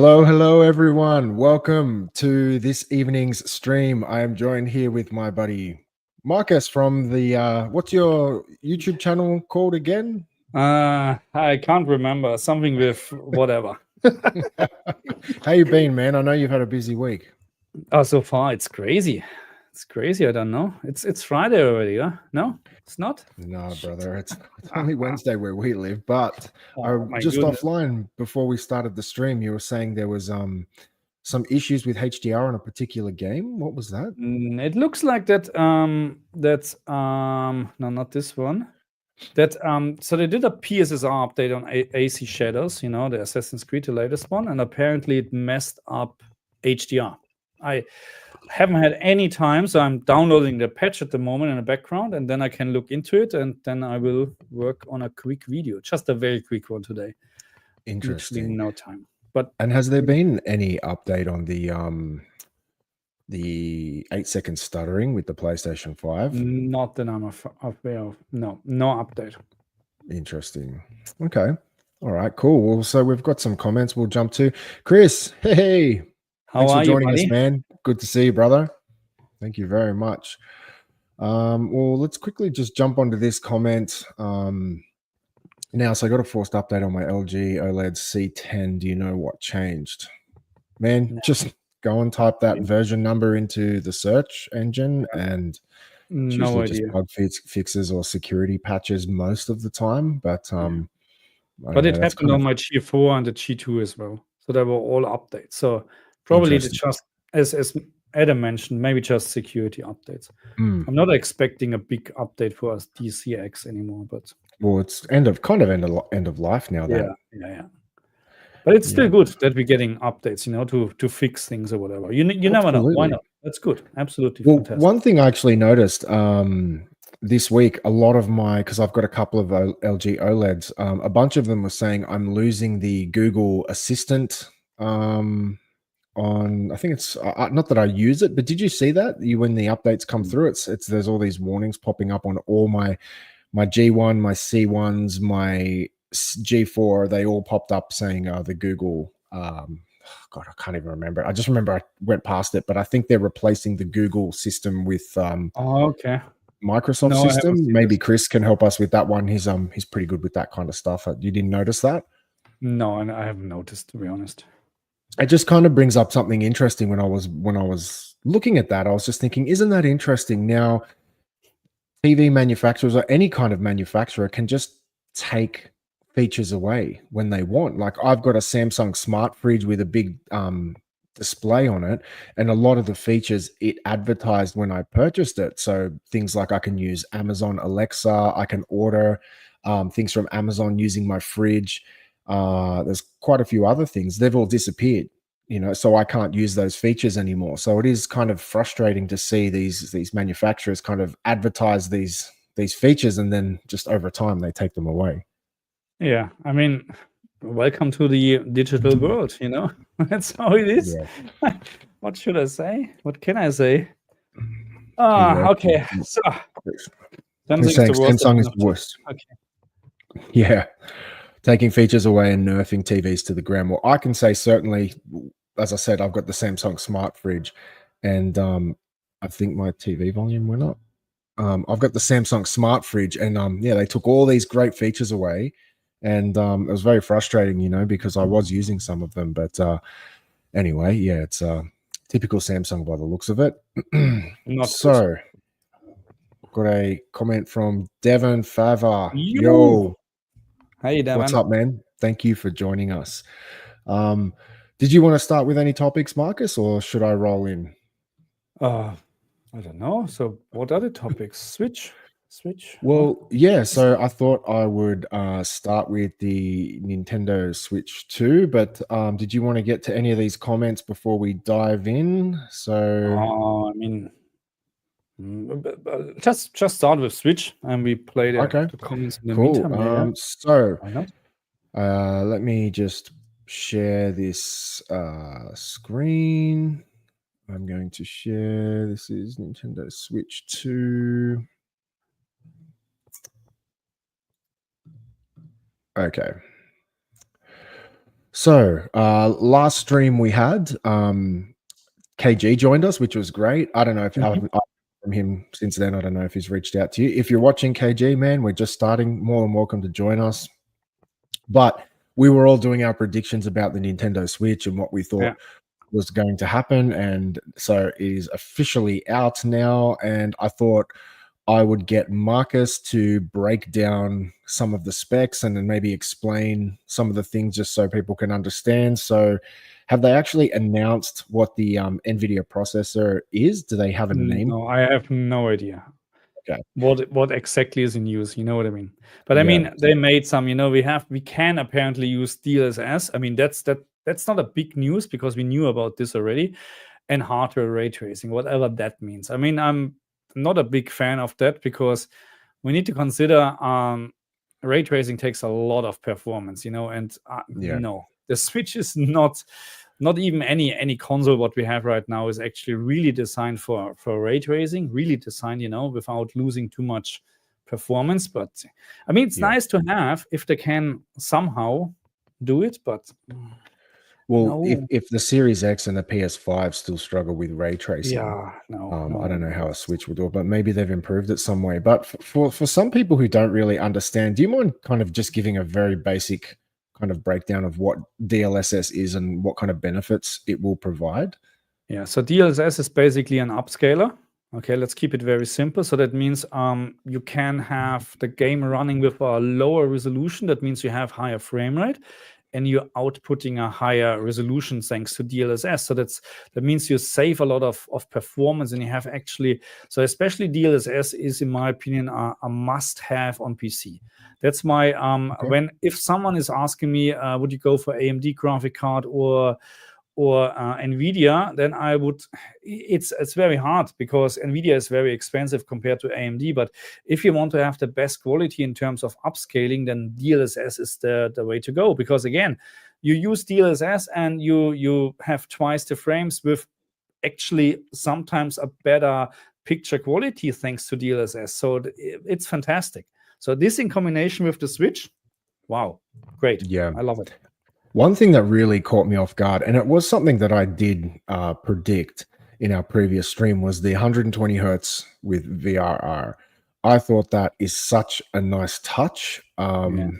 Hello, everyone. Welcome to this evening's stream. I am joined here with my buddy Marcus from the what's your YouTube channel called again? I can't remember. Something with whatever. How you been, man? I know you've had a busy week. Oh, so far it's crazy. It's crazy. I don't know. It's Friday already, huh? No, it's not. No, Shit. brother, it's only Wednesday where we live. But Oh, my just goodness. offline before we started the stream, you were saying there was some issues with HDR on a particular game. What was that? It looks like that. No, not this one. So they did a PSSR update on AC Shadows. You know, the Assassin's Creed, the latest one, and apparently it messed up HDR. I haven't had any time, so I'm downloading the patch at the moment in the background, and then I can look into it, and then I will work on a quick video, just a very quick one today. Interesting. Literally no time. And has there been any update on the 8-second stuttering with the PlayStation 5? Not that I'm aware of. No update. Interesting. Okay. All right, cool. Well, so we've got some comments we'll jump to. Chris, hey. Thanks for joining us, man. Good to see you, brother. Thank you very much. Well, let's quickly just jump onto this comment. Now, so I got a forced update on my LG OLED C10. Do you know what changed? Man, just go and type that version number into the search engine, and it's usually just bug fixes or security patches most of the time. But it happened on my G4 and the G2 as well. So they were all updates. So probably it's just as Adam mentioned, maybe just security updates. I'm not expecting a big update for us DCX anymore, but well, it's end of life now. Yeah. But it's still good that we're getting updates, you know, to fix things or whatever. You never know. Why not? That's good. Absolutely fantastic. One thing I actually noticed this week, a lot of because I've got a couple of LG OLEDs, a bunch of them were saying I'm losing the Google Assistant on, I think it's not that I use it, but did you see that when the updates come through, it's there's all these warnings popping up on all my G1, my C1s, my G4, they all popped up saying the Google God, I can't even remember. I just remember I went past it, but I think they're replacing the Google system with Microsoft system. Maybe Chris can help us with that one. He's pretty good with that kind of stuff. You didn't notice that? No, and I haven't noticed, to be honest. It just kind of brings up something interesting. When I was looking at that, I was just thinking, isn't that interesting? Now, TV manufacturers or any kind of manufacturer can just take features away when they want. Like I've got a Samsung smart fridge with a big display on it, and a lot of the features it advertised when I purchased it. So things like I can use Amazon Alexa, I can order things from Amazon using my fridge. There's quite a few other things. They've all disappeared, you know, so I can't use those features anymore. So it is kind of frustrating to see these manufacturers kind of advertise these features, and then just over time they take them away. Yeah, I mean, welcome to the digital world, you know. That's how it is. Yeah. What should I say? What can I say? Okay. So Samsung is the worst. Okay. Yeah. Taking features away and nerfing TVs to the ground. Well, I can say certainly, as I said, I've got the Samsung smart fridge, and I think my TV volume went up. I've got the Samsung smart fridge, and they took all these great features away, and it was very frustrating, you know, because I was using some of them. But anyway, yeah, it's typical Samsung by the looks of it. So, got a comment from Devon Fava. Yo. Hey, Devon. What's up, man? Thank you for joining us. Did you want to start with any topics, Marcus, or should I roll in? I don't know. So what are the topics? Switch? Well, yeah, so I thought I would start with the Nintendo Switch 2, but did you want to get to any of these comments before we dive in? So I mean, just start with Switch, and we play the comments in the meantime. Yeah. So let me just share this screen. I'm going to share. This is Nintendo Switch 2. Okay. So, last stream we had, KG joined us, which was great. I don't know if Mhm. I've from him since then. I don't know if he's reached out to you. If you're watching, KG, man, we're just starting. More than welcome to join us. But we were all doing our predictions about the Nintendo Switch and what we thought Yeah. was going to happen. And so it is officially out now. And I thought I would get Marcus to break down some of the specs and then maybe explain some of the things just so people can understand. So, have they actually announced what the NVIDIA processor is? Do they have a name? No, I have no idea Okay. what exactly is in use. You know what I mean? But I Yeah. mean, they made some. You know, we can apparently use DLSS. I mean, that's not a big news because we knew about this already, and hardware ray tracing, whatever that means. I mean, I'm not a big fan of that because we need to consider ray tracing takes a lot of performance, you know, and Yeah. no, the Switch is not even any console what we have right now is actually really designed for ray tracing, really designed, you know, without losing too much performance. But I mean, it's Yeah. nice to have if they can somehow do it, but Well, no, if the Series X and the PS5 still struggle with ray tracing, yeah, no, I don't know how no. a Switch will do it, but maybe they've improved it some way. But for some people who don't really understand, do you mind kind of just giving a very basic kind of breakdown of what DLSS is and what kind of benefits it will provide? Yeah, so DLSS is basically an upscaler. Okay, let's keep it very simple. So that means you can have the game running with a lower resolution. That means you have higher frame rate, and you're outputting a higher resolution thanks to DLSS. So that means you save a lot of performance, and you have actually, so especially DLSS is, in my opinion, a must-have on PC. That's my Okay. if someone is asking me, would you go for AMD graphic card or Nvidia, then I would. It's very hard because Nvidia is very expensive compared to AMD. But if you want to have the best quality in terms of upscaling, then DLSS is the way to go. Because again, you use DLSS and you have twice the frames with actually sometimes a better picture quality thanks to DLSS. So it's fantastic. So this in combination with the Switch, wow, great. Yeah. I love it. One thing that really caught me off guard, and it was something that I did predict in our previous stream, was the 120 hertz with VRR. I thought that is such a nice touch. Yeah.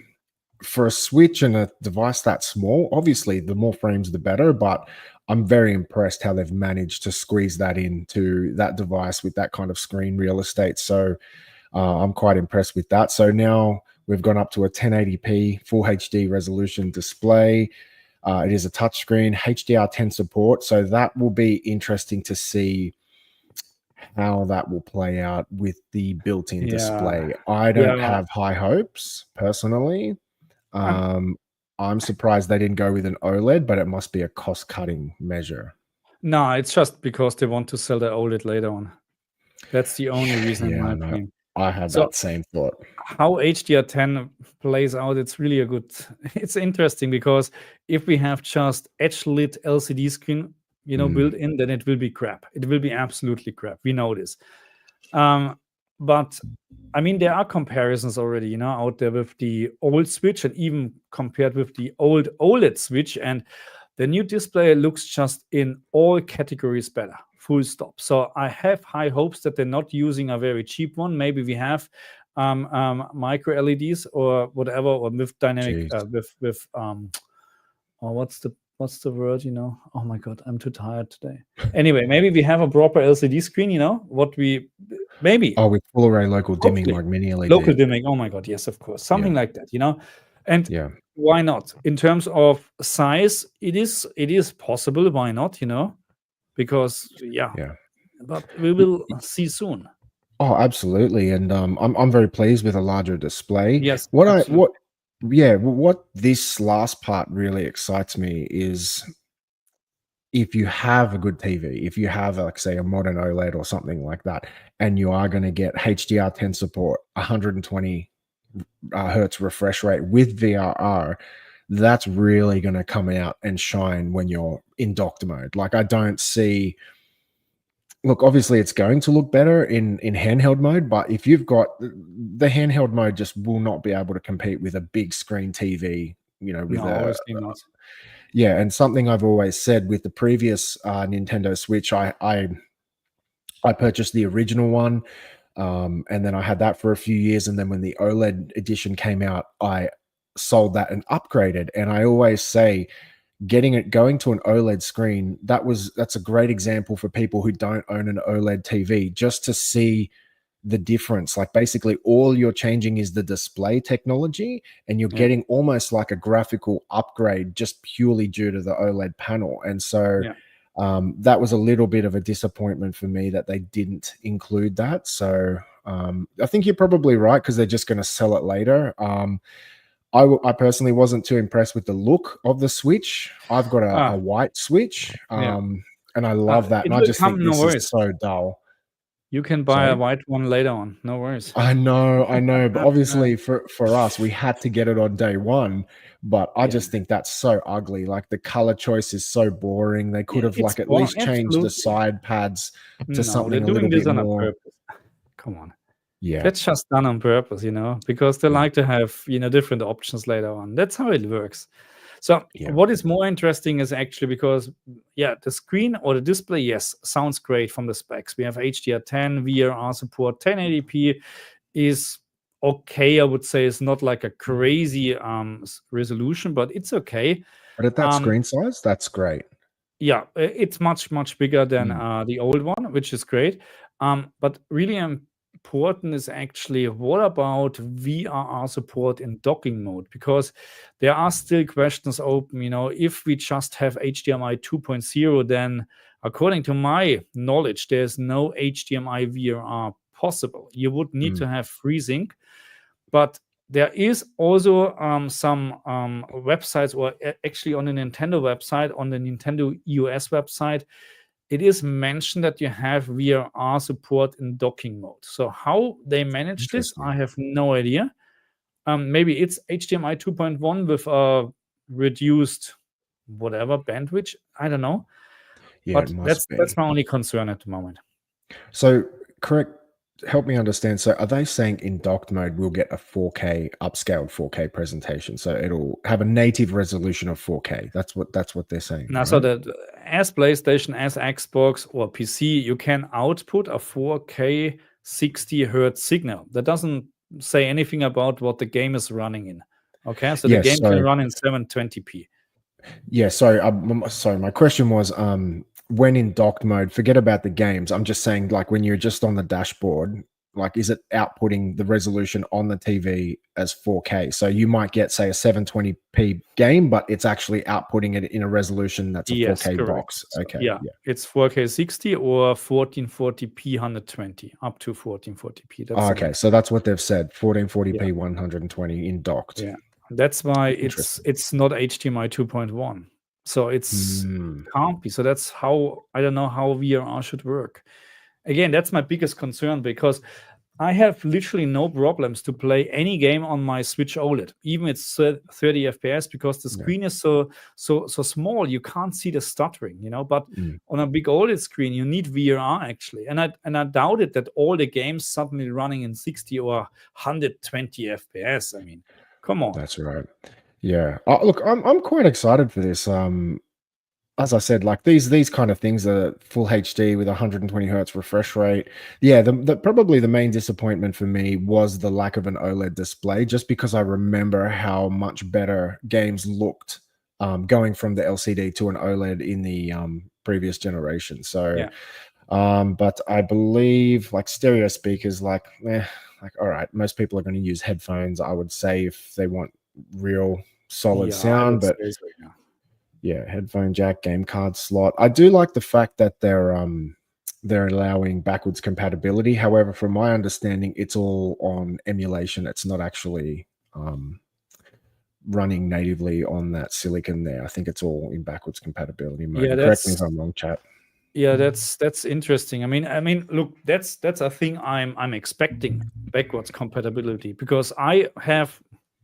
For a Switch and a device that small, obviously the more frames the better, but I'm very impressed how they've managed to squeeze that into that device with that kind of screen real estate. So I'm quite impressed with that. So now we've gone up to a 1080p full HD resolution display. It is a touchscreen, HDR10 support. So that will be interesting to see how that will play out with the built-in display. I don't Yeah. have high hopes personally. I'm I'm surprised they didn't go with an OLED, but it must be a cost-cutting measure. No, it's just because they want to sell the OLED later on. That's the only reason, in Yeah, my I know. opinion. I had So that same thought. how HDR10 plays out, it's really a good. It's interesting because if we have just edge lit LCD screen, you know, built in, then it will be crap. It will be absolutely crap. We know this. But I mean, there are comparisons already, you know, out there with the old Switch and even compared with the old OLED Switch, and the new display looks just in all categories better. Full stop. So I have high hopes that they're not using a very cheap one. Maybe we have micro LEDs or whatever, or with dynamic Jeez. or what's the word, you know? Oh my god, I'm too tired today. Anyway, maybe we have a proper LCD screen, you know, what we maybe Oh, with full array local dimming hopefully like mini LED. local dimming. Oh my god, yes, of course, something like that, you know. And Yeah. why not? In terms of size, it is possible. Why not? You know, because yeah, but we will see soon. Oh, absolutely. And I'm very pleased with a larger display. Yes, absolutely. What this last part really excites me is if you have a good TV, if you have like say a modern OLED or something like that, and you are going to get HDR10 support, 120 hertz refresh rate with VRR, that's really going to come out and shine when you're in docked mode. Like I don't see. Look, obviously, it's going to look better in handheld mode, but if you've got the handheld mode, just will not be able to compete with a big screen TV. You know, with No, a obviously not. Yeah, and something I've always said with the previous Nintendo Switch, I purchased the original one, and then I had that for a few years, and then when the OLED edition came out, I sold that and upgraded. And I always say, going to an OLED screen, that's a great example for people who don't own an OLED TV, just to see the difference. Like basically all you're changing is the display technology, and you're Yeah. getting almost like a graphical upgrade just purely due to the OLED panel. And so Yeah. that was a little bit of a disappointment for me that they didn't include that. So I think you're probably right, because they're just going to sell it later. I personally wasn't too impressed with the look of the Switch. I've got a Ah, white Switch, yeah. and I love that. It And I will just come, think no this is worries. so dull. You can buy a Sorry? white one later on. No worries. I know, but obviously for us, we had to get it on day one. But I Yeah. just think that's so ugly. Like the color choice is so boring. They could Yeah, have it's like at boring. least changed the Absolutely. side pads to No, they're something a doing little this bit on a more. purpose. Come on. Yeah, That's just done on purpose, because they Yeah. like to have, different options later on. That's how it works. So Yeah. what is more interesting is actually because, the screen or the display, yes, sounds great from the specs. We have HDR10, VRR support, 1080p is okay. I would say it's not like a crazy resolution, but it's okay. But at that Um, screen size, that's great. yeah, it's much, much bigger than Mm. the old one, which is great. But really important is actually, what about VRR support in docking mode? Because there are still questions open. If we just have HDMI 2.0, then according to my knowledge, there's no HDMI VRR possible. You would need to have FreeSync, but there is also some websites, or actually on the Nintendo website, on the Nintendo US website, it is mentioned that you have VRR support in docking mode. So how they manage this, I have no idea. Maybe it's HDMI 2.1 with a reduced whatever bandwidth. I don't know. Yeah, But it must that's be. my only concern at the moment. So correct. Help me understand. So are they saying in docked mode we'll get a 4K upscaled 4K presentation? So it'll have a native resolution of 4K. That's what they're saying. Now, Right? so that as PlayStation, as Xbox or PC, you can output a 4K 60 hertz signal. That doesn't say anything about what the game is running in. Okay, so the Yes, game can so run in 720p. yeah, sorry. My question was, when in docked mode, forget about the games. I'm just saying, like, when you're just on the dashboard, like, is it outputting the resolution on the TV as 4K? So you might get, say, a 720p game, but it's actually outputting it in a resolution that's a Yes, 4K correct. box. So, Okay, yeah, it's 4K 60 or 1440p 120, up to 1440p. That's the okay. max. So that's what they've said: 1440p Yeah. 120 in docked. Yeah, that's why Interesting. it's not HDMI 2.1. So it's can't be. So that's how I don't know how VRR should work. Again, that's my biggest concern, because I have literally no problems to play any game on my Switch OLED, even it's 30 FPS, because the Yeah. screen is so small, you can't see the stuttering, But on a big OLED screen, you need VRR actually, and I doubt it that all the games suddenly running in 60 or 120 FPS. I mean, come on. That's right. Yeah. Look, I'm quite excited for this. As I said, like these kind of things are full HD with 120 hertz refresh rate. Yeah, the probably the main disappointment for me was the lack of an OLED display, just because I remember how much better games looked going from the LCD to an OLED in the previous generation. So, Yeah. but I believe like stereo speakers, like all right, most people are going to use headphones, I would say, if they want real solid Yeah, I sound, would but say so, yeah. yeah, headphone jack, game card slot. I do like the fact that they're allowing backwards compatibility. However, from my understanding, it's all on emulation. It's not actually running natively on that silicon there. I think it's all in backwards compatibility mode. Yeah, Correct me if I'm wrong, chat. Yeah, that's interesting. I mean, look, that's a thing I'm expecting, backwards compatibility, because I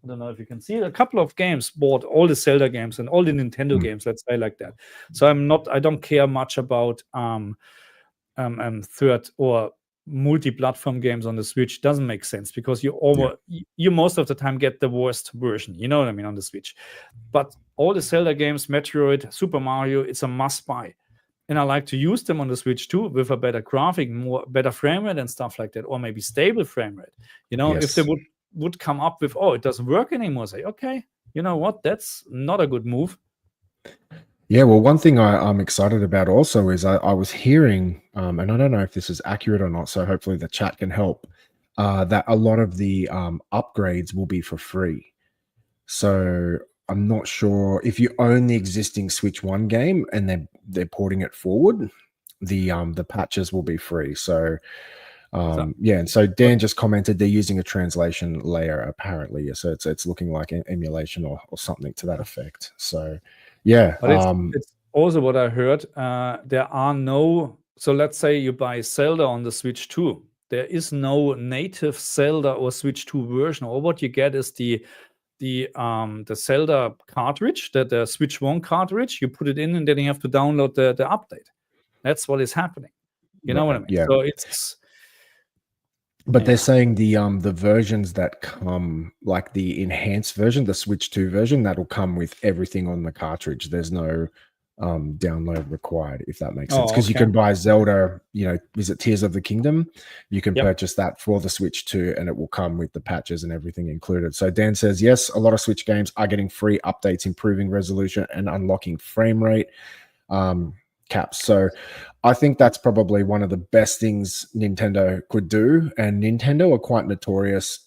don't know if you can see it, a couple of games, bought all the Zelda games and all the Nintendo games, let's say like that. So I don't care much about third or multi-platform games on the Switch doesn't make sense because you most of the time get the worst version, you know what I mean, on the Switch. But all the Zelda games, Metroid, Super Mario, it's a must buy. And I like to use them on the Switch too with a better graphic, better frame rate and stuff like that, or maybe stable frame rate. You know, if they would come up with, it doesn't work anymore, say, okay, you know what, that's not a good move. Yeah, well, one thing I'm excited about also is I was hearing, and I don't know if this is accurate or not, so hopefully the chat can help, that a lot of the upgrades will be for free. So I'm not sure if you own the existing Switch 1 game and they're porting it forward, the patches will be free. So and so Dan just commented they're using a translation layer apparently. So it's looking like an emulation or something to that effect. So yeah. But it's also what I heard. There are no, so let's say you buy Zelda on the Switch 2. There is no native Zelda or Switch 2 version. Or what you get is the Zelda cartridge, the Switch 1 cartridge. You put it in and then you have to download the update. That's what is happening. You know what I mean? Yeah. So it's. But they're saying the versions that come, like the enhanced version, the Switch 2 version, that'll come with everything on the cartridge. There's no download required, if that makes sense. Because you can buy Zelda, is it Tears of the Kingdom? You can purchase that for the Switch 2 and it will come with the patches and everything included. So Dan says, yes, a lot of Switch games are getting free updates, improving resolution and unlocking frame rate caps. So I think that's probably one of the best things Nintendo could do. And Nintendo are quite notorious,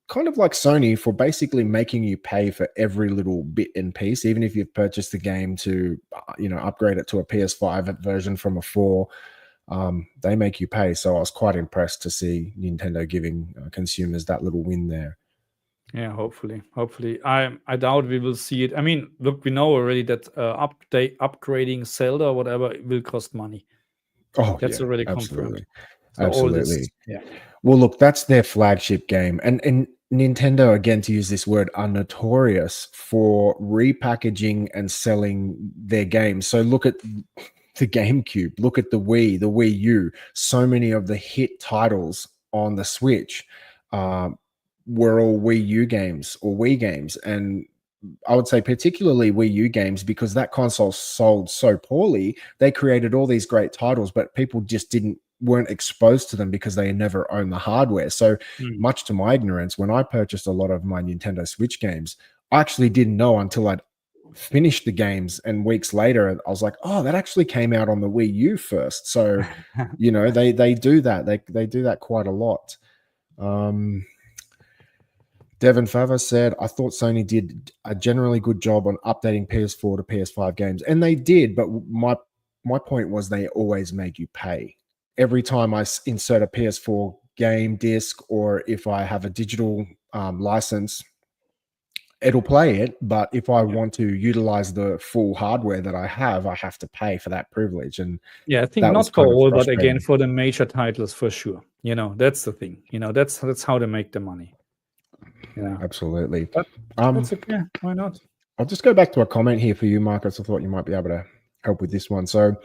kind of like Sony, for basically making you pay for every little bit and piece. Even if you've purchased the game to, upgrade it to a PS5 version from a 4, they make you pay. So I was quite impressed to see Nintendo giving consumers that little win there. Yeah, hopefully. I doubt we will see it. I mean, look, we know already that upgrading Zelda or whatever will cost money. Oh, that's already absolutely. confirmed. So absolutely. Well, look, that's their flagship game, and Nintendo, again, to use this word, are notorious for repackaging and selling their games. So look at the GameCube, look at the Wii U. So many of the hit titles on the Switch were all Wii U games or Wii games. And I would say particularly Wii U games, because that console sold so poorly, they created all these great titles, but people just weren't exposed to them because they never owned the hardware. So much to my ignorance, when I purchased a lot of my Nintendo Switch games, I actually didn't know until I'd finished the games, and weeks later I was like, oh, that actually came out on the Wii U first. So they do that. They do that quite a lot. Devin Favre said, I thought Sony did a generally good job on updating PS4 to PS5 games. And they did, but my point was they always make you pay. Every time I insert a PS4 game disc, or if I have a digital license, it'll play it. But if I want to utilize the full hardware that I have to pay for that privilege. And I think not for all, but again, for the major titles, for sure. That's the thing. That's how they make the money. Yeah, absolutely. But that's okay. Why not? I'll just go back to a comment here for you, Marcus. I thought you might be able to help with this one. So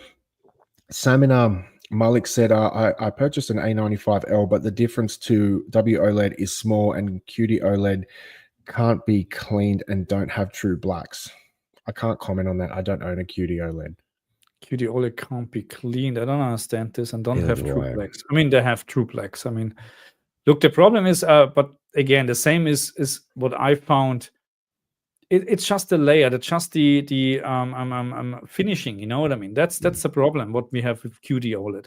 Samina Malik said, I purchased an A95L, but the difference to WOLED is small and QD OLED can't be cleaned and don't have true blacks. I can't comment on that. I don't own a QD OLED. QD OLED can't be cleaned. I don't understand this, and don't have true blacks. I mean, they have true blacks. I mean, look, the problem is, but again, the same is what I found. It's just the layer. That's just the finishing. You know what I mean? That's the problem. What we have with QD OLED.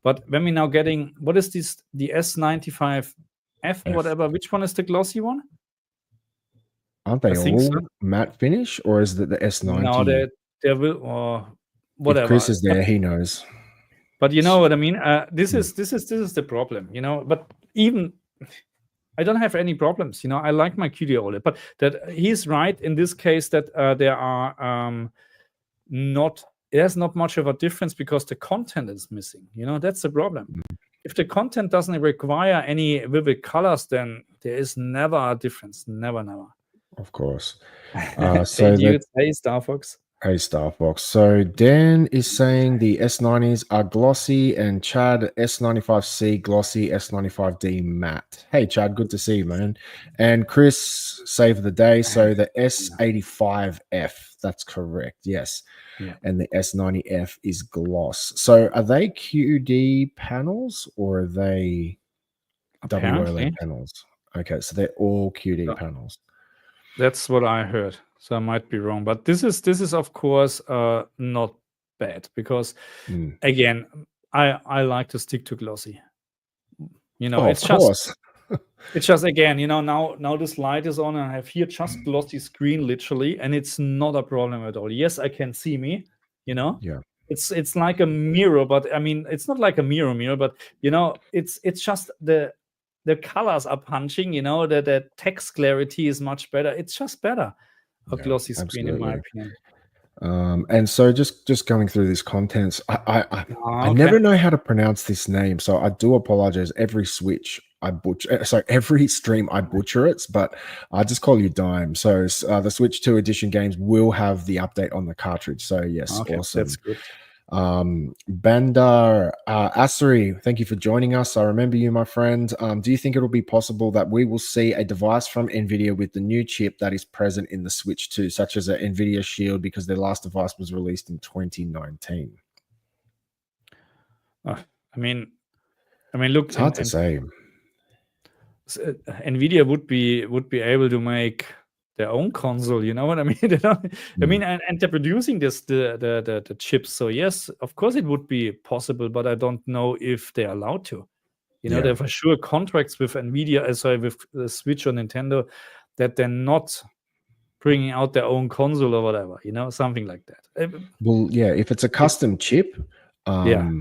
But when we now getting, what is this? The S95F, whatever. Which one is the glossy one? Aren't they all matte finish, or is it the S90? No, they will, or whatever. If Chris is there, he knows. But you know what I mean. This is the problem. But even I don't have any problems. I like my QD OLED. But that he's right in this case that there are there's not much of a difference because the content is missing. That's the problem. If the content doesn't require any vivid colors, then there is never a difference. Never. Of course. So you say, Star Fox. Hey, Star Fox. So Dan is saying the S90s are glossy, and Chad S95C glossy, S95D matte. Hey, Chad, good to see you, man. And Chris saved the day. So the S85F, that's correct. Yes. Yeah. And the S90F is gloss. So are they QD panels or are they Apparently, WOLED panels? Okay, so they're all QD Yeah. panels. that's what I heard. So I might be wrong, but this is of course not bad because Mm. again, I like to stick to glossy. You know, Oh, of it's just course. it's just again, you know, now this light is on and I have here just glossy screen literally, and it's not a problem at all. Yes, I can see me, you know. Yeah. It's like a mirror, but I mean it's not like a mirror, but you know, it's just the colors are punching, you know, the text clarity is much better. It's just better. A Yeah, glossy screen, in my absolutely. opinion. And so just going through this contents, I Okay. never know how to pronounce this name, so I do apologize. Every switch I butcher, so every stream I butcher it, but I just call you Dime. So the Switch 2 edition games will have the update on the cartridge. So yes, Okay, awesome. that's good. Bandar Asari, thank you for joining us. I remember you, my friend. Do you think it'll be possible that we will see a device from NVIDIA with the new chip that is present in the Switch 2, such as an NVIDIA Shield, because their last device was released in 2019? I mean, look, It's hard to say. NVIDIA would be able to make their own console. You know what I mean? I mean, and they're producing the chips. So yes, of course it would be possible, but I don't know if they're allowed to. You know, Yeah. there are for sure contracts with NVIDIA, sorry, with the Switch or Nintendo, that they're not bringing out their own console or whatever. You know, something like that. Well, yeah, if it's a custom chip, Yeah.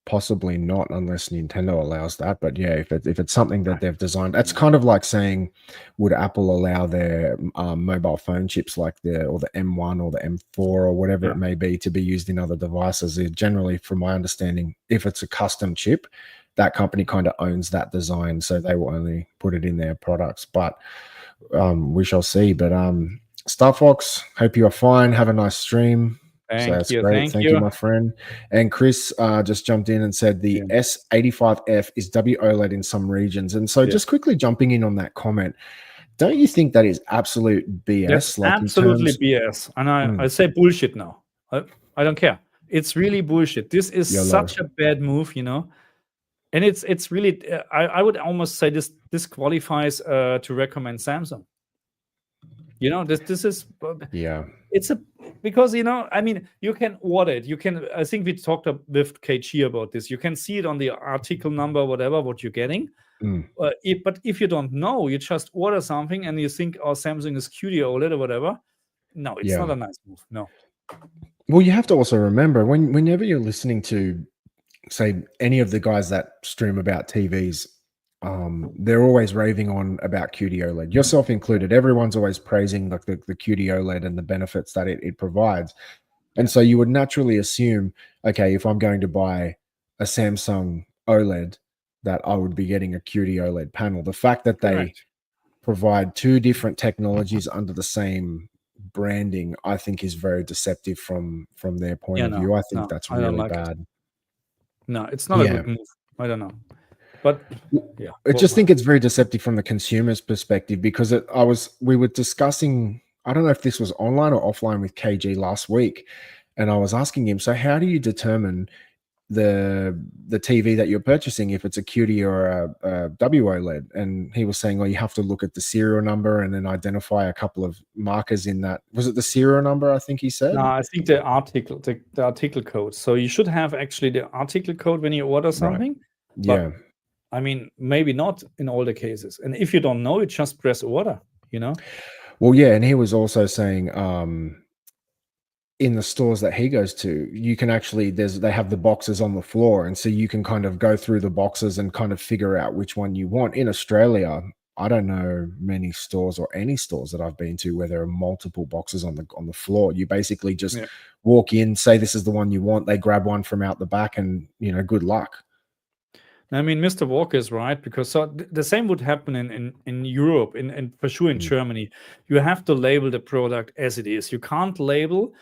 possibly not unless Nintendo allows that. But yeah, if it's something that they've designed, that's kind of like saying, would Apple allow their mobile phone chips like the M1 or the M4 or whatever Yeah. it may be to be used in other devices? Generally, from my understanding, if it's a custom chip, that company kind of owns that design, so they will only put it in their products. But we shall see. But Star Fox, hope you are fine. Have a nice stream. So that's great. Thank you, my friend. And Chris just jumped in and said the S85F is WOLED in some regions. And so just quickly jumping in on that comment, don't you think that is absolute BS? That's absolutely BS. And I say bullshit now. I don't care. It's really bullshit. This is such a bad move, you know. And it's really, I would almost say this qualifies to recommend Samsung. You know, this is, yeah, it's because, you know, I mean, you can order it. You can, I think we talked with KG about this. You can see it on the article number, whatever, what you're getting. But if you don't know, you just order something and you think, oh, Samsung is QD OLED or whatever. No, it's not a nice move. No. Well, you have to also remember whenever you're listening to, say, any of the guys that stream about TVs, they're always raving on about QD OLED, yourself included. Everyone's always praising like the QD OLED and the benefits that it provides. And so you would naturally assume, okay, if I'm going to buy a Samsung OLED, that I would be getting a QD OLED panel. The fact that they provide two different technologies under the same branding, I think, is very deceptive from their point of view. I think that's really bad. No, it's not a good move. I don't know. But yeah, I just think it's very deceptive from the consumer's perspective, because we were discussing, I don't know if this was online or offline with KG last week, and I was asking him, so how do you determine the TV that you're purchasing, if it's a QD or a WOLED? And he was saying, well, you have to look at the serial number and then identify a couple of markers in that. Was it the serial number, I think he said? No, I think the article code. So you should have actually the article code when you order something. Yeah. But, I mean, maybe not in all the cases. And if you don't know, you just press order, you know? Well, yeah. And he was also saying, in the stores that he goes to, you can actually, they have the boxes on the floor. And so you can kind of go through the boxes and kind of figure out which one you want. In Australia, I don't know many stores or any stores that I've been to where there are multiple boxes on the floor. You basically just walk in, say this is the one you want. They grab one from out the back and, you know, good luck. I mean, Mr. Walker is right, because the same would happen in Europe, and for sure in Germany. You have to label the product as it is. You can't label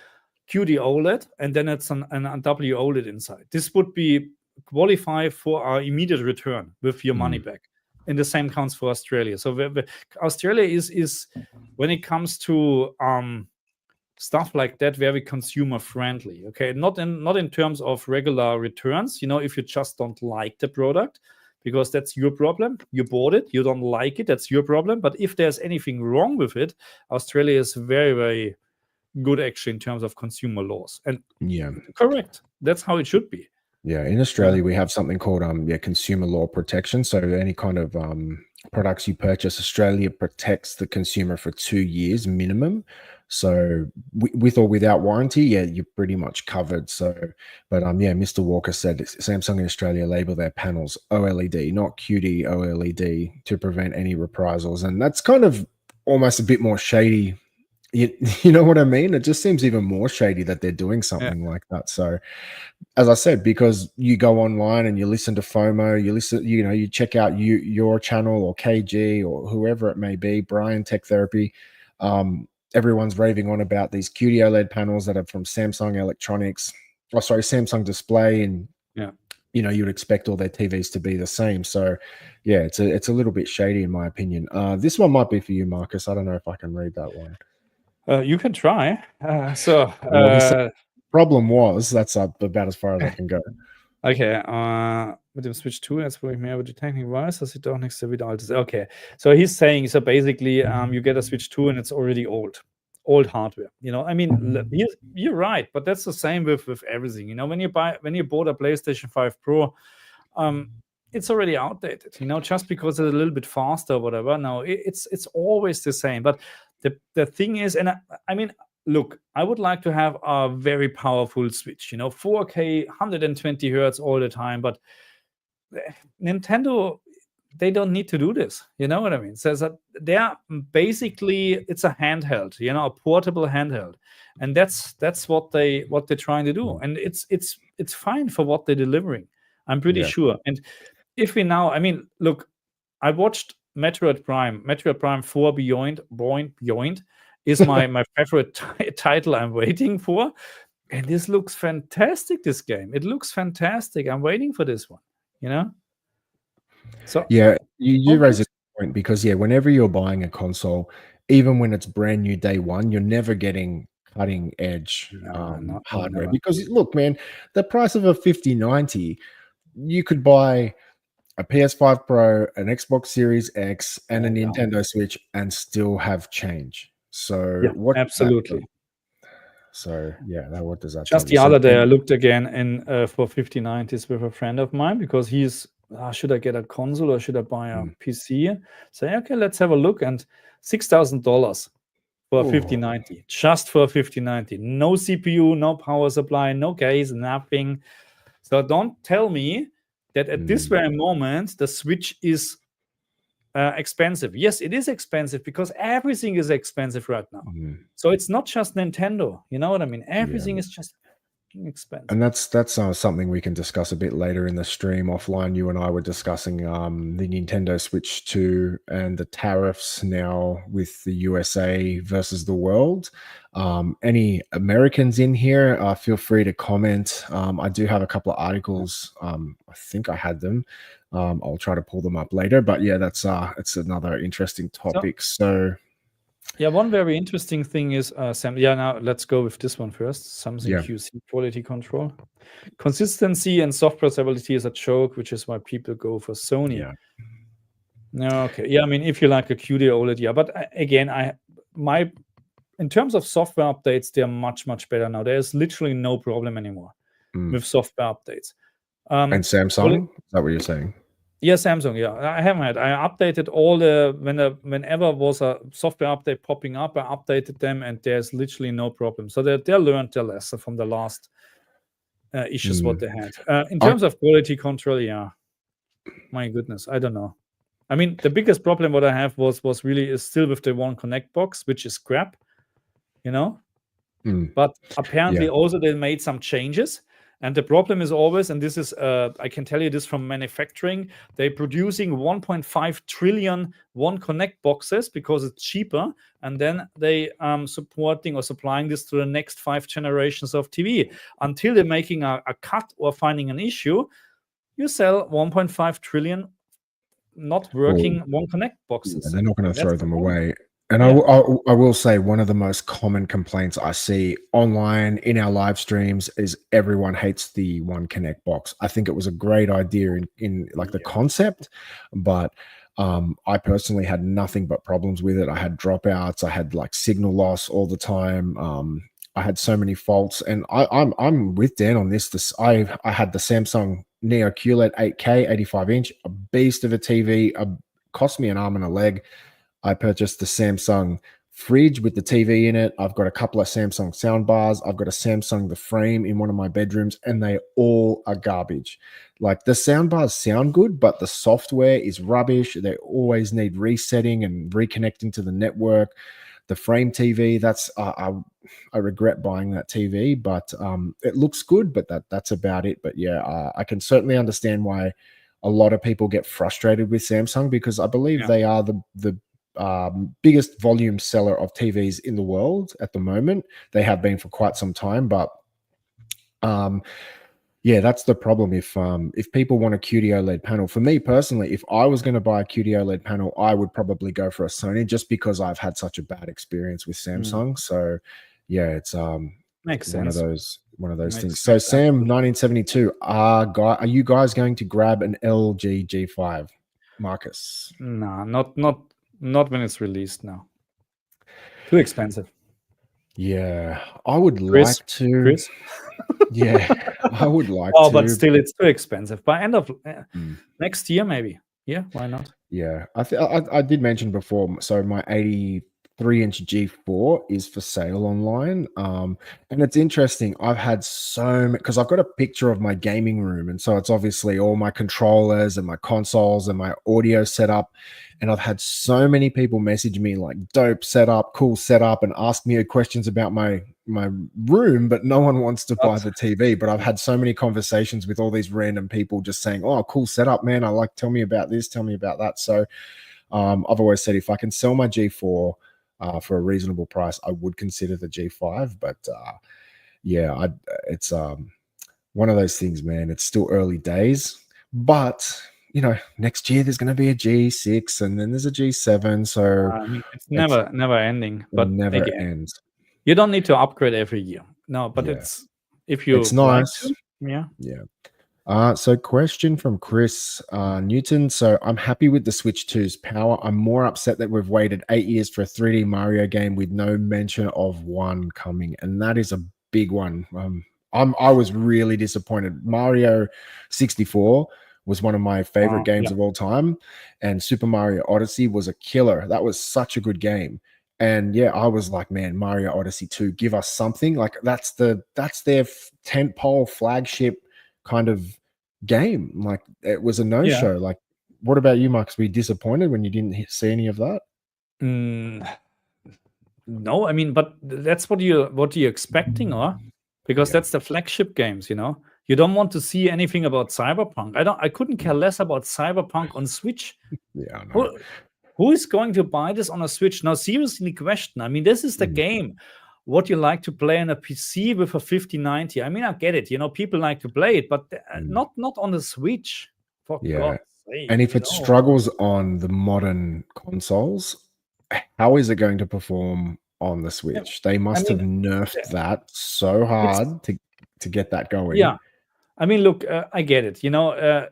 QD OLED, and then it's an W OLED inside. This would be qualify for our immediate return with your money back. And the same counts for Australia. So Australia is when it comes to stuff like that, very consumer friendly. Okay, not in terms of regular returns. If you just don't like the product, because that's your problem. You bought it, you don't like it, that's your problem. But if there's anything wrong with it, Australia is very, very good actually in terms of consumer laws. And correct, that's how it should be. Yeah, in Australia we have something called consumer law protection. So any kind of products you purchase, Australia protects the consumer for 2 years minimum. So with or without warranty, you're pretty much covered. So, but Mr. Walker said Samsung in Australia label their panels OLED, not QD OLED, to prevent any reprisals, and that's kind of almost a bit more shady. You know what I mean? It just seems even more shady that they're doing something like that. So, as I said, because you go online and you listen to FOMO, you check out your channel or KG or whoever it may be, Brian Tech Therapy. Everyone's raving on about these QD OLED panels that are from Samsung Electronics. Samsung Display, and you'd expect all their TVs to be the same. So, it's a little bit shady in my opinion. This one might be for you, Marcus. I don't know if I can read that one. You can try. Problem was that's about as far as I can go. Okay, mit dem Switch 2, jetzt wo ich mehr über die Technik weiß, das sieht doch nicht so wieder alt ist. Okay, so he's saying, so basically you get a Switch 2 and it's already old hardware. I mean, you're right, but that's the same with everything. When you bought a PlayStation 5 Pro, it's already outdated. Just because it's a little bit faster or whatever. No, it's always the same. But the thing is, and I mean, look, I would like to have a very powerful Switch, 4K, 120 hertz all the time, but Nintendo, they don't need to do this. You know what I mean? So they're basically, it's a handheld, a portable handheld, and that's what they're trying to do, and it's fine for what they're delivering. I'm pretty sure. And if we now, I mean, look, I watched Metroid Prime 4 Beyond is my favorite title I'm waiting for. And this looks fantastic, this game. It looks fantastic. I'm waiting for this one, So you raise a good point, because whenever you're buying a console, even when it's brand new day one, you're never getting cutting edge hardware. Because look, man, the price of a 5090, you could buy a PS5 Pro, an Xbox Series X, and a Nintendo Switch and still have change. So what? Absolutely. So what does that? Just the other day, I looked again for 5090s with a friend of mine, because he's should I get a console or should I buy a PC? Say, okay, let's have a look. And $6,000 for a 5090, just for a 5090. No CPU, no power supply, no case, nothing. So don't tell me that at this very moment the Switch is expensive. Yes, it is expensive, because everything is expensive right now. So it's not just Nintendo. You know what I mean? Everything is just expensive. And that's something we can discuss a bit later in the stream offline. You and I were discussing the Nintendo Switch 2 and the tariffs now with the USA versus the world. Any Americans in here, feel free to comment. I do have a couple of articles. I think I had them. I'll try to pull them up later. But that's it's another interesting topic. So one very interesting thing is now let's go with this one first. Samsung QC quality control. Consistency and software stability is a joke, which is why people go for Sony. Okay. I mean, if you like a QD OLED, but again, in terms of software updates, they're much, much better now. There's literally no problem anymore with software updates. And Samsung? Is that what you're saying? Yeah, Samsung. Yeah, I haven't had. I updated all whenever was a software update popping up, I updated them, and there's literally no problem. So they learned their lesson from the last issues what they had. In terms of quality control, my goodness, I don't know. I mean, the biggest problem what I have was still with the One Connect box, which is crap, But apparently also they made some changes. And the problem is always, and this is, I can tell you this from manufacturing, they're producing 1.5 trillion One Connect boxes because it's cheaper. And then they supporting or supplying this to the next 5 generations of TV. Until they're making a cut or finding an issue, you sell 1.5 trillion not working One Connect boxes. And they're not going to throw them problem. away. And I will say one of the most common complaints I see online in our live streams is everyone hates the One Connect box. I think it was a great idea in like the concept, but I personally had nothing but problems with it. I had dropouts. I had like signal loss all the time. I had so many faults, and I'm with Dan on this. I had the Samsung Neo QLED 8K 85-inch, a beast of a TV. Cost me an arm and a leg. I purchased the Samsung fridge with the TV in it. I've got a couple of Samsung sound bars. I've got a Samsung The Frame in one of my bedrooms, and they all are garbage. Like the sound bars sound good, but the software is rubbish. They always need resetting and reconnecting to the network. The Frame TV, that's I regret buying that TV, but it looks good, but that's about it. But yeah, I can certainly understand why a lot of people get frustrated with Samsung, because I believe they are the biggest volume seller of TVs in the world at the moment. They have been for quite some time, but yeah, that's the problem. If people want a QD OLED panel, for me personally, if I was going to buy a QD OLED panel, I would probably go for a Sony, just because I've had such a bad experience with Samsung. So yeah, it's Makes one sense. of those Makes things. So sense. Sam 1972, are you guys going to grab an LG G5, Marcus? No, not when it's released now. Too expensive. Yeah, I would Chris? like to. Chris? Yeah, I would like Oh, to. but still, it's too expensive. By end of Mm. next year, maybe. Yeah, why not? Yeah, I did mention before. So my 83-inch G4 is for sale online, and it's interesting. I've had because I've got a picture of my gaming room, and so it's obviously all my controllers and my consoles and my audio setup. And I've had so many people message me like, "Dope setup, cool setup," and ask me questions about my room, but no one wants to buy the TV. But I've had so many conversations with all these random people just saying, "Oh, cool setup, man. I like, tell me about this, tell me about that." So I've always said if I can sell my G4 for a reasonable price, I would consider the G5. But yeah, it's one of those things, man. It's still early days, but you know, next year there's going to be a G6, and then there's a G7. So I mean, it's never ending. But never again, ends. you don't need to upgrade every year. No, but it's if you It's nice. like to, yeah. So question from Chris Newton. So I'm happy with the Switch 2's power. I'm more upset that we've waited 8 years for a 3D Mario game with no mention of one coming, and that is a big one. I was really disappointed. Mario 64 was one of my favorite games of all time, and Super Mario Odyssey was a killer. That was such a good game. And yeah, I was like, man, Mario Odyssey 2, give us something. Like that's their tentpole flagship kind of game. Like it was a no-show. Like, what about you, Marcus? Were you disappointed when you didn't see any of that? No, I mean, but that's what you're expecting, or because that's the flagship games, you know. You don't want to see anything about Cyberpunk. I couldn't care less about Cyberpunk on Switch. Yeah, I know. Who is going to buy this on a Switch? Now, seriously, question. I mean, this is the game. What you like to play on a PC with a 5090. I mean, I get it. You know, people like to play it, but not on the Switch. For God's sake. And if it struggles on the modern consoles, how is it going to perform on the Switch? They must have nerfed that so hard to get that going. Yeah. I mean, look, I get it. You know,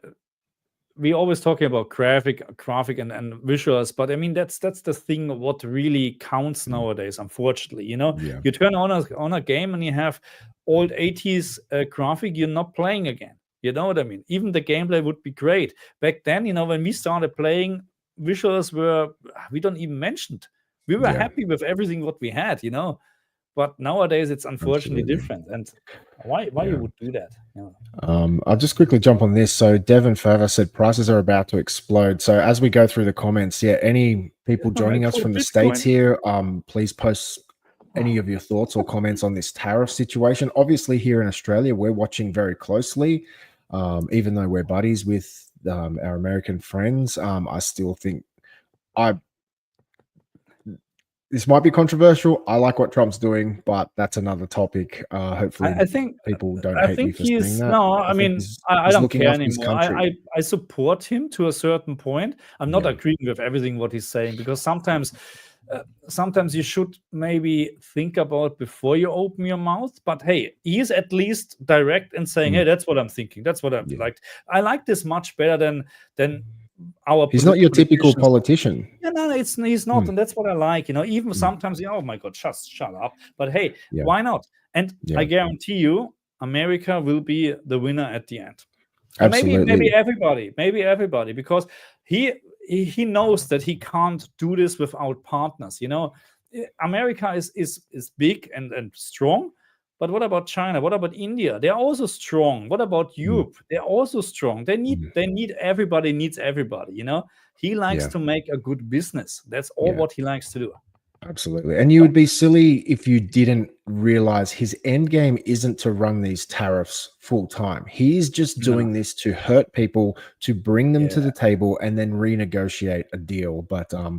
we always talking about graphic and visuals, but I mean that's the thing of what really counts nowadays. Unfortunately, you know, you turn on a game and you have old 80s graphic, you're not playing again. You know what I mean? Even the gameplay would be great back then. You know, when we started playing, visuals we don't even mention it. We were happy with everything what we had. You know. But nowadays it's unfortunately different. And why you would do that? I'll just quickly jump on this. So Devon Further said prices are about to explode. So as we go through the comments, any people joining us from the States here, please post any of your thoughts or comments on this tariff situation. Obviously, here in Australia, we're watching very closely. Even though we're buddies with our American friends, I still think this might be controversial. I like what Trump's doing, but that's another topic. Hopefully, I think people don't I hate me think for saying he's that. no. I think mean, he's I don't looking care after his anymore. country. I support him to a certain point. I'm not Yeah. agreeing with everything what he's saying, because sometimes you should maybe think about before you open your mouth. But hey, he is at least direct and saying, "Hey, that's what I'm thinking. That's what I Yeah. like." I like this much better than our. He's not your typical politicians. politician. Yeah, no, he's not, and that's what I like. Even sometimes, oh my God, just shut up. But hey, Yeah. why not? And Yeah. I guarantee you, America will be the winner at the end. And Absolutely. maybe everybody, because he knows that he can't do this without partners. America is big and strong. But what about China? What about India? They're also strong. What about Europe? They're also strong. They need everybody needs everybody. He likes Yeah. to make a good business. That's all what he likes to do. Absolutely. And you would be silly if you didn't realize his end game isn't to run these tariffs full time. He's just doing this to hurt people, to bring them to the table and then renegotiate a deal. But I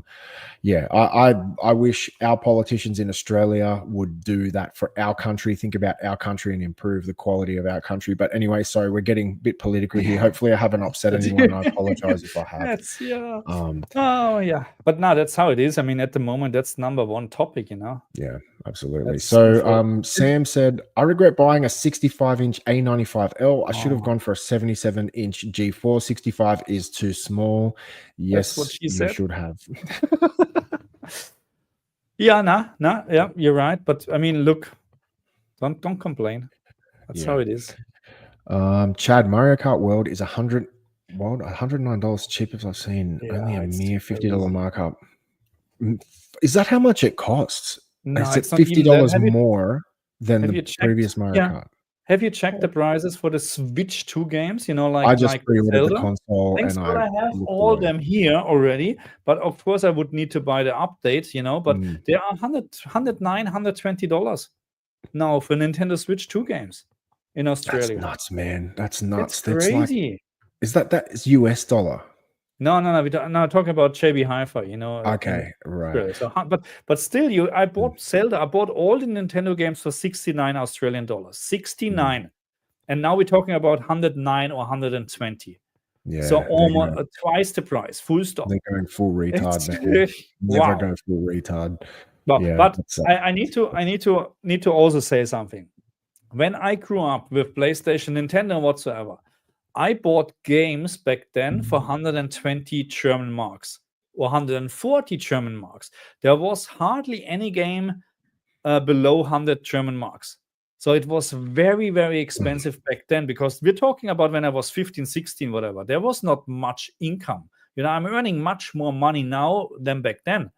wish our politicians in Australia would do that for our country, think about our country and improve the quality of our country. But anyway, sorry, we're getting a bit political here. Hopefully I haven't upset anyone. I apologize if I have. But no, that's how it is. I mean, at the moment, that's number one topic, Yeah, absolutely. So Sam said, I regret buying a 65-inch A95L. I should have gone for a 77-inch G4. 65 is too small. Yes, that's what she you said. should have. Yeah, you're right. But I mean, look, don't complain. That's how it is. Chad, Mario Kart World is $109 cheapest I've seen. Only a mere $50 markup. Is that how much it costs? No, it's $50 more than the previous Mario Kart. Have you checked the prices for the Switch 2 games? I just pre-ordered the console and I have all them here already. But of course, I would need to buy the updates, But they are $109, $120 now for Nintendo Switch 2 games in Australia. That's nuts, man. That's nuts. That's crazy. Is that is US dollar? No. We're not talking about JB Hi-Fi, Okay, right. So, but still, I bought Zelda. I bought all the Nintendo games for $69 Australian dollars. 69, and now we're talking about 109 or 120. Yeah. So almost twice the price. Full stop. They're going full retard. Never go full retard. But I need to also say something. When I grew up with PlayStation, Nintendo, whatsoever, I bought games back then for 120 German marks or 140 German marks. There was hardly any game below 100 German marks. So it was very, very expensive back then, because we're talking about when I was 15, 16, whatever. There was not much income. I'm earning much more money now than back then.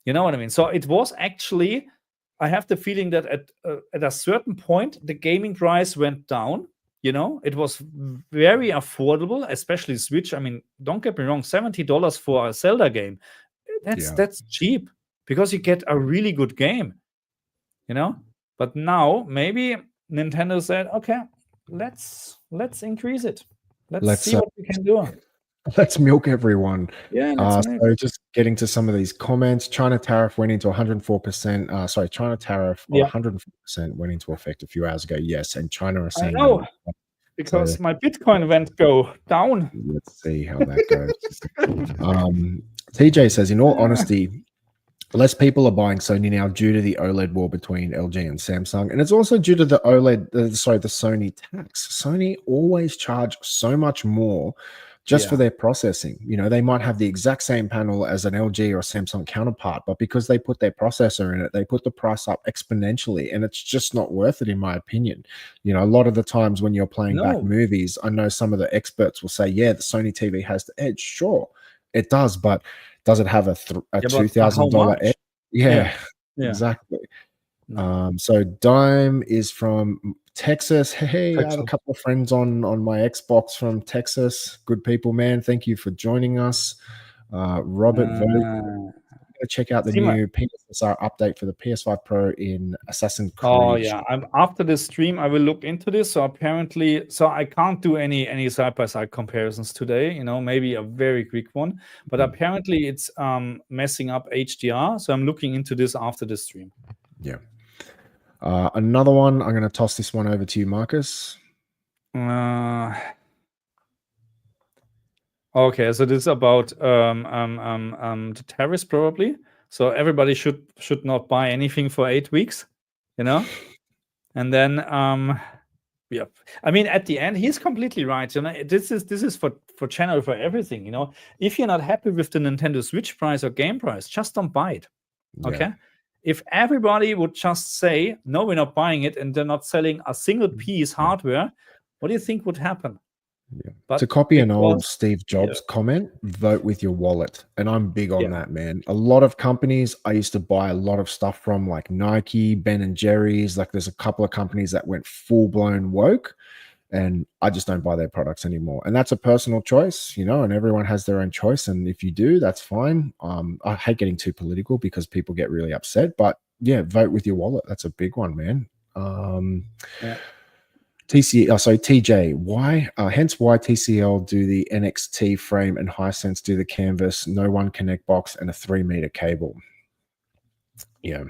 You know what I mean? So it was actually, I have the feeling that at a certain point, the gaming price went down. It was very affordable, especially Switch. I mean, don't get me wrong, $70 for a Zelda game. That's cheap, because you get a really good game. But now maybe Nintendo said, okay, let's increase it. Let's see what we can do. Let's milk everyone. Yeah. So just getting to some of these comments. China tariff went into 104%. China tariff 104% went into effect a few hours ago. Yes, and China are saying, because my Bitcoin went down. Let's see how that goes. TJ says, in all honesty, less people are buying Sony now due to the OLED war between LG and Samsung, and it's also due to the the Sony tax. Sony always charge so much more just for their processing. They might have the exact same panel as an LG or Samsung counterpart, but because they put their processor in it, they put the price up exponentially, and it's just not worth it, in my opinion. A lot of the times when you're playing back movies, I know some of the experts will say, yeah, the Sony TV has the edge. Sure, it does, but does it have a $2,000 edge? Yeah, exactly. So Dime is from Texas. Hey, I have a couple of friends on my Xbox from Texas. Good people, man. Thank you for joining us. Robert Vogt. going to check out the See my- new PSSR update for the PS5 Pro in Assassin's Creed. Oh yeah, after this stream I will look into this. So apparently, so I can't do any side-by-side comparisons today, you know, maybe a very quick one, but apparently it's messing up HDR, so I'm looking into this after the stream. Yeah. Another one, I'm going to toss this one over to you, Marcus. Okay, so this is about the tariffs probably. So everybody should not buy anything for 8 weeks, you know? And then yeah, I mean, at the end, he's completely right. You know, this is for channel for everything. You know, if you're not happy with the Nintendo Switch price or game price, just don't buy it. Okay. Yeah. If everybody would just say no, we're not buying it, and they're not selling a single piece hardware, what do you think would happen? Yeah. But to copy an old Steve Jobs comment, vote with your wallet. And I'm big on that, man. A lot of companies I used to buy a lot of stuff from, like Nike, Ben and Jerry's. Like there's a couple of companies that went full-blown woke, and I just don't buy their products anymore. And that's a personal choice, you know, and everyone has their own choice. And if you do, that's fine. I hate getting too political because people get really upset, but yeah, vote with your wallet. That's a big one, man. TJ, why? Hence why TCL do the NXT frame and Hisense do the canvas, no one connect box, and a 3-meter cable. Yeah,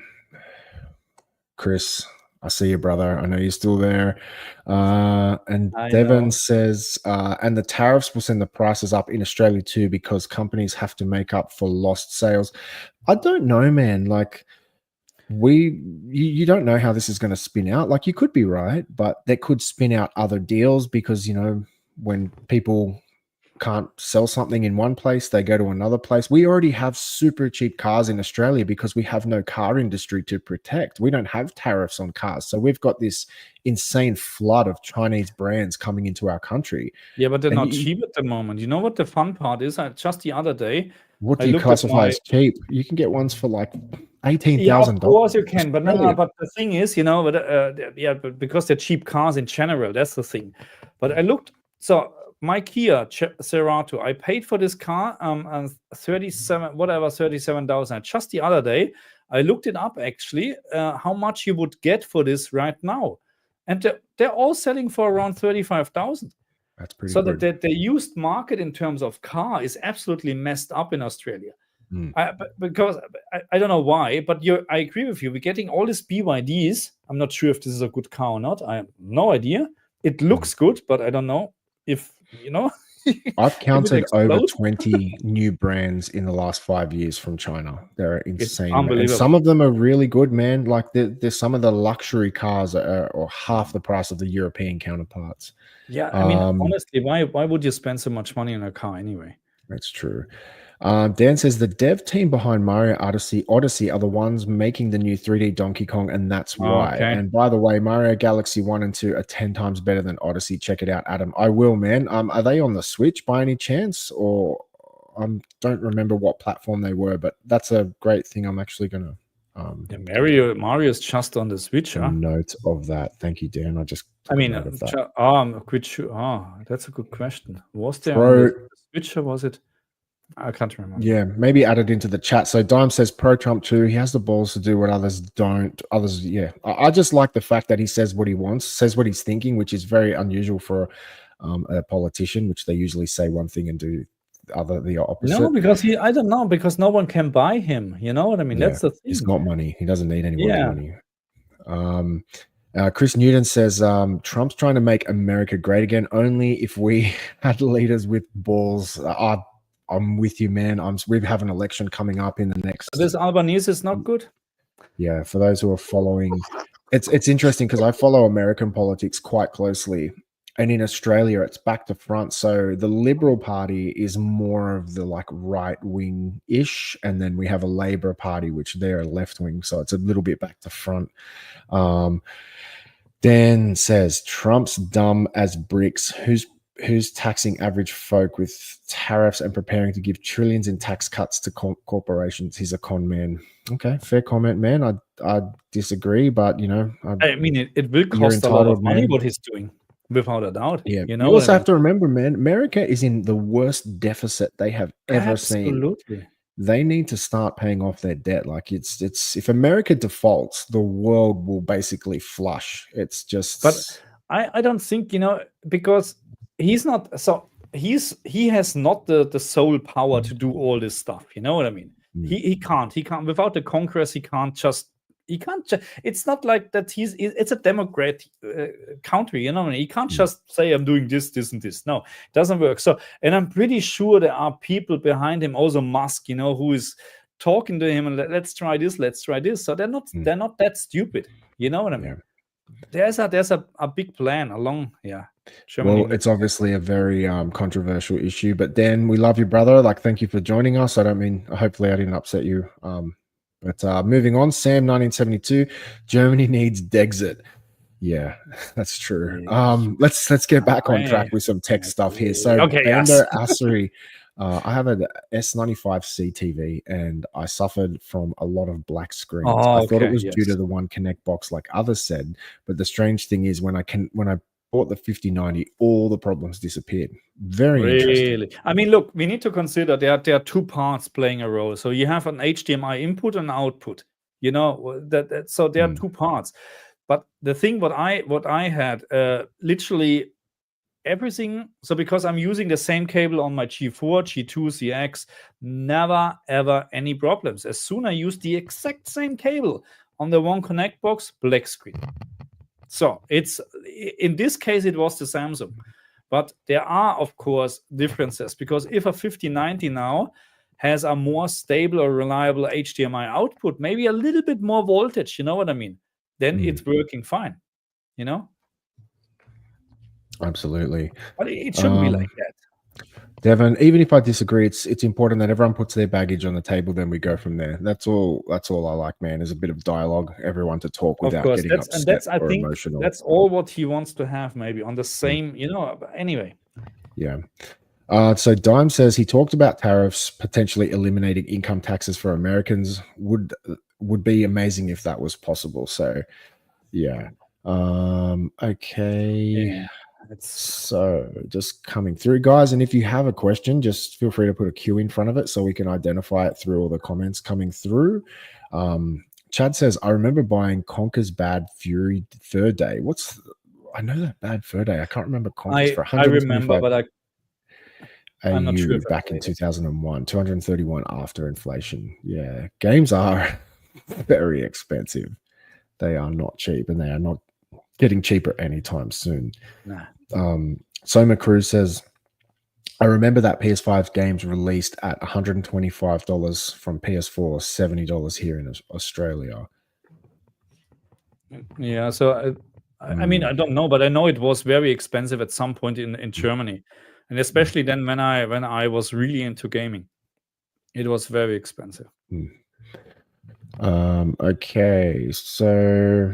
Chris, I see you, brother. I know you're still there. And Devon says, and the tariffs will send the prices up in Australia too because companies have to make up for lost sales. I don't know, man. Like, you don't know how this is going to spin out. Like, you could be right, but that could spin out other deals because, you know, when people can't sell something in one place, they go to another place. We already have super cheap cars in Australia because we have no car industry to protect. We don't have tariffs on cars. So we've got this insane flood of Chinese brands coming into our country. Yeah, but they're not cheap at the moment. You know what the fun part is? Just the other day, what do you classify as cheap? You can get ones for like $18,000. Yeah, of course you can, but no. But the thing is, you know, but because they're cheap cars in general, that's the thing. But I looked, so my Kia Cerato, I paid for this car 37,000. Just the other day, I looked it up actually, how much you would get for this right now, and they're all selling for around 35,000. That's pretty so good. that the used market in terms of car is absolutely messed up in Australia. Because I don't know why, but I agree with you. We're getting all these BYDs. I'm not sure if this is a good car or not. I have no idea. It looks good, but I don't know if, you know. I've counted over 20 new brands in the last 5 years from China. They're insane. And some of them are really good, man. Like there's some of the luxury cars are half the price of the European counterparts. Yeah, I mean, honestly, why would you spend so much money on a car anyway? That's true. Dan says the dev team behind Mario Odyssey are the ones making the new 3D Donkey Kong, and that's why. Okay. And by the way, Mario Galaxy 1 and 2 are 10 times better than Odyssey. Check it out, Adam. I will, man. Are they on the Switch by any chance? Or I don't remember what platform they were, but that's a great thing. I'm actually going to... Mario's just on the Switch, huh? Note of that. Thank you, Dan. That's a good question. Was there on the Switch or was it? I can't remember. Yeah, maybe added into the chat. So Dime says pro Trump too. He has the balls to do what others don't. Others, yeah. I just like the fact that he says what he wants, says what he's thinking, which is very unusual for a politician, which they usually say one thing and do the opposite. No, because I don't know, because no one can buy him. You know what I mean? Yeah, that's the thing. He's got money. He doesn't need anyone's money. Chris Newton says Trump's trying to make America great again. Only if we had leaders with balls. I'm with you, man. We have an election coming up in the next. This Albanese is not good. Yeah, for those who are following, it's interesting because I follow American politics quite closely. And in Australia, it's back to front. So the Liberal Party is more of the like right wing ish, and then we have a Labor Party, which they're left wing. So it's a little bit back to front. Dan says Trump's dumb as bricks. Who's taxing average folk with tariffs and preparing to give trillions in tax cuts to corporations? He's a con man. Okay, fair comment, man. I disagree, but you know, I mean, it will cost a lot of money what he's doing. Without a doubt. Yeah. You also have to remember, man, America is in the worst deficit they have ever seen. they need to start paying off their debt. Like it's if America defaults, the world will basically flush. It's just But I don't think, because he's not, so he has not the sole power to do all this stuff. You know what I mean? He can't without the Congress. He can't just. It's not like that. It's a democrat country. You know what I mean? He can't just say, "I'm doing this, this, and this." No, it doesn't work. So, and I'm pretty sure there are people behind him, also Musk, who is talking to him and let's try this, let's try this. So they're not that stupid. You know what I mean? Yeah. There's a big plan along, Germany. Well, it's obviously a very controversial issue, but Dan, we love you, brother. Like, thank you for joining us. Hopefully I didn't upset you. But moving on, Sam 1972, Germany needs Dexit. Yeah, that's true. Let's get back on track with some tech stuff here. So Bando Assery, I have an S95C TV and I suffered from a lot of black screens. I thought it was due to the One Connect box, like others said. But the strange thing is when I bought the 5090, all the problems disappeared. Very interesting. I mean, look, we need to consider there are two parts playing a role. So you have an HDMI input and output. So there are two parts. But the thing what I had, literally everything. So because I'm using the same cable on my G4, G2, CX, never ever any problems. As soon as I use the exact same cable on the One Connect box, black screen. So it's in this case it was the Samsung, but there are of course differences because if a 5090 now has a more stable or reliable HDMI output, maybe a little bit more voltage, you know what I mean? Then it's working fine, Absolutely. But it shouldn't be like that. Devin, even if I disagree, it's important that everyone puts their baggage on the table, then we go from there. That's all I like, man, is a bit of dialogue, everyone to talk without getting upset or emotional. That's all what he wants to have, maybe on the same, anyway. Yeah. So Dime says he talked about tariffs potentially eliminating income taxes for Americans. Would be amazing if that was possible. So yeah. Okay. Yeah. So just coming through, guys, and if you have a question, just feel free to put a Q in front of it so we can identify it through all the comments coming through. Chad says, I remember buying Conker's Bad Fury Third Day. I know that Bad Fur Day. I can't remember Conker's for 125. I remember, but I'm not sure back in 2001, 231 after inflation. Yeah, games are very expensive. They are not cheap, and they are not getting cheaper anytime soon. Nah. Soma Cruz says, I remember that PS5 games released at $125 from PS4, $70 here in Australia. Yeah, so I mean, I don't know, but I know it was very expensive at some point in Germany, and especially then when I was really into gaming, it was very expensive. Okay, so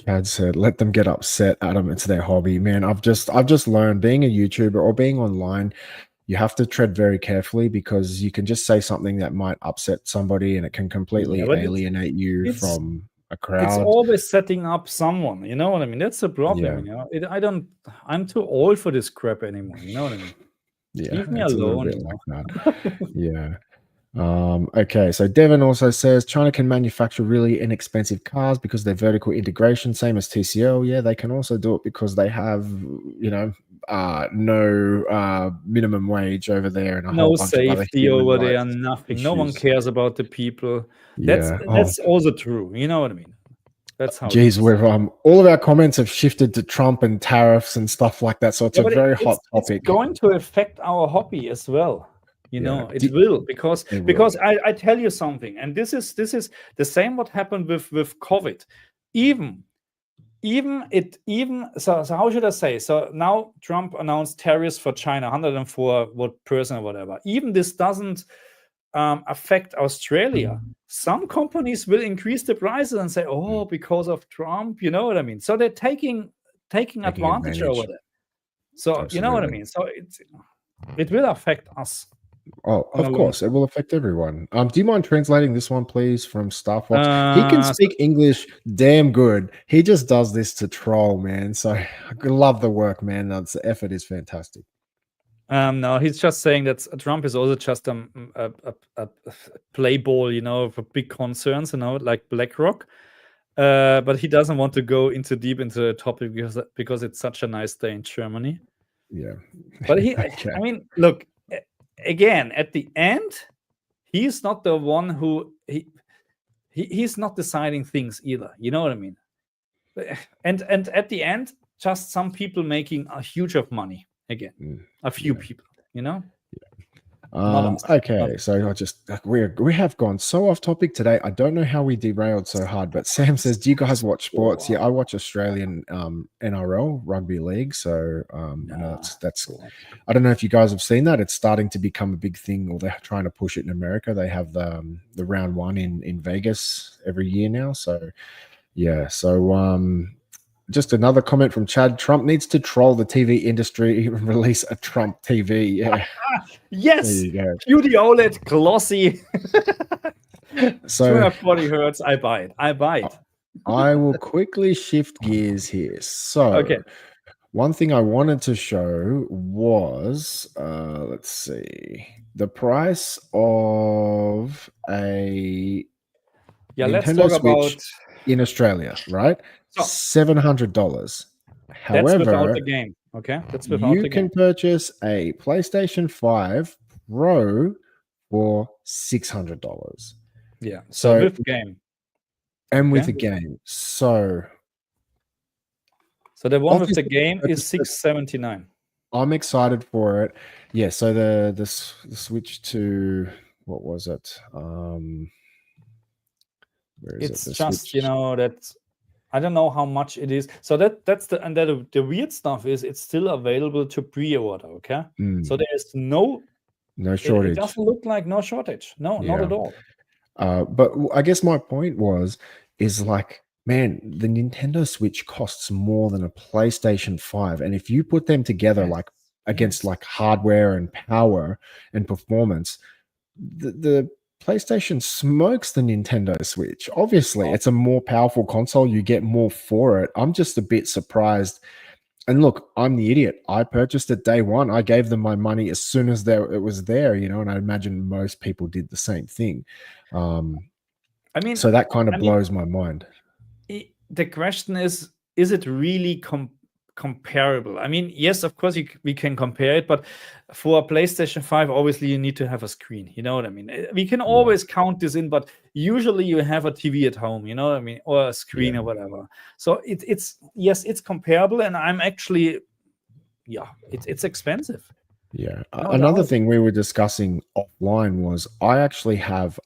Chad said, let them get upset, Adam. It's their hobby. Man, I've just learned being a YouTuber or being online, you have to tread very carefully because you can just say something that might upset somebody and it can completely alienate you from a crowd. It's always setting up someone, you know what I mean? That's the problem, I'm too old for this crap anymore, you know what I mean? Yeah, leave me alone. Like that. Yeah. Okay, so Devin also says China can manufacture really inexpensive cars because they're vertical integration, same as TCL. Yeah, they can also do it because they have, no minimum wage over there and no safety over there, nothing. Issues. No one cares about the people. That's also true. You know what I mean? That's how. Geez, we're all of our comments have shifted to Trump and tariffs and stuff like that. So it's a very hot topic. It's going to affect our hobby as well. It will because I tell you something, and this is the same what happened with COVID. So how should I say? So now Trump announced tariffs for China, 104% or whatever. Even this doesn't affect Australia. Some companies will increase the prices and say, "Oh, because of Trump," you know what I mean? So they're taking advantage over that. So Absolutely. You know what I mean? So it will affect us. Oh, of course, it will affect everyone. Do you mind translating this one, please, from Star Fox? He can speak English damn good. He just does this to troll, man. So I love the work, man. The effort is fantastic. No, he's just saying that Trump is also just a play ball, for big concerns, like BlackRock. But he doesn't want to go deep into the topic because it's such a nice day in Germany. Yeah. But Okay. I mean, look, again, at the end, he's not the one who he's not deciding things either. You know what I mean? And at the end, just some people making a huge of money again. A few people, Not us. Okay, so I just we have gone so off topic today. I don't know how we derailed so hard, but Sam says, "Do you guys watch sports?" Yeah, I watch Australian NRL rugby league. So I know that's. I don't know if you guys have seen that. It's starting to become a big thing, or they're trying to push it in America. They have the round one in Vegas every year now. So yeah, so just another comment from Chad. Trump needs to troll the TV industry and release a Trump TV. Yeah. Yes. There you go. QD OLED, glossy. So 240 hertz. I buy it. I will quickly shift gears here. So Okay. one thing I wanted to show was, let's see, the price of a let's Nintendo talk Switch about in Australia, right? So- $700. that's However, without the game. Okay, that's without you the can game. purchase a PlayStation 5 Pro for $600. Yeah. So with game. and with Okay. a game. So the one with the obviously, game is $679. I'm excited for it. Yeah, so the switch to what was it? Where is It's it? The just Switch. that I don't know how much it is. So that's the weird stuff is it's still available to pre-order. Okay, so there is no shortage. It doesn't look like no shortage. No, not Yeah. at all. But I guess my point is like, man, the Nintendo Switch costs more than a PlayStation 5. And if you put them together, like against like hardware and power and performance, the PlayStation smokes the Nintendo Switch. Obviously, it's a more powerful console. You get more for it. I'm just a bit surprised. And look, I'm the idiot. I purchased it day one. I gave them my money as soon as it was there, and I imagine most people did the same thing. I mean, so that kind of blows my mind. The question is it really comparable? I mean, yes, of course we can compare it, but for a PlayStation 5, obviously you need to have a screen. You know what I mean? We can always count this in, but usually you have a TV at home, you know what I mean, or a screen or whatever. So it's comparable, and I'm actually, it's expensive. Yeah. Another thing we were discussing offline was I actually have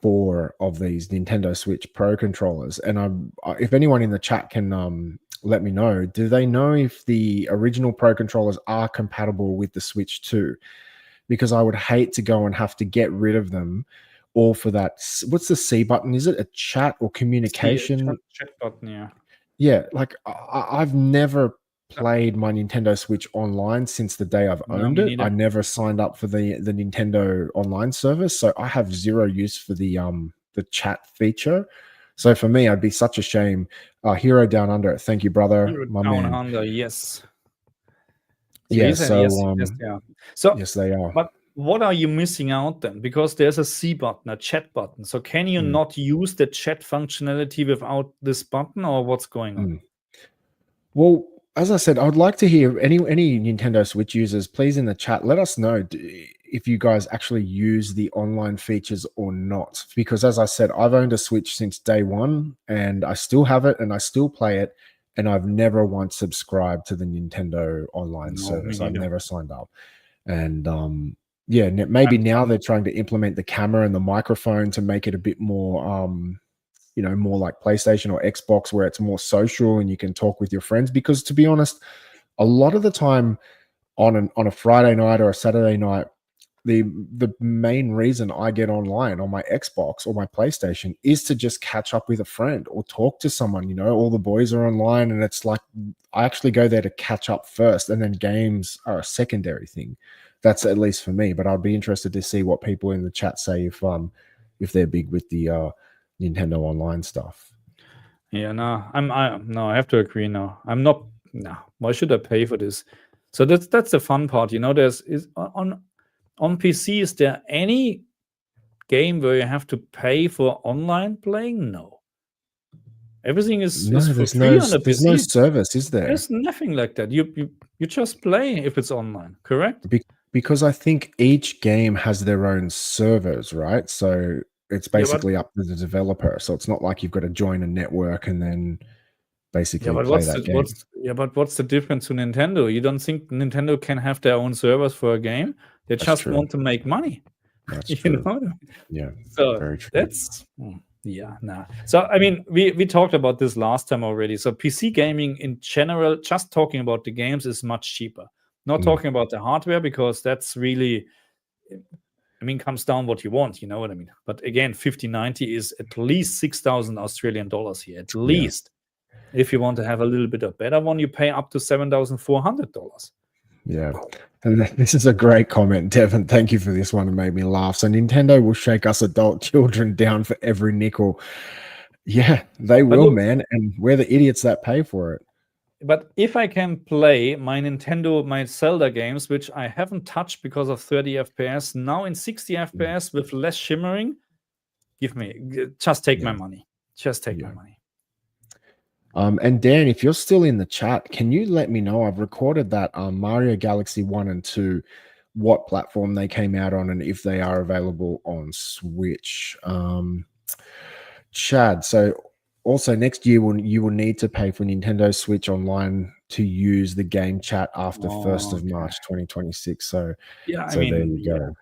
4 of these Nintendo Switch Pro controllers, and if anyone in the chat can let me know, do they know if the original Pro controllers are compatible with the Switch 2? Because I would hate to go and have to get rid of them all for that. What's the C button? Is it a chat or communication? Chat button, yeah. Yeah, like I've never played my Nintendo Switch online since the day I've owned it. neither. I never signed up for the Nintendo online service, so I have zero use for the chat feature. So for me, I'd be such a shame. Hero Down Under, thank you, brother. Hero my Down man. Under, yes. Yeah, so yes, they are. So yes, they are. But what are you missing out then? Because there's a C button, a chat button. So can you not use the chat functionality without this button, or what's going on? Well, as I said, I would like to hear any Nintendo Switch users, please, in the chat, let us know if you guys actually use the online features or not. Because as I said, I've owned a Switch since day one, and I still have it, and I still play it, and I've never once subscribed to the Nintendo online service. I've never signed up. And maybe now they're trying to implement the camera and the microphone to make it a bit more more like PlayStation or Xbox, where it's more social and you can talk with your friends. Because to be honest, a lot of the time on a Friday night or a Saturday night, the main reason I get online on my Xbox or my PlayStation is to just catch up with a friend or talk to someone. All the boys are online, and it's like I actually go there to catch up first, and then games are a secondary thing. That's at least for me, but I'd be interested to see what people in the chat say if they're big with the Nintendo Online stuff. Yeah, no, I have to agree. No, I'm not. No, why should I pay for this? So that's the fun part, There's on PC. Is there any game where you have to pay for online playing? No. Everything is No, for free on the there's no PC. service, is there? There's nothing like that. You just play if it's online, correct? Because I think each game has their own servers, right? So it's basically up to the developer. So it's not like you've got to join a network and then basically play that game. What's the difference to Nintendo? You don't think Nintendo can have their own servers for a game? They just want to make money. That's true. Yeah. So very true. That's So I mean, we talked about this last time already. So PC gaming in general, just talking about the games, is much cheaper. Not talking about the hardware, because that's really, comes down what you want, you know what I mean? But again, 5090 is at least 6,000 Australian dollars here, at least. If you want to have a little bit of better one, you pay up to $7,400. Yeah. And this is a great comment, Devin. Thank you for this one. It made me laugh. So Nintendo will shake us adult children down for every nickel. Yeah, they will, man. And we're the idiots that pay for it. But if I can play my Zelda games, which I haven't touched because of 30 FPS, now in 60 FPS with less shimmering, just take my money. Just take my money. And Dan, if you're still in the chat, can you let me know? I've recorded that Mario Galaxy 1 and 2, what platform they came out on, and if they are available on Switch. Chad, so also next year you will need to pay for Nintendo Switch Online to use the game chat after 1st of March 2026. So there you go.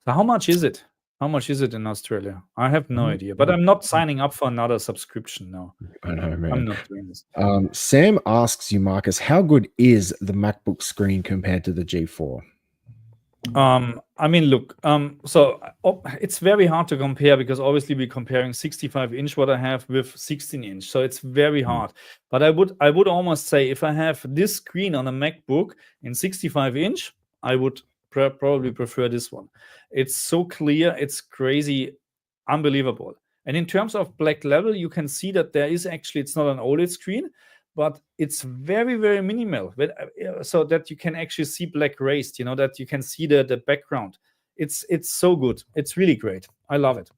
So how much is it? How much is it in Australia? I have no idea, but I'm not signing up for another subscription now. I know, man. I'm not doing this. Sam asks you, Marcus, how good is the MacBook screen compared to the G4? Look, so it's very hard to compare, because obviously we're comparing 65-inch what I have with 16-inch, so it's very hard. But I would almost say, if I have this screen on a MacBook in 65-inch, I would probably prefer this one. It's so clear, it's crazy, unbelievable. And in terms of black level, you can see that there is actually, it's not an OLED screen, but it's very, very minimal, so that you can actually see black raised, that you can see the background. It's so good. It's really great. I love it.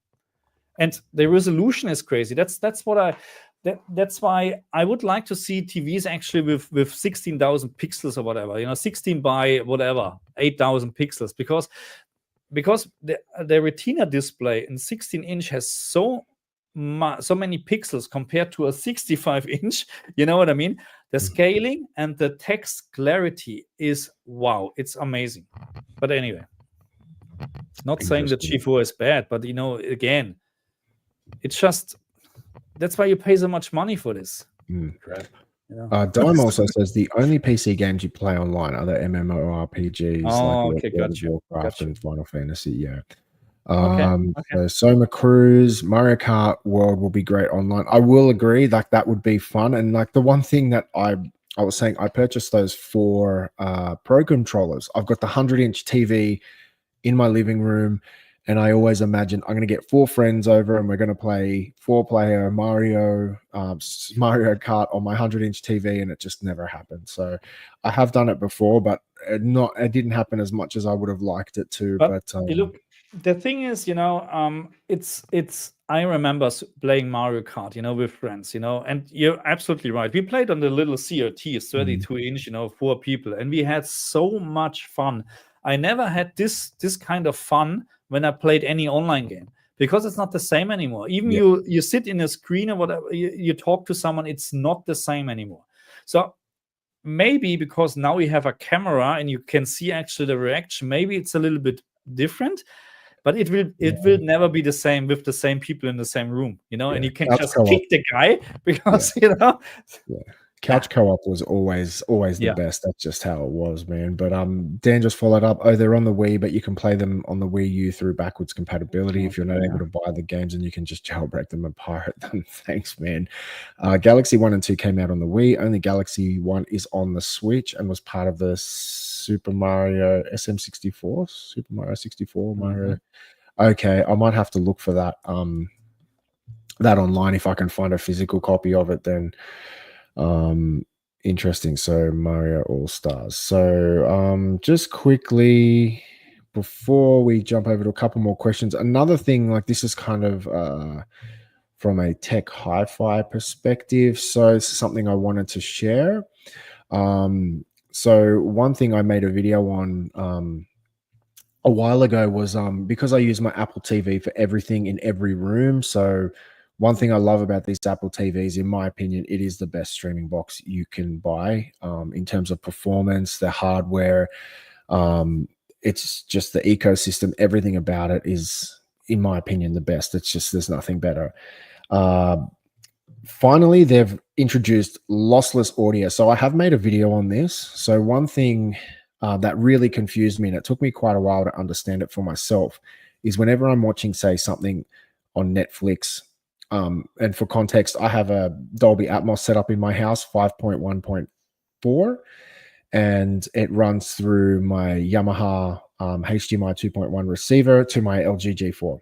And the resolution is crazy. That's why I would like to see TVs actually with 16,000 pixels or whatever, 16 by whatever, 8,000 pixels, because the Retina display in 16-inch has so many pixels compared to a 65-inch. You know what I mean? The scaling and the text clarity is wow. It's amazing. But anyway, not saying that G4 is bad, but again, it's just, that's why you pay so much money for this crap. Dime also says the only PC games you play online are the MMORPGs like World of Warcraft and Final Fantasy. Yeah. So Soma Cruz, Mario Kart World will be great online. I will agree, like that would be fun. And like the one thing that I was saying, I purchased those 4 Pro controllers. I've got the 100-inch TV in my living room, and I always imagine I'm going to get 4 friends over and we're going to play 4-player Mario Kart on my 100-inch TV, and it just never happened. So I have done it before, but it didn't happen as much as I would have liked it to. But look, the thing is, it's I remember playing Mario Kart, with friends, and you're absolutely right. We played on the little CRT, 32-inch, 4 people, and we had so much fun. I never had this kind of fun when I played any online game, because it's not the same anymore. Even you sit in a screen or whatever, you talk to someone, it's not the same anymore. So maybe because now we have a camera and you can see actually the reaction, maybe it's a little bit different, but it will never be the same with the same people in the same room, and you can just kick the guy because Couch co-op was always the best. That's just how it was, man. But Dan just followed up. Oh, they're on the Wii, but you can play them on the Wii U through backwards compatibility if you're not able to buy the games, and you can just jailbreak them and pirate them. Thanks, man. Galaxy 1 and 2 came out on the Wii. Only Galaxy 1 is on the Switch and was part of the Super Mario SM64, Super Mario 64, Mario. Okay, I might have to look for that that online if I can find a physical copy of it. Then Interesting. So Mario All Stars. So just quickly before we jump over to a couple more questions, another thing, like this is kind of from a tech hi-fi perspective. So it's something I wanted to share. So one thing I made a video on a while ago was because I use my Apple TV for everything in every room. So one thing I love about these Apple TVs, in my opinion, it is the best streaming box you can buy in terms of performance, the hardware. It's just the ecosystem. Everything about it is, in my opinion, the best. It's just there's nothing better. Finally, they've introduced lossless audio. So I have made a video on this. So one thing that really confused me, and it took me quite a while to understand it for myself, is whenever I'm watching, say, something on Netflix, and for context, I have a Dolby Atmos set up in my house, 5.1.4, and it runs through my Yamaha HDMI 2.1 receiver to my LG G4.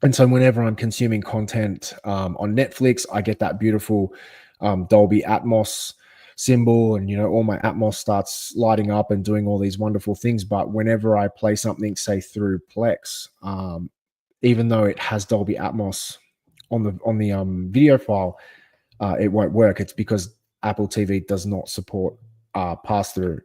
And so whenever I'm consuming content on Netflix, I get that beautiful Dolby Atmos symbol, and all my Atmos starts lighting up and doing all these wonderful things. But whenever I play something, say through Plex, even though it has Dolby Atmos on the video file, it won't work. It's because Apple TV does not support pass through,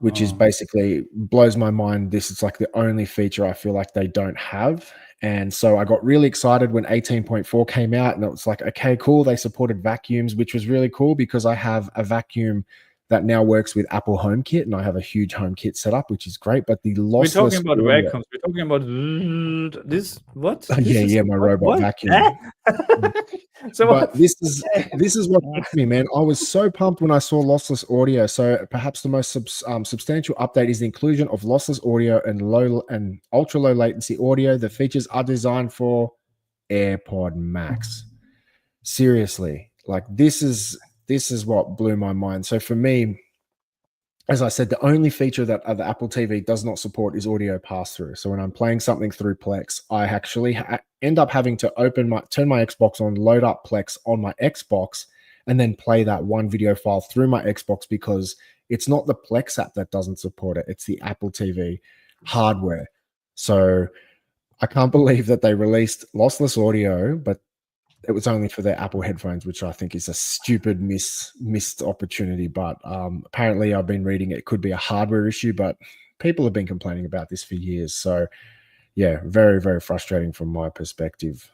which is basically blows my mind. This is like the only feature I feel like they don't have. And so I got really excited when 18.4 came out, and it was like, okay, cool. They supported vacuums, which was really cool because I have a vacuum that now works with Apple HomeKit, and I have a huge HomeKit setup, which is great. But the lossless, we're talking about vacuums. We're talking about this. What? Yeah, my robot vacuum. So but this is what gets me, man. I was so pumped when I saw lossless audio. So perhaps the most substantial update is the inclusion of lossless audio and ultra low latency audio. The features are designed for AirPod Max. Seriously, like this is what blew my mind. So for me, as I said, the only feature that the Apple TV does not support is audio pass-through. So when I'm playing something through Plex, I actually end up having to turn my Xbox on, load up Plex on my Xbox, and then play that one video file through my Xbox, because it's not the Plex app that doesn't support it. It's the Apple TV hardware. So I can't believe that they released lossless audio, but it was only for their Apple headphones, which I think is a stupid missed opportunity. But apparently I've been reading it could be a hardware issue, but people have been complaining about this for years. So yeah, very, very frustrating from my perspective.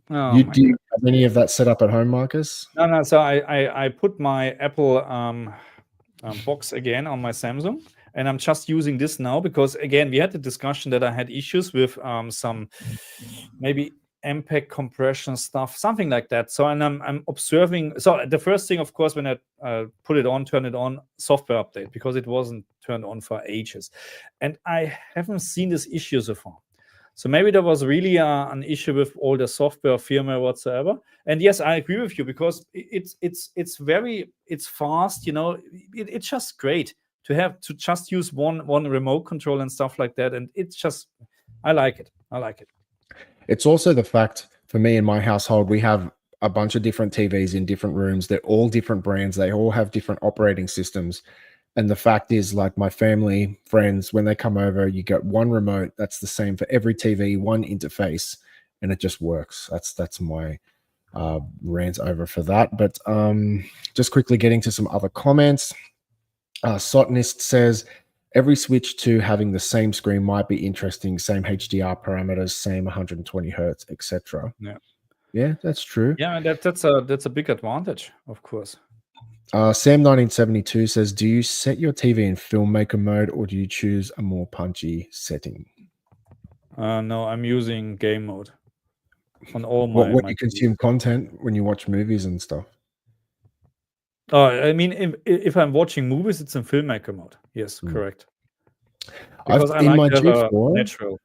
Do you have any of that set up at home, Marcus? No. So I put my Apple box again on my Samsung, and I'm just using this now because, again, we had the discussion that I had issues with some maybe MPEG compression stuff, something like that. So I'm observing. So the first thing, of course, when I turn it on, software update, because it wasn't turned on for ages, and I haven't seen this issue so far. So maybe there was really an issue with all the software, firmware, whatsoever. And yes, I agree with you, because it's fast. It's just great to just use one remote control and stuff like that. And it's just, I like it. It's also the fact, for me in my household, we have a bunch of different TVs in different rooms. They're all different brands. They all have different operating systems. And the fact is, like, my family, friends, when they come over, you get one remote that's the same for every TV, one interface, and it just works. That's my rant over for that. But just quickly getting to some other comments. Sotonist says, every switch to having the same screen might be interesting. Same HDR parameters, same 120 hertz, etc. Yeah, that's true. Yeah, that's a big advantage, of course. Sam 1972 says, do you set your TV in filmmaker mode, or do you choose a more punchy setting? No, I'm using game mode on all my. When you consume content, when you watch movies and stuff. I mean, if I'm watching movies, it's in filmmaker mode. Yes, correct. Because I like to have a natural.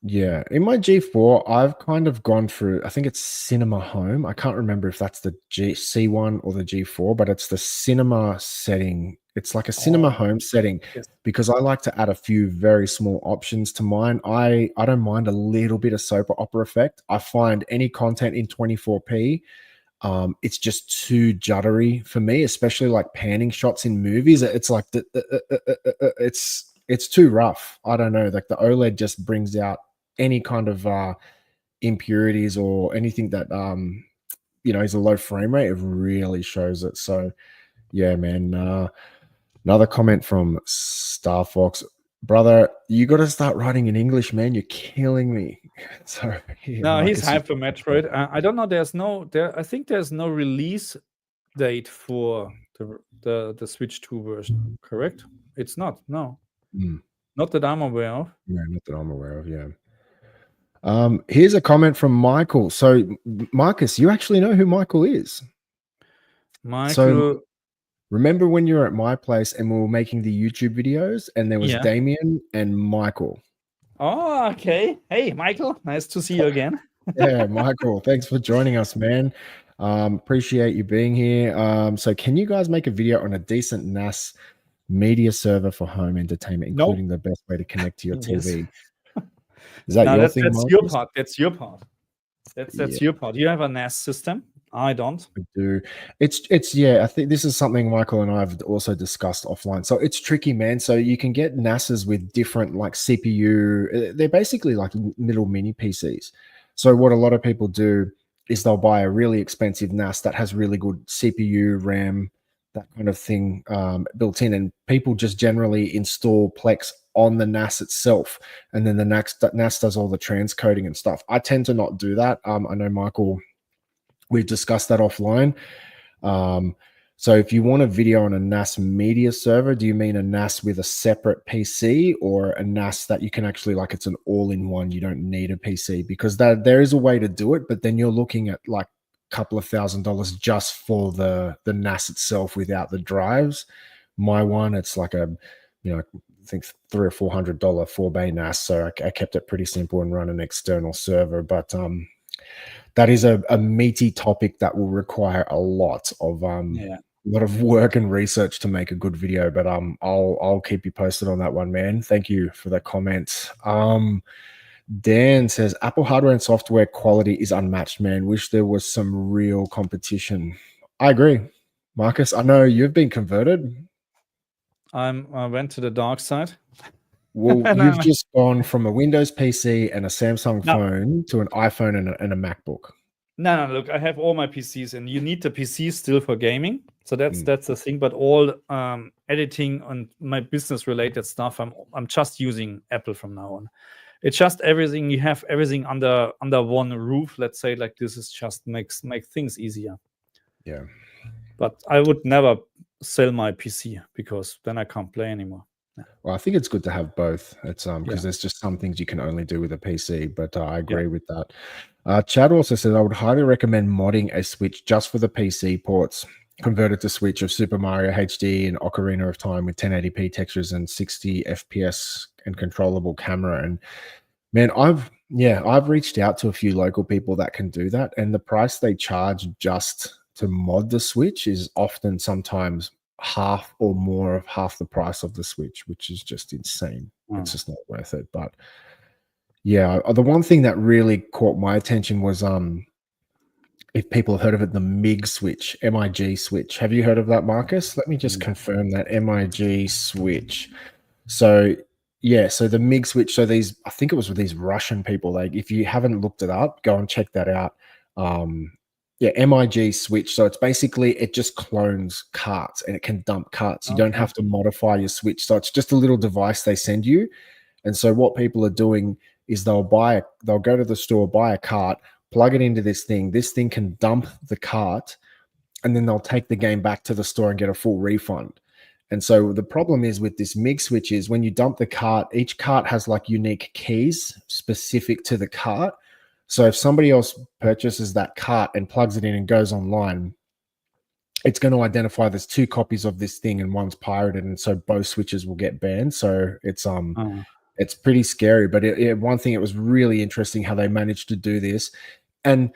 Yeah, in my G4, I've kind of gone through, I think it's Cinema Home. I can't remember if that's the C1 or the G4, but it's the cinema setting. It's like a Cinema Home setting, because I like to add a few very small options to mine. I don't mind a little bit of soap opera effect. I find any content in 24p, It's just too juddery for me, especially like panning shots in movies. It's like it's too rough. I don't know. Like the OLED just brings out any kind of impurities or anything that is a low frame rate. It really shows it. So yeah, man. Another comment from Star Fox. Brother, you got to start writing in English, man. You're killing me. So yeah, No, he's Marcus, hyped for Metroid. I don't know. I think there's no release date for the Switch 2 version. Correct? It's not. No, not that I'm aware of. Yeah, not that I'm aware of. Yeah. Here's a comment from Michael. So, Marcus, you actually know who Michael is. Michael. So, remember when you were at my place and we were making the YouTube videos, and there was Damien and Michael. Oh, okay. Hey, Michael, nice to see you again. Yeah, Michael, thanks for joining us, man. Appreciate you being here. So, can you guys make a video on a decent NAS media server for home entertainment, including the best way to connect to your TV? Is that your thing? That's your part. That's your part. That's your part. You have a NAS system. I don't. I do. It's yeah. I think this is something Michael and I have also discussed offline. So it's tricky, man. So you can get NASs with different like CPU. They're basically like little mini PCs. So what a lot of people do is they'll buy a really expensive NAS that has really good CPU, RAM, that kind of thing built in, and people just generally install Plex on the NAS itself, and then the NAS does all the transcoding and stuff. I tend to not do that. I know Michael, we've discussed that offline. So if you want a video on a NAS media server, do you mean a NAS with a separate PC, or a NAS that you can actually, like, it's an all-in-one, you don't need a PC? Because there is a way to do it, but then you're looking at like a couple of $1,000s just for the NAS itself without the drives. My one, it's like a, I think $300 or $400 4-bay NAS. So I kept it pretty simple and run an external server. But that is a meaty topic that will require a lot of work and research to make a good video. But I'll keep you posted on that one, man. Thank you for the comment. Dan says Apple hardware and software quality is unmatched, man. Wish there was some real competition. I agree, Marcus. I know you've been converted. I went to the dark side. Well, you've just gone from a Windows PC and a Samsung phone to an iPhone and a MacBook. No, look, I have all my PCs, and you need the PC still for gaming. So that's the thing. But all editing and my business related stuff, I'm just using Apple from now on. It's just everything. You have everything under one roof. Let's say like this is just make things easier. Yeah. But I would never sell my PC because then I can't play anymore. Well, I think it's good to have both. It's because there's just some things you can only do with a PC, but I agree with that. Chad also said, I would highly recommend modding a Switch just for the PC ports. Convert it to Switch of Super Mario HD and Ocarina of Time with 1080p textures and 60 FPS and controllable camera. And man, I've reached out to a few local people that can do that, and the price they charge just to mod the Switch is often sometimes half or more of half the price of the Switch, which is just insane. It's just not worth it. But yeah, the one thing that really caught my attention was if people have heard of it, the MIG switch, MIG switch. Have you heard of that, Marcus? Let me just confirm that. MIG switch. So yeah, so the MIG switch, so these, I think it was with these Russian people, like, if you haven't looked it up, go and check that out. MIG switch. So it's basically, it just clones carts and it can dump carts. You don't have to modify your switch. So it's just a little device they send you. And so what people are doing is they'll go to the store, buy a cart, plug it into this thing. This thing can dump the cart, and then they'll take the game back to the store and get a full refund. And so the problem is with this MIG switch is when you dump the cart, each cart has like unique keys specific to the cart. So if somebody else purchases that cart and plugs it in and goes online, it's going to identify there's two copies of this thing and one's pirated, and so both switches will get banned. So it's pretty scary. But one thing, it was really interesting how they managed to do this. And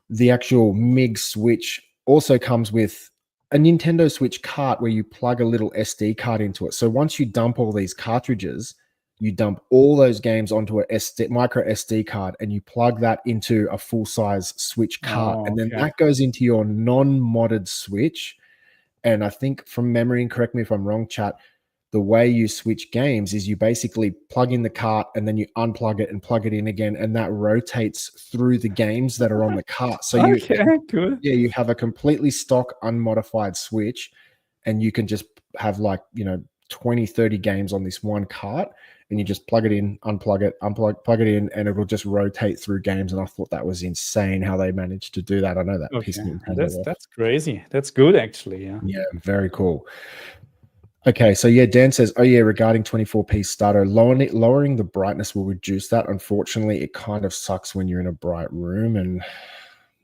the actual MIG switch also comes with a Nintendo Switch cart where you plug a little SD card into it. So once you dump all these cartridges, you dump all those games onto a micro SD card, and you plug that into a full-size Switch cart, and then that goes into your non-modded Switch. And I think from memory, and correct me if I'm wrong, chat, the way you switch games is you basically plug in the cart and then you unplug it and plug it in again, and that rotates through the games that are on the cart. So cool. you have a completely stock unmodified Switch, and you can just have 20, 30 games on this one cart, and you just plug it in, unplug it, plug it in, and it will just rotate through games. And I thought that was insane how they managed to do that. I know that pissed Nintendo off. That's crazy. That's good, actually. Yeah, very cool. Okay, so Dan says, regarding 24p Stato, lowering the brightness will reduce that. Unfortunately, it kind of sucks when you're in a bright room. And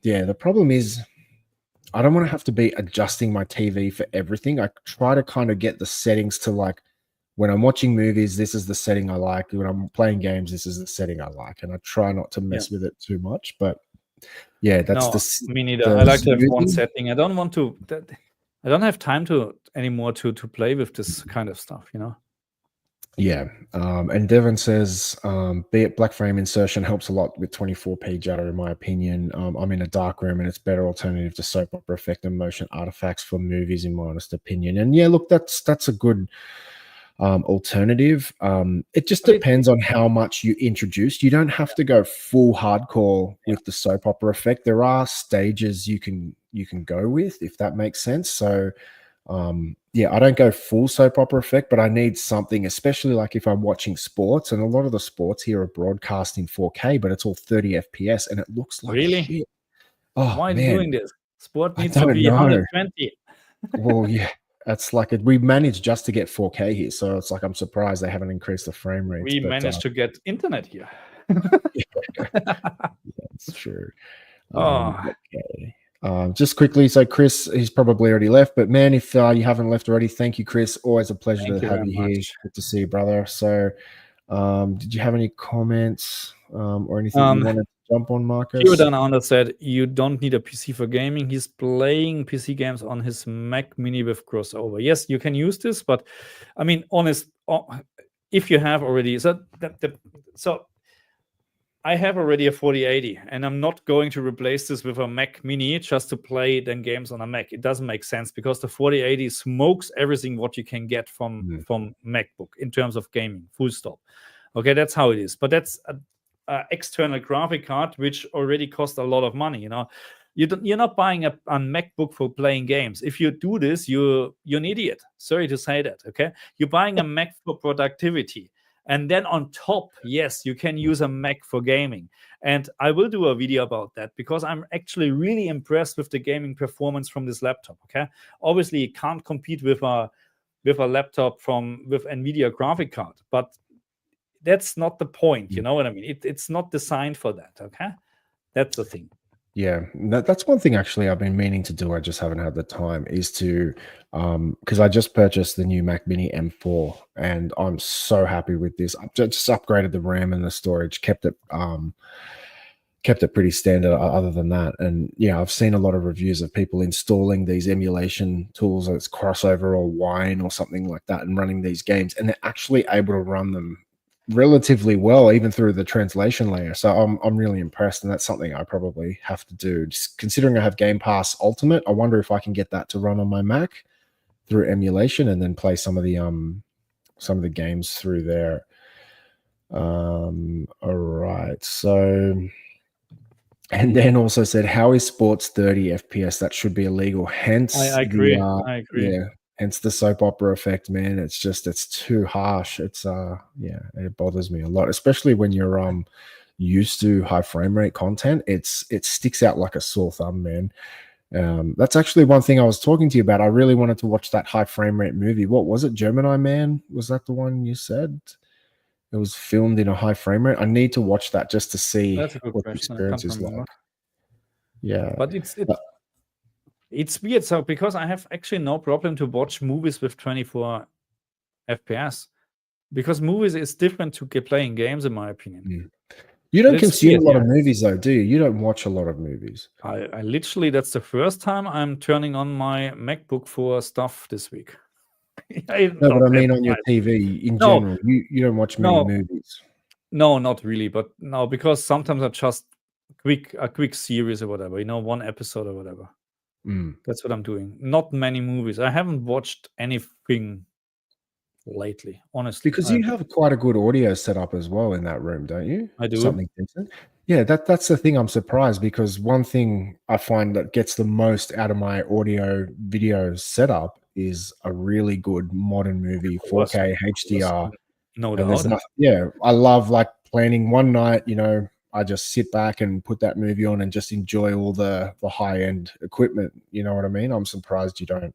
the problem is I don't want to have to be adjusting my TV for everything. I try to kind of get the settings to when I'm watching movies, this is the setting I like. When I'm playing games, this is the setting I like. And I try not to mess with it too much. But that's me neither. I like to have one setting. I don't want to... I don't have time anymore to play with this kind of stuff, Yeah. And Devon says, be it black frame insertion helps a lot with 24p judder, in my opinion. I'm in a dark room and it's better alternative to soap opera effect and motion artifacts for movies, in my honest opinion. And look, that's a good alternative. It just depends on how much you introduce. You don't have to go full hardcore with the soap opera effect. There are stages you can go with, if that makes sense. So I don't go full soap opera effect, but I need something, especially if I'm watching sports, and a lot of the sports here are broadcast in 4K, but it's all 30 FPS and it looks like shit. Oh, why are you doing this? Sport needs to be 120. Well, yeah. That's we managed just to get 4K here, so it's I'm surprised they haven't increased the frame rate. We managed to get internet here. That's true. Okay. Just quickly, so Chris, he's probably already left, but man, if you haven't left already, thank you, Chris. Always a pleasure to have you here. Good to see you, brother. So, did you have any comments or anything you wanted to jump on, Marcus? Kieran Under said you don't need a PC for gaming. He's playing PC games on his Mac Mini with crossover. Yes, you can use this, but I mean, if you have already, so I have already a 4080, and I'm not going to replace this with a Mac Mini just to play then games on a Mac. It doesn't make sense because the 4080 smokes everything what you can get from MacBook in terms of gaming. Full stop. Okay, that's how it is. But that's an external graphic card which already costs a lot of money. You're not buying a MacBook for playing games. If you do this, you're an idiot. Sorry to say that. Okay, you're buying a Mac for productivity. And then on top, yes, you can use a Mac for gaming. And I will do a video about that because I'm actually really impressed with the gaming performance from this laptop. Okay, obviously it can't compete with a laptop with NVIDIA graphic card, but that's not the point. You know what I mean? It's not designed for that. Okay, that's the thing. Yeah, that's one thing actually I've been meaning to do. I just haven't had the time, is to because I just purchased the new Mac Mini M4 and I'm so happy with this. I've just upgraded the RAM and the storage, kept it pretty standard other than that. And I've seen a lot of reviews of people installing these emulation tools, it's Crossover or Wine or something like that, and running these games, and they're actually able to run them relatively well, even through the translation layer. So I'm really impressed, and that's something I probably have to do. Just considering I have Game Pass Ultimate, I wonder if I can get that to run on my Mac through emulation and then play some of the games through there. All right. So, and then also said, how is sports 30 FPS? That should be illegal. Hence, I agree. I agree. Yeah. Hence the soap opera effect, man. It's too harsh. It's it bothers me a lot, especially when you're used to high frame rate content. It sticks out like a sore thumb, man. That's actually one thing I was talking to you about. I really wanted to watch that high frame rate movie. What was it? Gemini Man? Was that the one you said? It was filmed in a high frame rate. I need to watch that just to see what the experience is like. Yeah, but it's weird. So because I have actually no problem to watch movies with 24 FPS, because movies is different to playing games, in my opinion. You don't consume a lot of movies, though, do you? You don't watch a lot of movies. I literally, that's the first time I'm turning on my MacBook for stuff this week. No, but I mean on your TV in No. general. You don't watch many No. movies. No, not really. But no, because sometimes I just a quick series or whatever, you know, one episode or whatever. Mm. That's what I'm doing. Not many movies. I haven't watched anything lately, honestly. Because you have quite a good audio setup as well in that room, don't you? I do. Something decent. Yeah, that's the thing. I'm surprised because one thing I find that gets the most out of my audio video setup is a really good modern movie, 4K HDR. No And there's doubt. nothing, yeah, I love like planning one night, you know, I just sit back and put that movie on and just enjoy all the high-end equipment. You know what I mean? I'm surprised you don't.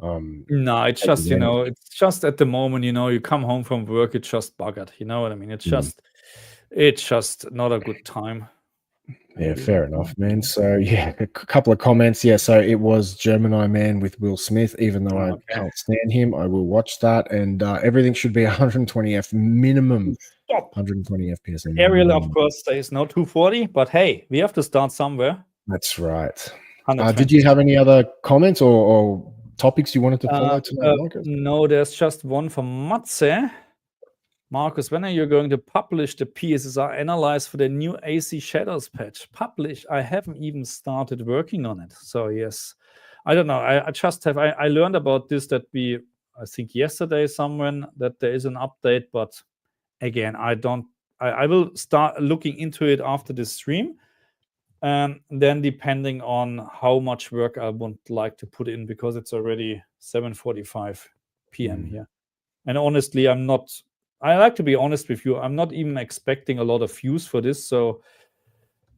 No, it's take just, you know, advantage. it's just at the moment, you know, you come home from work, it's just buggered. You know what I mean? It's just not a good time. Yeah, fair enough, man. So yeah, a couple of comments. Yeah, so it was Gemini Man with Will Smith. Even though I can't stand him, I will watch that. And everything should be 120 F minimum. Stop. 120 FPS. Arial, of course, says no 240, but hey, we have to start somewhere. That's right. 120. Did you have any other comments or topics you wanted to follow tonight, Marcus? No, there's just one from Matze. Marcus, when are you going to publish the PSSR analyze for the new AC Shadows patch? Publish? I haven't even started working on it. So yes, I don't know. I just have, I learned about this I think yesterday somewhere that there is an update, but again, I will start looking into it after this stream. Then depending on how much work I would like to put in, because it's already 7:45 p.m. here. And honestly, I like to be honest with you. I'm not even expecting a lot of views for this. So,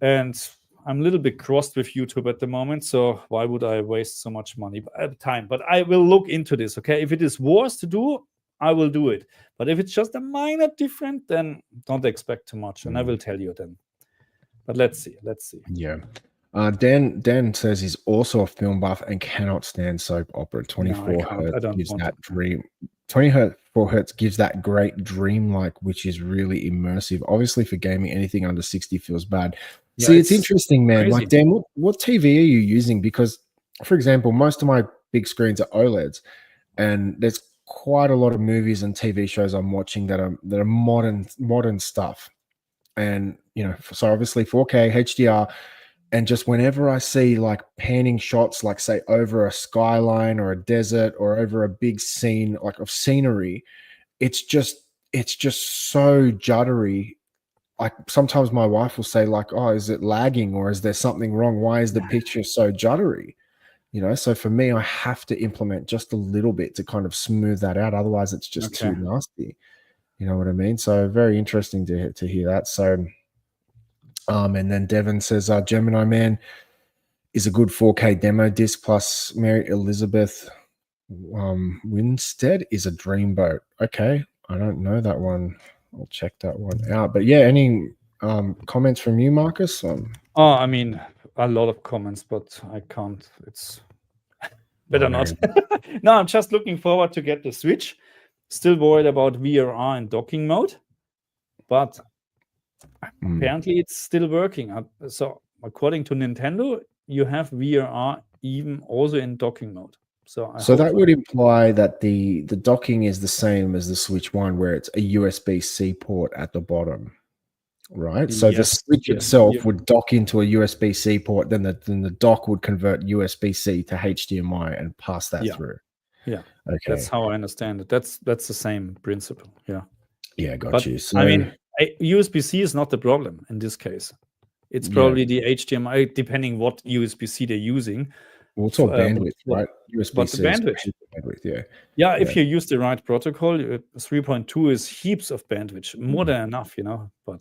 and I'm a little bit crossed with YouTube at the moment. So why would I waste so much money at time? But I will look into this. Okay. If it is worse to do, I will do it. But if it's just a minor different, then don't expect too much. And I will tell you then. But let's see. Yeah. Dan says he's also a film buff and cannot stand soap opera. 24 hertz gives that dream. 24 hertz gives that great dream-like, which is really immersive. Obviously, for gaming, anything under 60 feels bad. Yeah, see, it's interesting, man. Crazy. Like, Dan, what TV are you using? Because, for example, most of my big screens are OLEDs, and there's quite a lot of movies and TV shows I'm watching that are modern stuff. And, you know, so obviously 4K HDR, and just whenever I see like panning shots, like say over a skyline or a desert or over a big scene, like of scenery, it's just so juddery. Like sometimes my wife will say like, oh, is it lagging or is there something wrong? Why is the picture so juddery? You know, so for me, I have to implement just a little bit to kind of smooth that out. Otherwise it's just too nasty. You know what I mean? So very interesting to hear that. So, and then Devin says, Gemini Man is a good 4K demo disc plus Mary Elizabeth Winstead is a dreamboat. Okay. I don't know that one. I'll check that one out. But yeah, any comments from you, Marcus? I mean, a lot of comments, but I can't. It's better not. No, I'm just looking forward to get the Switch. Still worried about VRR and docking mode, but apparently it's still working. So according to Nintendo, you have VRR even also in docking mode. So that would imply that the docking is the same as the Switch One, where it's a USB-C port at the bottom, right? So the Switch itself would dock into a USB-C port, then the dock would convert USB-C to HDMI and pass that through. Yeah. Okay. That's how I understand it. That's the same principle. Yeah. Yeah, got you. So, I mean, USB-C is not the problem in this case. It's probably the HDMI, depending what USB-C they're using. Well, it's all bandwidth, right? USB-C bandwidth. Yeah, if you use the right protocol, 3.2 is heaps of bandwidth, more than enough, you know. But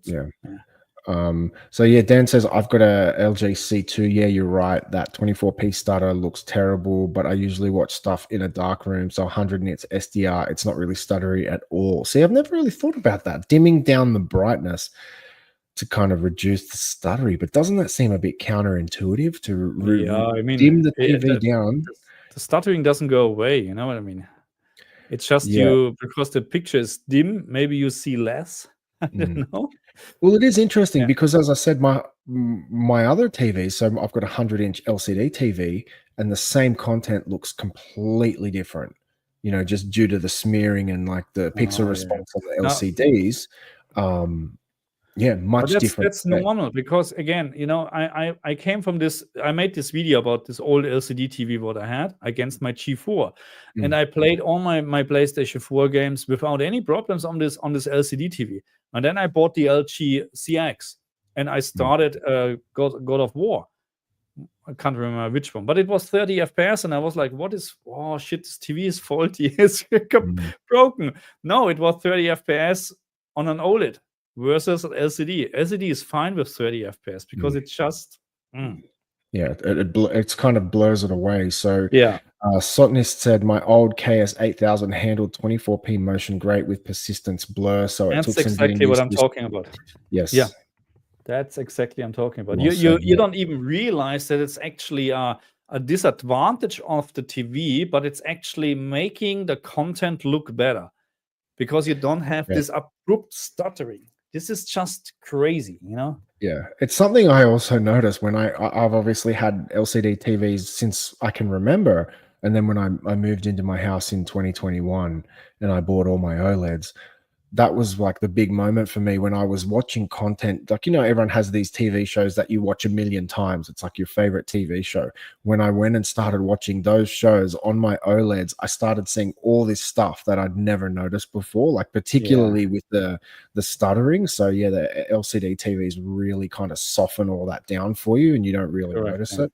so yeah, Dan says I've got a LG C2. Yeah, you're right. That 24p stutter looks terrible, but I usually watch stuff in a dark room, so 100 nits SDR. It's not really stuttery at all. See, I've never really thought about that. Dimming down the brightness to kind of reduce the stuttery, but doesn't that seem a bit counterintuitive to dim the TV down? The stuttering doesn't go away. You know what I mean? It's just because the picture is dim. Maybe you see less. I don't know. Well, it is interesting because, as I said, my other TV, so I've got a 100-inch LCD TV, and the same content looks completely different. just due to the smearing and like the pixel response of the LCDs. Much but different. that's normal, because again, I came from this. I made this video about this old LCD TV what I had against my G4, and I played all my PlayStation 4 games without any problems on this LCD TV. And then I bought the LG CX, and I started God of War. I can't remember which one, but it was 30 FPS, and I was like, oh shit, this TV is faulty. It's broken. No, it was 30 FPS on an OLED versus an LCD. LCD is fine with 30 FPS because it's just... it's kind of blurs it away. So yeah. Sotonist said, my old KS8000 handled 24p motion great with persistence blur. So that's exactly what I'm talking about. Yes. Yeah. That's exactly what I'm talking about. You don't even realize that it's actually a disadvantage of the TV, but it's actually making the content look better because you don't have this abrupt stuttering. This is just crazy, Yeah, it's something I also noticed when I've obviously had LCD TVs since I can remember. And then when I moved into my house in 2021 and I bought all my OLEDs, that was like the big moment for me when I was watching content. Like, everyone has these TV shows that you watch a million times. It's like your favorite TV show. When I went and started watching those shows on my OLEDs, I started seeing all this stuff that I'd never noticed before, like particularly with the stuttering. So the LCD TVs really kind of soften all that down for you and you don't really notice it.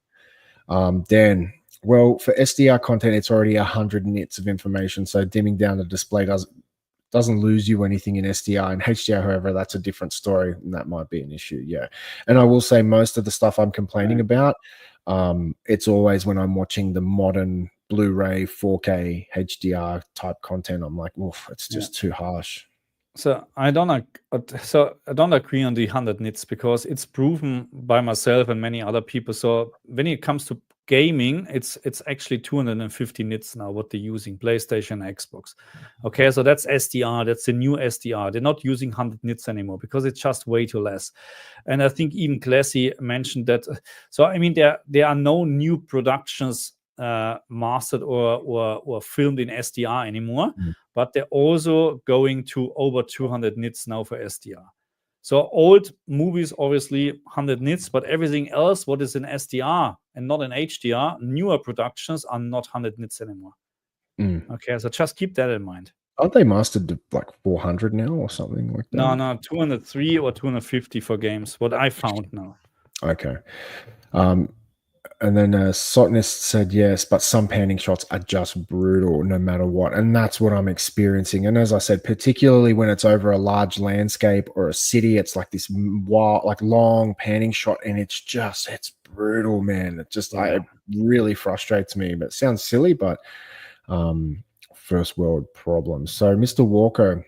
Dan, well, for SDR content, it's already 100 nits of information. So dimming down the display doesn't lose you anything in SDR. And HDR, however, that's a different story, and that might be an issue. Yeah. And I will say most of the stuff I'm complaining about, it's always when I'm watching the modern Blu-ray 4K HDR type content, I'm like, oof, it's just too harsh. So I don't agree on the 100 nits because it's proven by myself and many other people. So when it comes to gaming, it's actually 250 nits now what they're using, PlayStation, Xbox. Okay, so that's SDR, that's the new SDR. They're not using 100 nits anymore because it's just way too less. And I think even Classy mentioned that. So I mean, there are no new productions mastered or filmed in SDR anymore, but they're also going to over 200 nits now for SDR. So old movies, obviously 100 nits, but everything else, what is in SDR and not in HDR, newer productions are not 100 nits anymore. Okay, so just keep that in mind. Aren't they mastered to like 400 now or something like that? No, 203 or 250 for games, what I found now. Okay. And then Sotonist said yes, but some panning shots are just brutal no matter what. And that's what I'm experiencing. And as I said, particularly when it's over a large landscape or a city, it's like this wild, like long panning shot. And it's brutal, man. It really frustrates me. But it sounds silly, but first world problems. So Mr. Walker,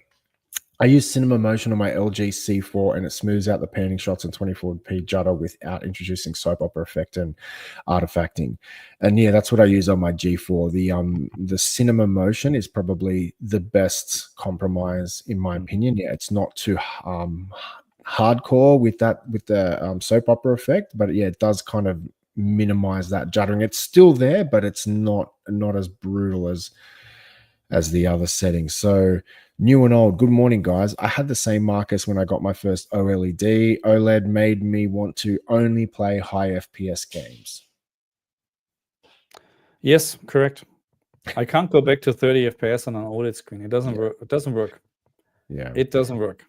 I use Cinema Motion on my LG C4 and it smooths out the panning shots in 24p judder without introducing soap opera effect and artifacting. And yeah, that's what I use on my G4. The Cinema Motion is probably the best compromise in my opinion. Yeah, it's not too hardcore with the soap opera effect, but yeah, it does kind of minimize that juddering. It's still there, but it's not as brutal as the other settings. So new and old, good morning, guys. I had the same Marcus when I got my first OLED. OLED made me want to only play high FPS games. Yes, correct. I can't go back to 30 FPS on an OLED screen. It doesn't work. It doesn't work. Yeah. It doesn't work.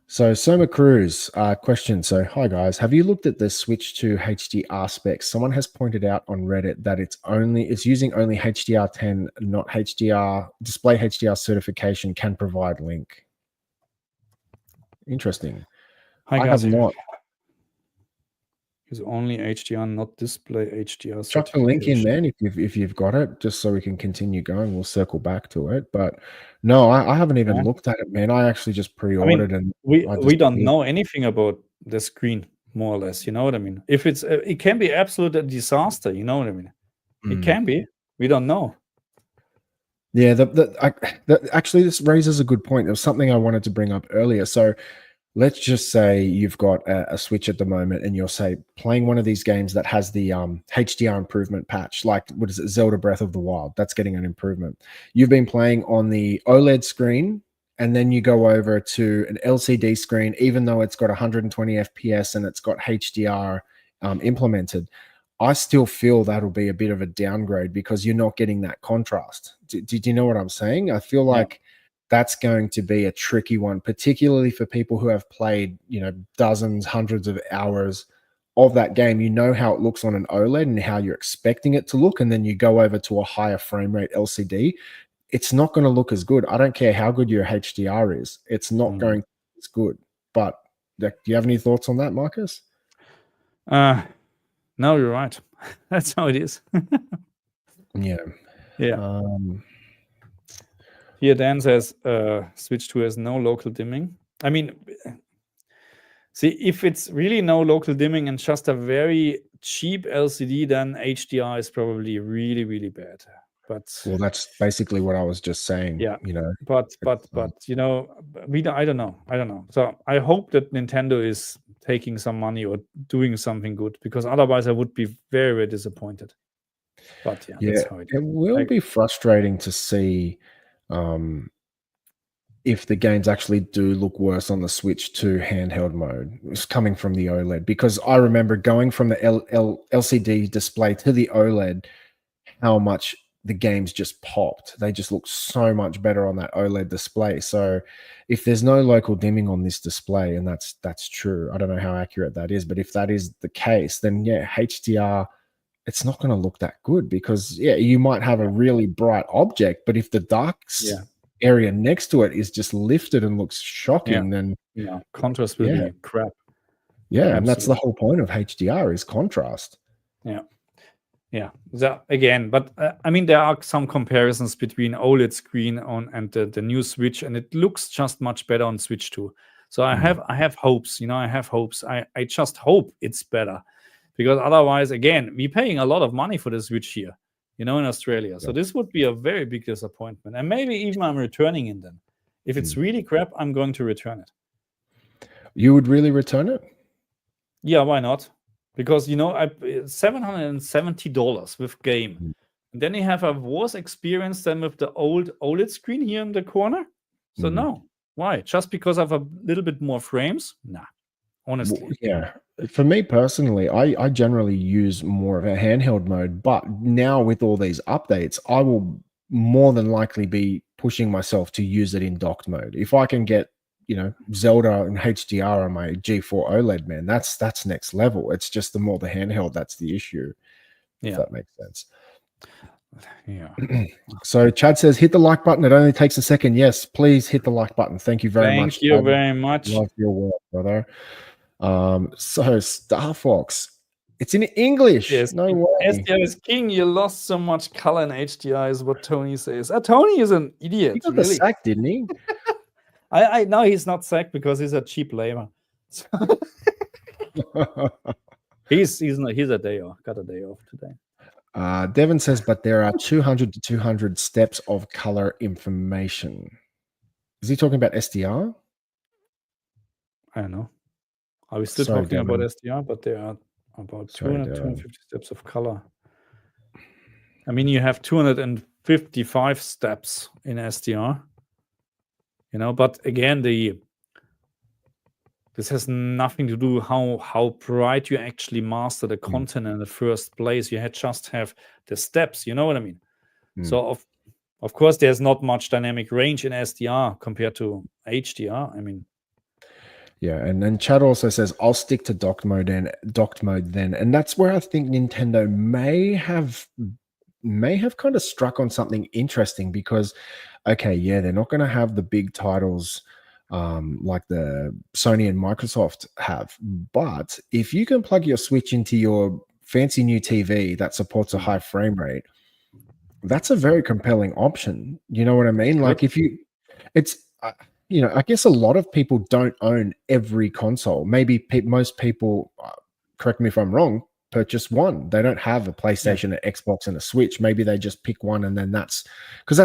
So Soma Cruz, question. So hi guys, have you looked at the switch to HDR specs? Someone has pointed out on Reddit that it's using only HDR10, not HDR. Display HDR certification can provide link. Interesting. Hi I guys. have not. It's only HDR, not display HDR. Chuck the link in, man, if you've got it, just so we can continue going. We'll circle back to it. But no, I haven't even looked at it, man. I actually just pre-ordered, and we don't know anything about the screen, more or less. You know what I mean? If it can be absolute a disaster. You know what I mean? It can be. We don't know. Yeah, actually, this raises a good point. There was something I wanted to bring up earlier. So let's just say you've got a Switch at the moment and you're, say, playing one of these games that has the HDR improvement patch, like, what is it, Zelda Breath of the Wild, that's getting an improvement. You've been playing on the OLED screen, and then you go over to an LCD screen, even though it's got 120 FPS and it's got HDR implemented. I still feel that'll be a bit of a downgrade because you're not getting that contrast. Do you know what I'm saying? I feel like that's going to be a tricky one, particularly for people who have played, dozens, hundreds of hours of that game. You know how it looks on an OLED and how you're expecting it to look, and then you go over to a higher frame rate LCD. It's not going to look as good. I don't care how good your HDR is. It's not going to be as good. But do you have any thoughts on that, Marcus? No, you're right. That's how it is. Yeah. Here, Dan says Switch 2 has no local dimming. I mean, see, if it's really no local dimming and just a very cheap LCD, then HDR is probably really, really bad. But well, that's basically what I was just saying. Yeah. But I don't know. So I hope that Nintendo is taking some money or doing something good, because otherwise I would be very, very disappointed. But that's how it is. It will be frustrating to see if the games actually do look worse on the Switch 2 handheld mode. It's coming from the OLED, because I remember going from the LCD display to the OLED, how much the games just popped. They just look so much better on that OLED display. So if there's no local dimming on this display, and that's true, I don't know how accurate that is, but if that is the case, then HDR, it's not going to look that good, because you might have a really bright object, but if the dark area next to it is just lifted and looks shocking, then contrast will be crap. And that's the whole point of HDR, is contrast. So again, but I mean, there are some comparisons between OLED screen and the new Switch, and it looks just much better on Switch 2. So I have hopes. I have hopes. I just hope it's better, because otherwise, again, we're paying a lot of money for the Switch here, in Australia. So this would be a very big disappointment, and maybe even I'm returning it then. If it's really crap, I'm going to return it. You would really return it? Yeah, why not? Because $770 with game, and then you have a worse experience than with the old OLED screen here in the corner. So no, why? Just because of a little bit more frames? Nah, honestly. For me personally, I generally use more of a handheld mode, but now with all these updates, I will more than likely be pushing myself to use it in docked mode. If I can get Zelda and HDR on my G4 OLED, man, that's next level. It's just the handheld that's the issue. If that makes sense. So Chad says, hit the like button. It only takes a second. Yes, please hit the like button. Thank you very much. Thank you very much. Love your work, brother. So Star Fox, it's in English. Yes, no way. SDR is king. You lost so much color in HDR, is what Tony says. Tony is an idiot. He got the sack, didn't he? I know he's not sacked because he's a cheap labor. he's a day off. Got a day off today. Devin says, but there are 200 to 200 steps of color information. Is he talking about SDR? I don't know. Are we still talking about SDR? But there are about 250 steps of color. I mean, you have 255 steps in SDR. But again, this has nothing to do how bright you actually master the content in the first place. You just have the steps. You know what I mean? So of course, there's not much dynamic range in SDR compared to HDR. I mean, and then Chad also says, I'll stick to docked mode then, and that's where I think Nintendo may have kind of struck on something interesting, because they're not going to have the big titles like the Sony and Microsoft have, but if you can plug your Switch into your fancy new TV that supports a high frame rate, that's a very compelling option. You know what I mean? Like I guess a lot of people don't own every console. Maybe most people, correct me if I'm wrong, purchase one. They don't have a PlayStation, an Xbox, and a Switch. Maybe they just pick one, and then that's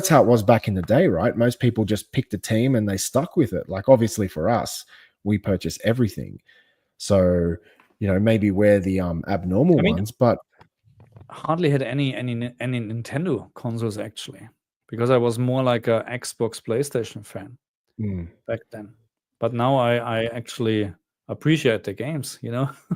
how it was back in the day, right? Most people just picked a team and they stuck with it. Like, obviously for us, we purchase everything. So, maybe we're the abnormal ones, but hardly had any Nintendo consoles actually, because I was more like a Xbox, PlayStation fan back then. But now I actually appreciate the games,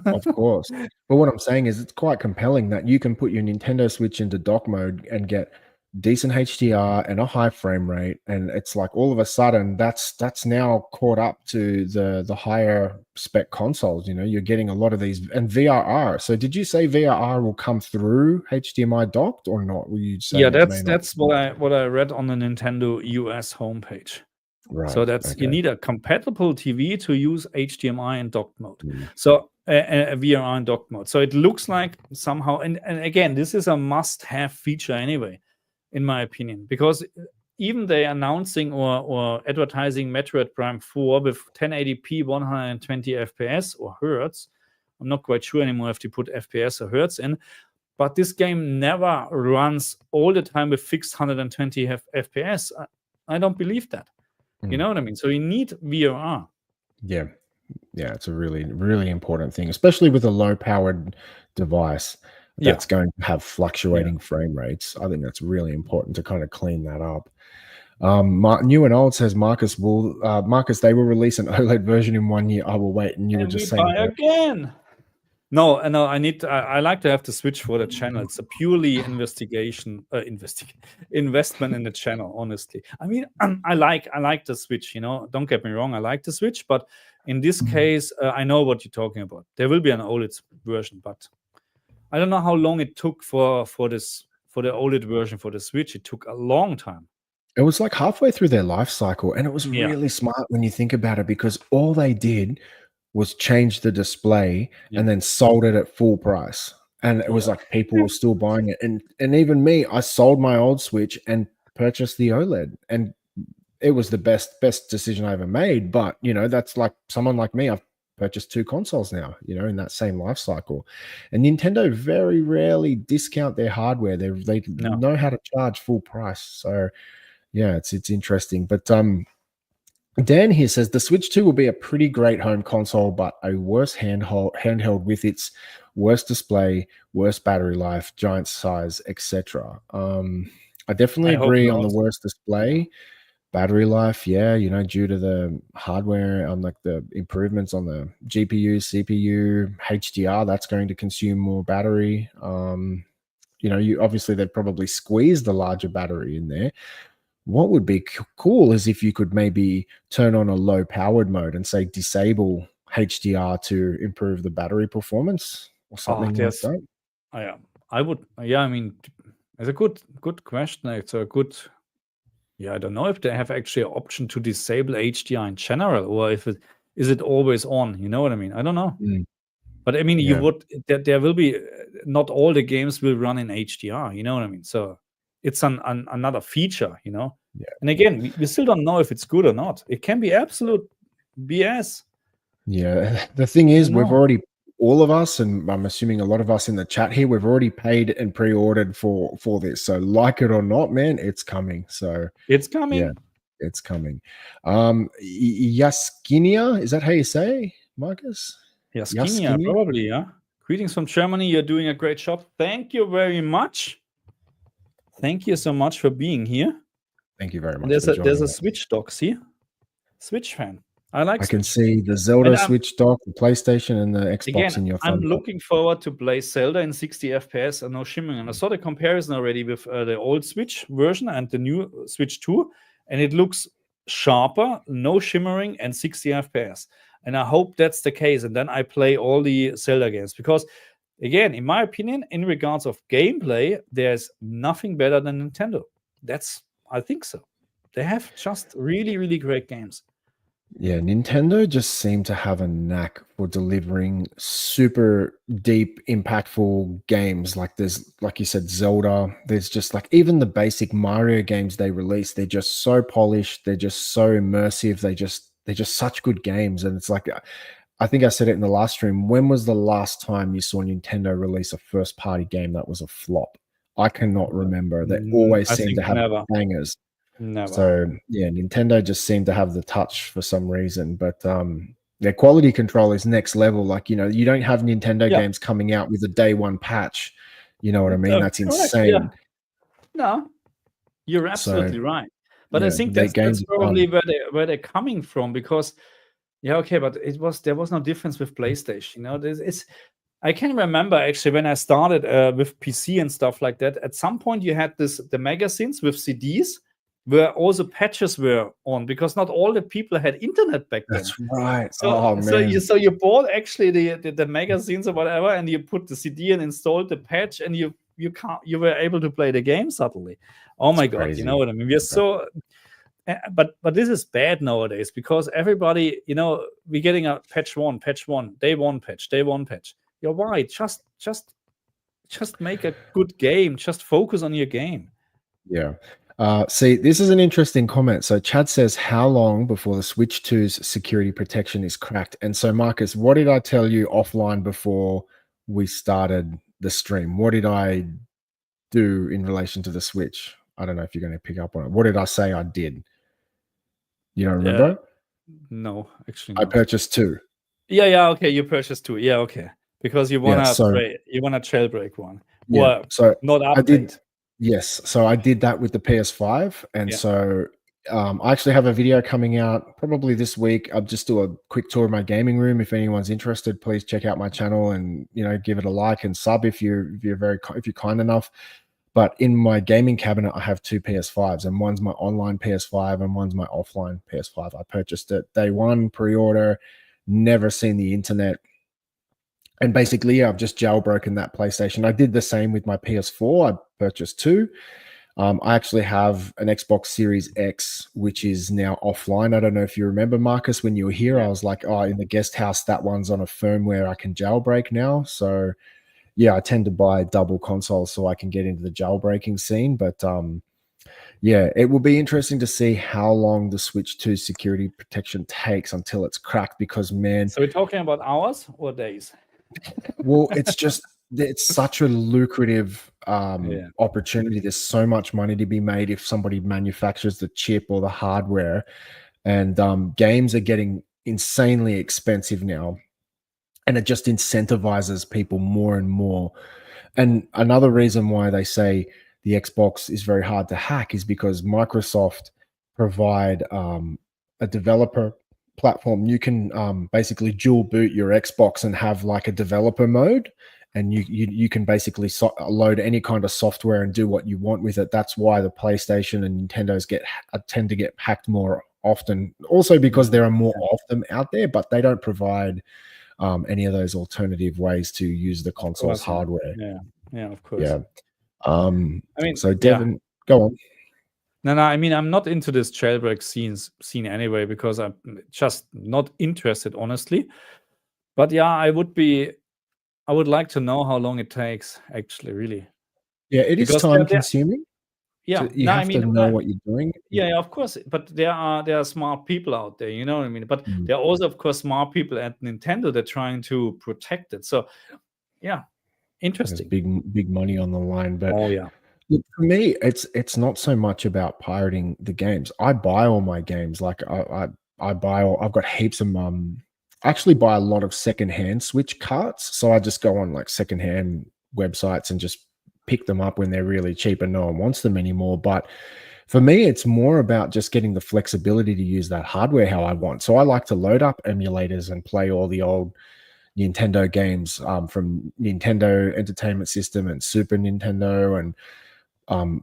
of course. But what I'm saying is it's quite compelling that you can put your Nintendo Switch into dock mode and get decent HDR and a high frame rate, and it's like all of a sudden that's now caught up to the higher spec consoles. You're getting a lot of these, and VRR. So did you say VRR will come through HDMI docked or not? Will you say that's what I read on the Nintendo US homepage. Right. So you need a compatible TV to use HDMI in docked mode. Mm. So a VRR in docked mode. So it looks like somehow, and again, this is a must-have feature anyway, in my opinion, because even they announcing or advertising Metroid Prime 4 with 1080p 120 FPS or hertz. I'm not quite sure anymore if they put FPS or hertz in, but this game never runs all the time with fixed 120 FPS. I don't believe that. You know what I mean? So you need VRR. Yeah, it's a really, really important thing, especially with a low-powered device that's going to have fluctuating frame rates. I think that's really important to kind of clean that up. New and Old says, Marcus, they will release an OLED version in 1 year. I will wait. And you were just saying again. No, I like to have the Switch for the channel. It's a purely investment in the channel, honestly. I mean, I like the Switch, don't get me wrong, I like the Switch, but in this case, I know what you're talking about. There will be an OLED version, but I don't know how long it took for the OLED version for the Switch. It took a long time. It was like halfway through their life cycle, and it was really smart when you think about it, because all they did was change the display and then sold it at full price. And it was like people were still buying it. And even me, I sold my old Switch and purchased the OLED. And it was the best decision I ever made. But, that's like someone like me. I've purchased 2 consoles now, in that same life cycle. And Nintendo very rarely discount their hardware. They know how to charge full price. So, yeah, it's interesting. But Dan here says the Switch 2 will be a pretty great home console, but a worse handheld with its worse display, worse battery life, giant size, etc. I definitely agree on the worse display, battery life. Due to the hardware, on like the improvements on the GPU, CPU, HDR, that's going to consume more battery. You obviously they'd probably squeeze the larger battery in there. What would be cool is if you could maybe turn on a low powered mode and say disable HDR to improve the battery performance or something like that. I would. I mean, it's a good question. It's a good. I don't know if they have actually an option to disable HDR in general, or if is it always on. You know what I mean? I don't know. But I mean, you would. There will be not all the games will run in HDR. You know what I mean? So. It's another feature, And again, we still don't know if it's good or not. It can be absolute BS. Yeah, the thing is, we've already, all of us, and I'm assuming a lot of us in the chat here, we've already paid and pre-ordered for this. So, like it or not, man, it's coming. So it's coming. Yeah, it's coming. Yaskinia, is that how you say, Marcus? Yaskinia, probably. Yeah. Greetings from Germany. You're doing a great job. Thank you very much. Thank you so much for being here. Thank you very much. There's a Switch dock, see? Switch fan. I can see the Zelda Switch dock, the PlayStation, and the Xbox in your phone. I'm looking forward to play Zelda in 60 FPS and no shimmering. And I saw the comparison already with the old Switch version and the new Switch 2, and it looks sharper, no shimmering, and 60 FPS. And I hope that's the case. And then I play all the Zelda games, because again, in my opinion, in regards of gameplay, there's nothing better than Nintendo. I think so. They have just really, really great games. Yeah, Nintendo just seem to have a knack for delivering super deep, impactful games. Like there's, like you said, Zelda. There's just like even the basic Mario games they release. They're just so polished. They're just so immersive. They're just such good games. And it's like, I think I said it in the last stream. When was the last time you saw Nintendo release a first-party game that was a flop? I cannot remember. They always seem to have bangers. Never. So yeah, Nintendo just seemed to have the touch for some reason. But Their quality control is next level. Like, you know, you don't have Nintendo Yeah. games coming out with a day one patch. You know what I mean? That's Correct, insane. yeah. No, you're absolutely right. But I Yeah, think their that's games are probably fun. where they're coming from, because okay, but there was no difference with PlayStation. You know, I can remember actually when I started with PC and stuff like that. At some point, you had the magazines with CDs where also patches were on, because not all the people had internet back then. That's right. So, you bought actually the magazines or whatever, and you put the CD and installed the patch, and you were able to play the game suddenly. Oh my God, crazy. you know what I mean? We're so. But this is bad nowadays, because everybody, you know, we're getting a patch one, day one patch. You're right. Just make a good game. Just focus on your game. Yeah. See, this is an interesting comment. So Chad says, how long before the Switch 2's security protection is cracked? And so, Marcus, what did I tell you offline before we started the stream? What did I do in relation to the Switch? I don't know if you're going to pick up on it. What did I say I did? You don't remember? No, actually, I purchased 2. Yeah. Okay, you purchased 2. Yeah, okay, because you wanna jailbreak one. Yeah. So not update. I did. Yes. So I did that with the PS5, and so I actually have a video coming out probably this week. I'll just do a quick tour of my gaming room. If anyone's interested, please check out my channel and, you know, give it a like and sub if you're kind enough. But in my gaming cabinet, I have 2 PS5s, and one's my online PS5 and one's my offline PS5. I purchased it day one, pre-order, never seen the internet. And basically, I've just jailbroken that PlayStation. I did the same with my PS4. I purchased 2. I actually have an Xbox Series X, which is now offline. I don't know if you remember, Marcus, when you were here, I was like, oh, in the guest house, that one's on a firmware I can jailbreak now. So yeah, I tend to buy double consoles so I can get into the jailbreaking scene. But yeah, it will be interesting to see how long the Switch 2 security protection takes until it's cracked, because, man. So we're talking about hours or days? Well, it's such a lucrative opportunity. There's so much money to be made if somebody manufactures the chip or the hardware. And games are getting insanely expensive now. And it just incentivizes people more and more. And another reason why they say the Xbox is very hard to hack is because Microsoft provide a developer platform. You can basically dual boot your Xbox and have like a developer mode, and you can basically load any kind of software and do what you want with it. That's why the PlayStation and Nintendo's tend to get hacked more often. Also because there are more of them out there, but they don't provide any of those alternative ways to use the console's hardware. Yeah, of course. Yeah. I mean, so Devin, go on. No, I mean, I'm not into this jailbreak scene anyway, because I'm just not interested, honestly. But yeah, I would like to know how long it takes, actually, really. Yeah, it is time consuming. Yeah, you have to know what you're doing. Yeah, of course. But there are smart people out there, you know what I mean? But there are also, of course, smart people at Nintendo that are trying to protect it. So yeah, interesting. There's big money on the line. But look, for me, it's not so much about pirating the games. I buy all my games. Like I've got heaps of I actually buy a lot of secondhand Switch carts. So I just go on like secondhand websites and just pick them up when they're really cheap and no one wants them anymore. But for me, it's more about just getting the flexibility to use that hardware how I want. So I like to load up emulators and play all the old Nintendo games from Nintendo Entertainment System and Super Nintendo. And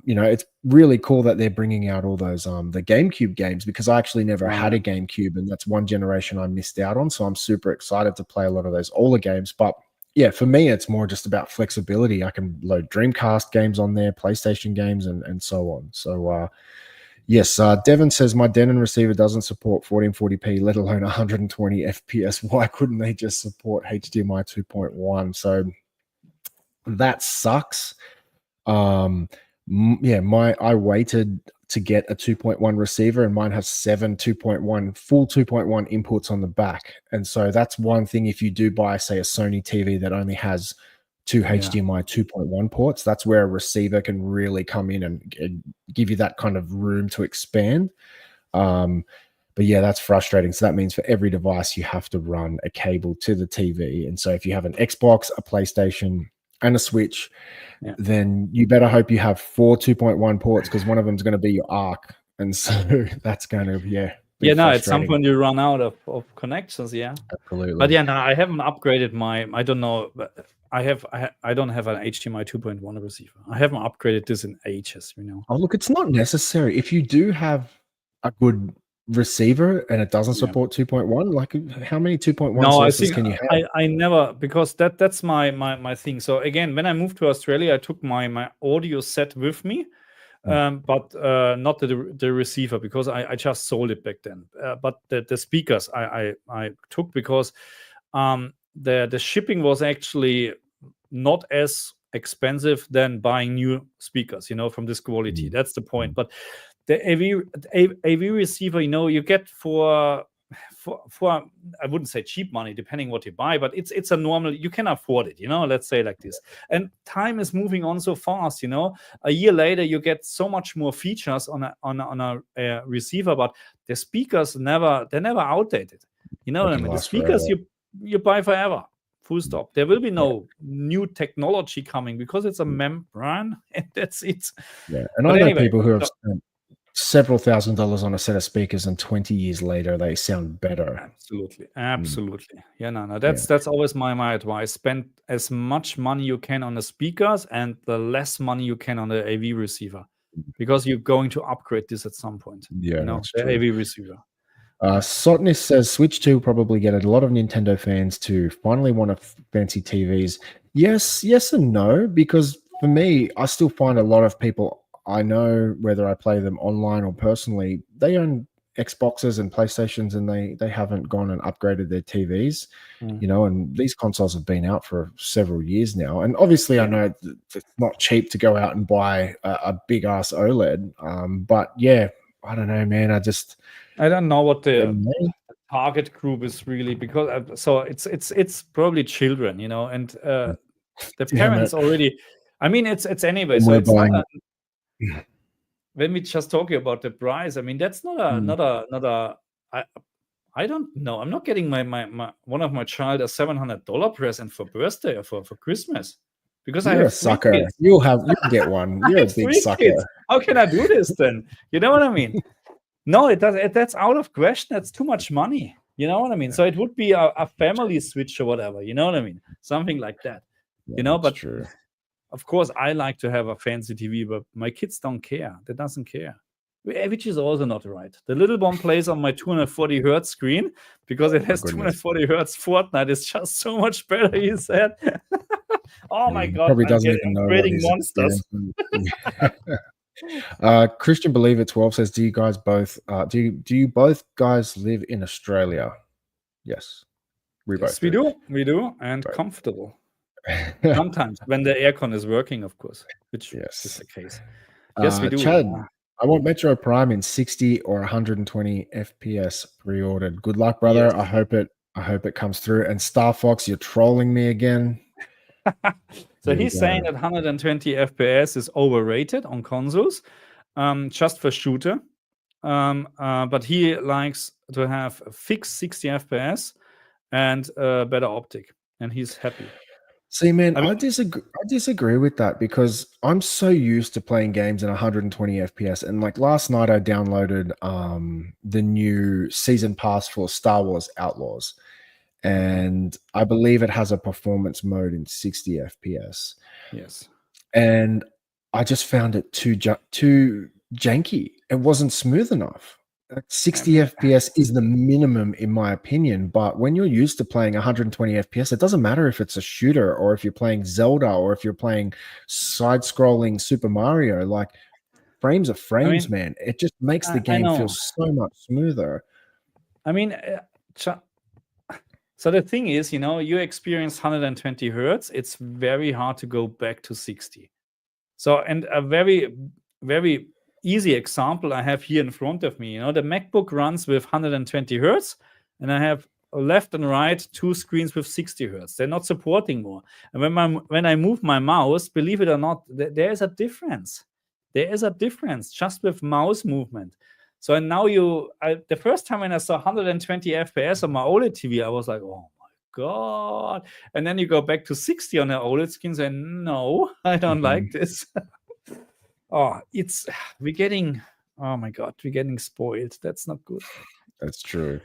you know, it's really cool that they're bringing out all those the GameCube games, because I actually never had a GameCube, and that's one generation I missed out on. So I'm super excited to play a lot of those older games. But yeah, for me, it's more just about flexibility. I can load Dreamcast games on there, PlayStation games, and so on. So yes, Devin says my Denon receiver doesn't support 1440p, let alone 120 FPS. Why couldn't they just support HDMI 2.1? So that sucks. Yeah, I waited to get a 2.1 receiver, and mine has 7 2.1 full 2.1 inputs on the back. And so that's one thing. If you do buy, say, a Sony TV that only has 2 HDMI 2.1 ports, that's where a receiver can really come in and give you that kind of room to expand. But yeah, that's frustrating. So that means for every device, you have to run a cable to the TV. And so if you have an Xbox, a PlayStation, and a Switch, Yeah. then you better hope you have 4 2.1 ports, because one of them is going to be your ARC. And so that's kind of, be No, at some frustrating. point you run out of connections, yeah. Absolutely. But yeah, no, I haven't upgraded my, I don't know, but I don't have an HDMI 2.1 receiver. I haven't upgraded this in ages, you know. Oh, look, it's not necessary. If you do have a good receiver and it doesn't Yeah. support 2.1, like how many 2.1 No, I sources think can you have? I never, because that's my thing. So again, when I moved to Australia, I took my audio set with me, but not the receiver, because I just sold it back then. But the speakers I took, because the shipping was actually not as expensive than buying new speakers, you know, from this quality. That's the point. But the AV receiver, you know, you get for I wouldn't say cheap money, depending what you buy, but it's a normal, you can afford it, you know, let's say like this. And time is moving on so fast, you know. A year later you get so much more features on a receiver, but the speakers they're never outdated, you know what I mean. The speakers you buy forever, full stop. There will be no new technology coming, because it's a membrane and that's it. Yeah, and But I know anyway, people who have spent several $1,000s on a set of speakers, and 20 years later they sound better. Absolutely. Yeah, no, that's always my advice. Spend as much money you can on the speakers and the less money you can on the AV receiver, because you're going to upgrade this at some point. Yeah, you know, that's the true. AV receiver. Sotness says Switch 2 will probably get a lot of Nintendo fans to finally want fancy TVs. Yes and no, because for me, I still find a lot of people I know, whether I play them online or personally, they own Xboxes and PlayStations, and they haven't gone and upgraded their TVs, you know, and these consoles have been out for several years now. And obviously I know it's not cheap to go out and buy a big ass OLED. But yeah, I don't know, man. I don't know what the target group is really, because so it's probably children, you know, and the parents already. I mean, it's anyway. So it's not when we just talking about the price. I mean, that's not a. I don't know. I'm not getting my one of my child a $700 present for birthday or for Christmas, because You're I have a sucker. kids. You'll get one. You're a big sucker. Kids. How can I do this then? You know what I mean? No, that's out of question. That's too much money. You know what I mean? So it would be a family Switch or whatever. You know what I mean? Something like that. You know, but true. Of course, I like to have a fancy TV, but my kids don't care. They doesn't care, which is also not right. The little one plays on my 240 hertz screen because it has 240 hertz. Fortnite is just so much better, he said. Oh my God. Probably doesn't even know what he's monsters. Christian Believer 12 says, do you guys both do you both guys live in Australia? Yes. We do, and comfortable. Sometimes when the aircon is working, of course, which is the case. Yes, we do. Chad, I want Metro Prime in 60 or 120 FPS pre-ordered. Good luck, brother. Yes. I hope it comes through. And Star Fox, you're trolling me again. So he's saying that 120 FPS is overrated on consoles, just for shooter. But he likes to have a fixed 60 FPS and better optic, and he's happy. See, man, I disagree with that, because I'm so used to playing games in 120 FPS. And like last night, I downloaded the new season pass for Star Wars Outlaws, and I believe it has a performance mode in 60 FPS. Yes, and I just found it too janky. It wasn't smooth enough. 60 FPS is the minimum, in my opinion. But when you're used to playing 120 FPS, it doesn't matter if it's a shooter or if you're playing Zelda or if you're playing side-scrolling Super Mario. Like, frames are frames, man. It just makes the game feel so much smoother. I mean, so the thing is, you know, you experience 120 hertz. It's very hard to go back to 60. So, and a very, very easy example I have here in front of me, you know, the MacBook runs with 120 hertz, and I have left and right 2 screens with 60 hertz. They're not supporting more. And when I move my mouse, believe it or not, there is a difference. There is a difference just with mouse movement. So now the first time when I saw 120 FPS on my OLED TV, I was like, oh my God. And then you go back to 60 on the OLED screen and no, I don't like this. Oh my God, we're getting spoiled. That's not good. That's true.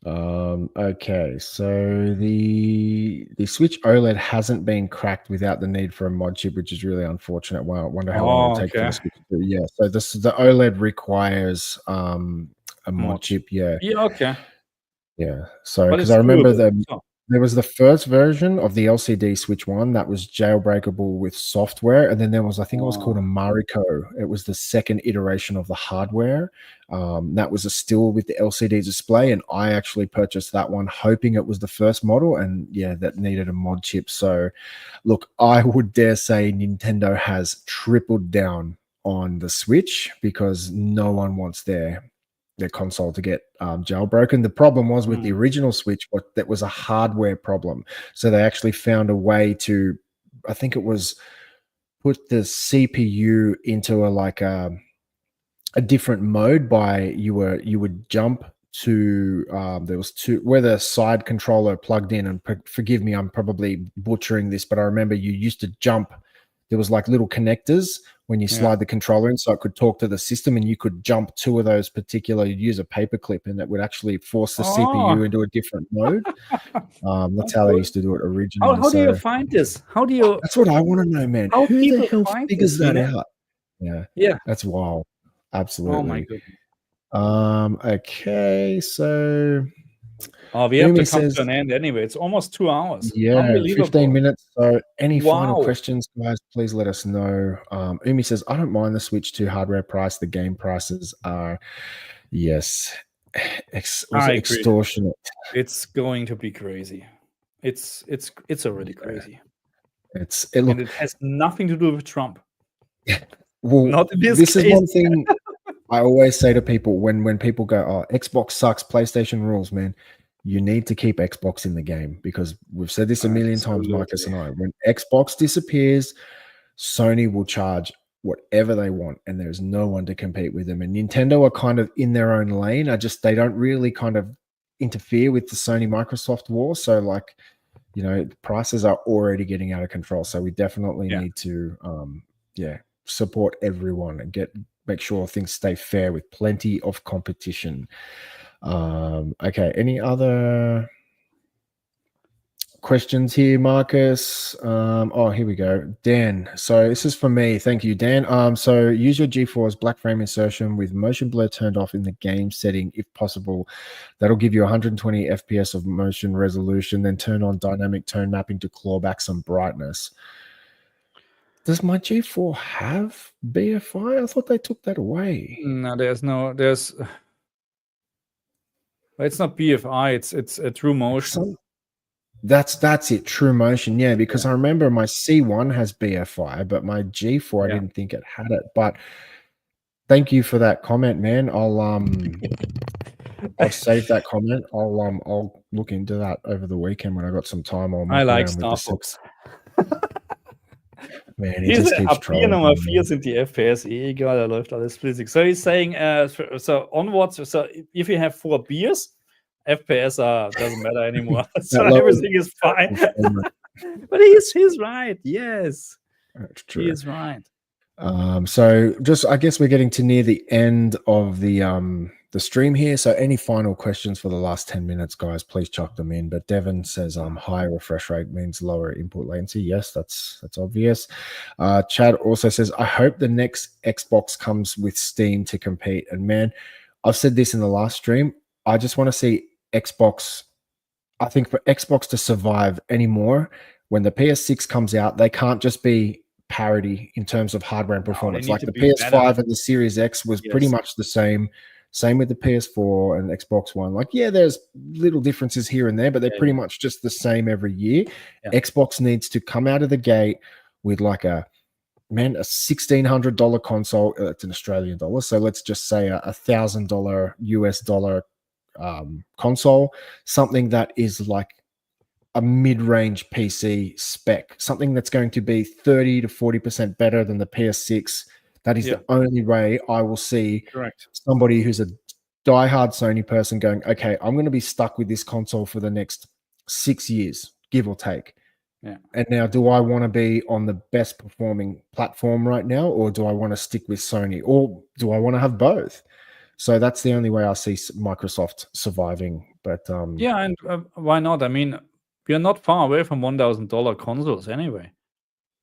Okay, so the Switch OLED hasn't been cracked without the need for a mod chip, which is really unfortunate. Wow, I wonder how long it'll take for the Switch to do. Yeah, so the OLED requires a mod chip. Yeah. Yeah, okay. Yeah. So because I remember there was the first version of the LCD Switch 1 that was jailbreakable with software, and then there was, I think it was called a Mariko. It was the second iteration of the hardware. That was still with the LCD display, and I actually purchased that one hoping it was the first model, and yeah, that needed a mod chip. So look, I would dare say Nintendo has tripled down on the Switch because no one wants their console to get jailbroken. The problem was with the original Switch, that was a hardware problem. So they actually found a way to, I think it was, put the CPU into a different mode by you would jump to there was two where the side controller plugged in, and forgive me, I'm probably butchering this, but I remember you used to jump. There was like little connectors when you slide the controller in, so it could talk to the system, and you could jump two of those particular. You'd use a paperclip, and that would actually force the CPU into a different mode. That's how they used to do it originally. How do you find this? How do you? That's what I want to know, man. How Who the hell figures that out? Yeah, that's wild. Absolutely. Oh my goodness. Okay, so. We have to come to an end anyway. It's almost 2 hours. Yeah, 15 minutes. So any final questions, guys, please let us know. Umi says, I don't mind the Switch 2 hardware price. The game prices are, yes, extortionate. It's going to be crazy. It's already crazy. It has nothing to do with Trump. Well, not in this case. Is one thing I always say to people when people go, oh, Xbox sucks, PlayStation rules, man. You need to keep Xbox in the game, because we've said this a million times, Marcus and I. When Xbox disappears, Sony will charge whatever they want, and there's no one to compete with them. And Nintendo are kind of in their own lane. They don't really kind of interfere with the Sony Microsoft war. So like, you know, prices are already getting out of control. So we definitely need to support everyone and make sure things stay fair with plenty of competition. Okay, any other questions here, Marcus? Here we go. Dan, so this is for me. Thank you, Dan. So use your GeForce black frame insertion with motion blur turned off in the game setting if possible. That'll give you 120 FPS of motion resolution, then turn on dynamic tone mapping to claw back some brightness. Does my G4 have BFI? I thought they took that away. No, it's not BFI. It's a True Motion. That's it. True Motion. Yeah, because I remember my C1 has BFI, but my G4 I didn't think it had it. But thank you for that comment, man. I'll save that comment. I'll look into that over the weekend when I got some time. I like Star Fox. Man, he just keeps trolling. Nummer 4 sind die FPS egal, da läuft alles flüssig. So he's saying, so onwards, so if you have 4 beers, FPS doesn't matter anymore. So everything is fine. But he's right. Yes, that's true. He is right. So just, I guess we're getting to near the end of the stream here. So any final questions for the last 10 minutes, guys, please chuck them in. But Devin says higher refresh rate means lower input latency. Yes, that's obvious. Chad also says, I hope the next Xbox comes with Steam to compete. And man, I've said this in the last stream. I just want to see Xbox. I think for Xbox to survive anymore, when the PS6 comes out, they can't just be parity in terms of hardware and performance. Like the PS5 better. And the Series X was pretty much the same. Same with the PS4 and Xbox One. Like, yeah, there's little differences here and there, but they're pretty much just the same every year. Xbox needs to come out of the gate with like a $1,600 console. It's an Australian dollar, so let's just say a $1,000 US dollar console, something that is like a mid-range PC spec, something that's going to be 30 to 40% better than the PS6, That is the only way I will see Correct. somebody who's a diehard Sony person going, okay, I'm going to be stuck with this console for the next 6 years, give or take. Yeah. And now, do I want to be on the best performing platform right now, or do I want to stick with Sony, or do I want to have both? So that's the only way I see Microsoft surviving. But yeah, and why not? I mean, we are not far away from $1,000 consoles anyway.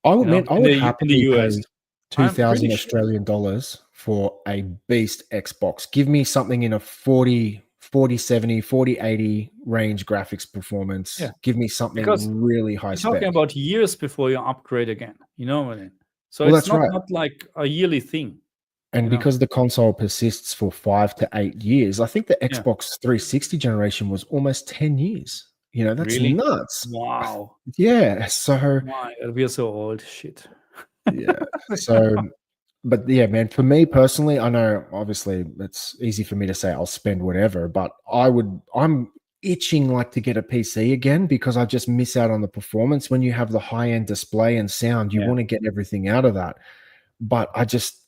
I would, I would in happily the US. pay 2,000 Australian dollars for a beast Xbox. Give me something in a 4070, 4080 range graphics performance. Yeah. Give me something Because really high spec. You're talking about years before you upgrade again. You know what I mean? So Well, it's that's right. not like a yearly thing. And because the console persists for 5 to 8 years, I think the Xbox 360 generation was almost 10 years. You know, that's Really? nuts. Wow. Yeah. So we are so old. Shit. yeah. So, but yeah, man, for me personally, I know obviously it's easy for me to say I'll spend whatever, but I'm itching like to get a PC again because I just miss out on the performance. When you have the high-end display and sound, you want to get everything out of that. But I just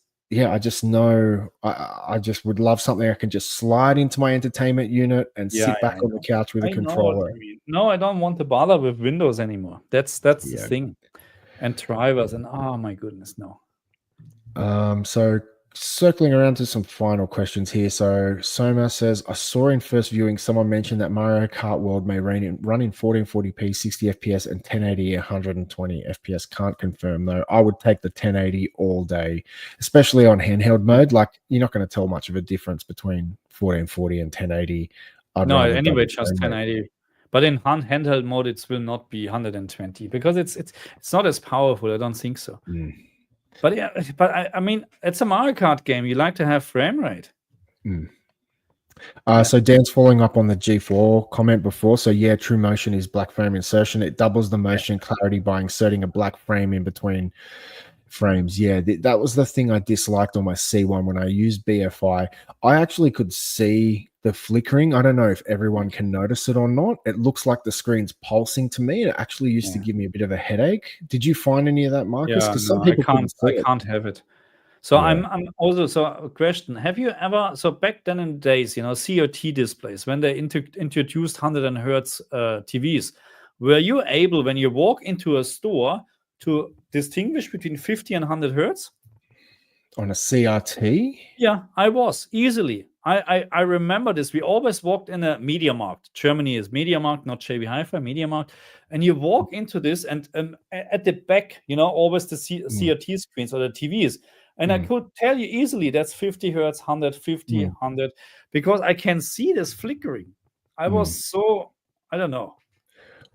know I just would love something I can just slide into my entertainment unit and sit back on the couch with a controller. No, I don't want to bother with Windows anymore. That's the thing. And drivers and oh my goodness, no. So circling around to some final questions here. So Soma says, I saw in first viewing someone mentioned that Mario Kart World may run in 1440p, 60 FPS, and 1080 120 FPS. Can't confirm though. I would take the 1080 all day, especially on handheld mode. Like you're not going to tell much of a difference between 1440 and 1080. No, anyway, just 1080. But in handheld mode, it will not be 120 because it's not as powerful. I don't think so. But yeah, I mean, it's a Mario Kart game. You like to have frame rate. So Dan's following up on the G4 comment before. So yeah, True Motion is black frame insertion. It doubles the motion clarity by inserting a black frame in between frames. Yeah, that was the thing I disliked on my C1 when I used BFI. I actually could see the flickering. I don't know if everyone can notice it or not. It looks like the screen's pulsing to me. It actually used to give me a bit of a headache. Did you find any of that, Marcus? Because some people I can't have it. So I'm also, so a question, have you ever, so back then in the days, CRT displays, when they introduced 100 Hertz TVs, were you able, when you walk into a store, to distinguish between 50 and 100 Hertz? On a CRT? Yeah, I was, easily. I remember this. We always walked in a MediaMarkt. Germany is MediaMarkt, not JB Hi-Fi, MediaMarkt. And you walk into this, and at the back, always the CRT screens or the TVs. And I could tell you easily that's 50 Hertz, 150, 100, because I can see this flickering. I was so, I don't know.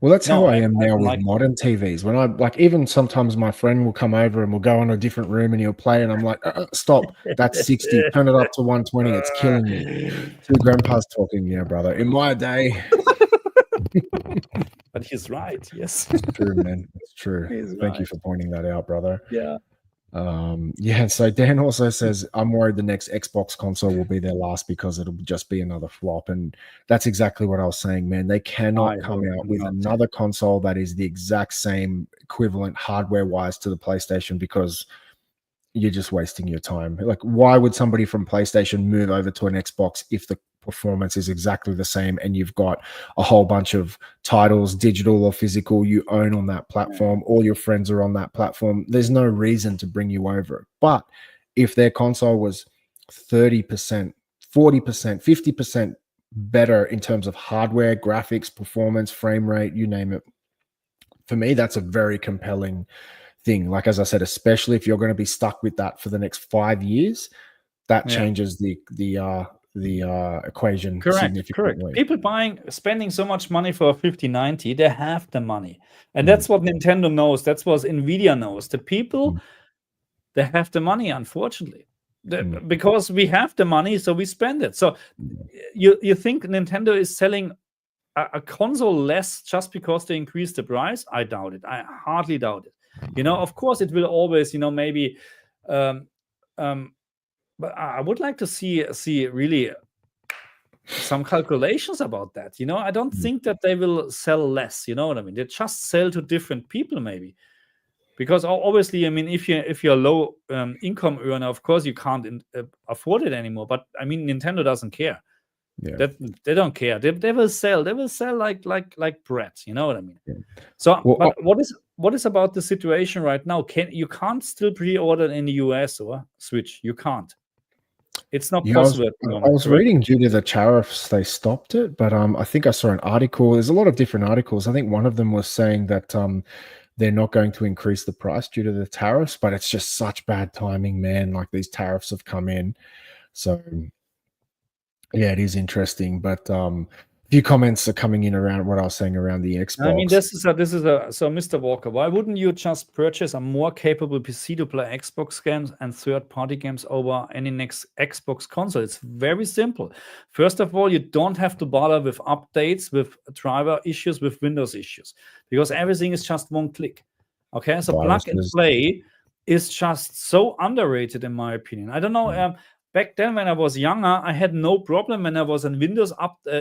Well, that's how I am now with modern TVs. When I even sometimes my friend will come over and we'll go in a different room and he'll play, and I'm like, stop, that's 60, turn it up to 120. It's killing me. Two grandpas talking, yeah, brother. In my day. But he's right, yes. It's true, man. It's true. Thank you for pointing that out, brother. Yeah. So Dan also says, I'm worried the next Xbox console will be their last because it'll just be another flop. And that's exactly what I was saying, man. They cannot come out with another console that is the exact same equivalent hardware wise to the PlayStation, because you're just wasting your time. Like, why would somebody from PlayStation move over to an Xbox if the performance is exactly the same and you've got a whole bunch of titles, digital or physical, you own on that platform? All your friends are on that platform. There's no reason to bring you over. But if their console was 30%, 40%, 50% better in terms of hardware, graphics, performance, frame rate, you name it, for me, that's a very compelling thing. Like, as I said, especially if you're going to be stuck with that for the next 5 years, that changes the equation significantly. People spending so much money for a 5090, they have the money, and that's what Nintendo knows. That's what Nvidia knows. The people, they have the money, unfortunately, because we have the money, so we spend it. So you think Nintendo is selling a console less just because they increased the price? I doubt it. I hardly doubt it. Of course it will always, maybe but I would like to see really some calculations about that. I don't think that they will sell less. You know what I mean? They just sell to different people, maybe. Because obviously, I mean, if you're a low income earner, of course you can't afford it anymore. But I mean, Nintendo doesn't care. Yeah. That they don't care. They will sell. They will sell like bread. You know what I mean? Yeah. So, Well, but what is about the situation right now? You can't still pre-order in the US or Switch? You can't. It's not yeah, possible at the I moment. was correct? reading due to the tariffs they stopped it, but I think I saw an article. There's a lot of different articles. I think one of them was saying that they're not going to increase the price due to the tariffs, but it's just such bad timing, man. Like these tariffs have come in, so yeah, it is interesting. But a few comments are coming in around what I was saying around the Xbox. I mean, this is a so Mr. Walker, why wouldn't you just purchase a more capable PC to play Xbox games and third-party games over any next Xbox console? It's very simple. First of all, you don't have to bother with updates, with driver issues, with Windows issues, because everything is just one click. Okay, so plug and play is just so underrated in my opinion. I don't know. Back then, when I was younger, I had no problem when there was a Windows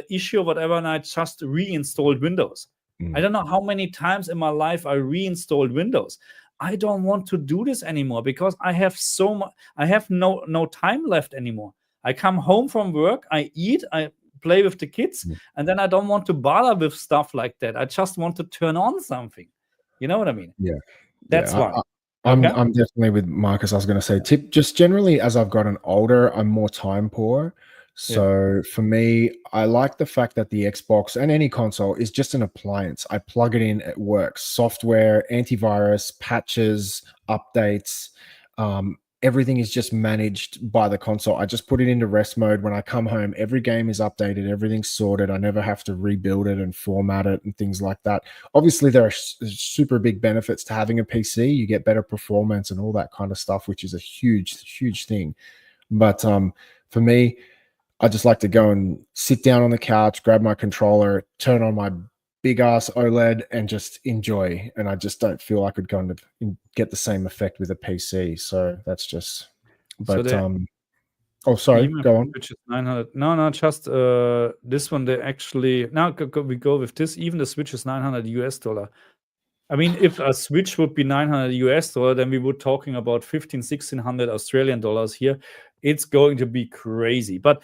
issue or whatever, and I just reinstalled Windows. I don't know how many times in my life I reinstalled Windows. I don't want to do this anymore because I have so much. I have no time left anymore. I come home from work, I eat, I play with the kids, and then I don't want to bother with stuff like that. I just want to turn on something. You know what I mean? Yeah, that's why. I'm definitely with Marcus. I was going to say, tip, just generally as I've gotten older, I'm more time poor. So for me, I like the fact that the Xbox and any console is just an appliance. I plug it in, it works. Software, antivirus, patches, updates, everything is just managed by the console. I just put it into rest mode. When I come home, every game is updated, everything's sorted. I never have to rebuild it and format it and things like that. Obviously, there are super big benefits to having a PC. You get better performance and all that kind of stuff, which is a huge thing. But for me, I just like to go and sit down on the couch, grab my controller, turn on my big ass OLED and just enjoy. And I just don't feel I could go and get the same effect with a PC. So that's just, but oh, sorry, go on. Which is 900. No, just this one. They actually now we go with this. Even the Switch is $900 US. I mean, if a Switch would be $900 US, then we would talking about 1,500-1,600 Australian dollars here. It's going to be crazy, but.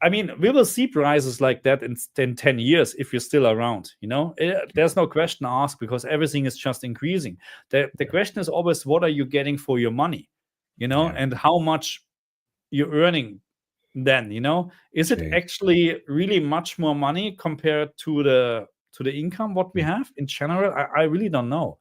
I mean, we will see prices like that in 10 years if you're still around, you know? There's no question asked because everything is just increasing. The question is always, what are you getting for your money, you know? And how much you're earning then, you know? Is it actually really much more money compared to the income what we have in general? I really don't know.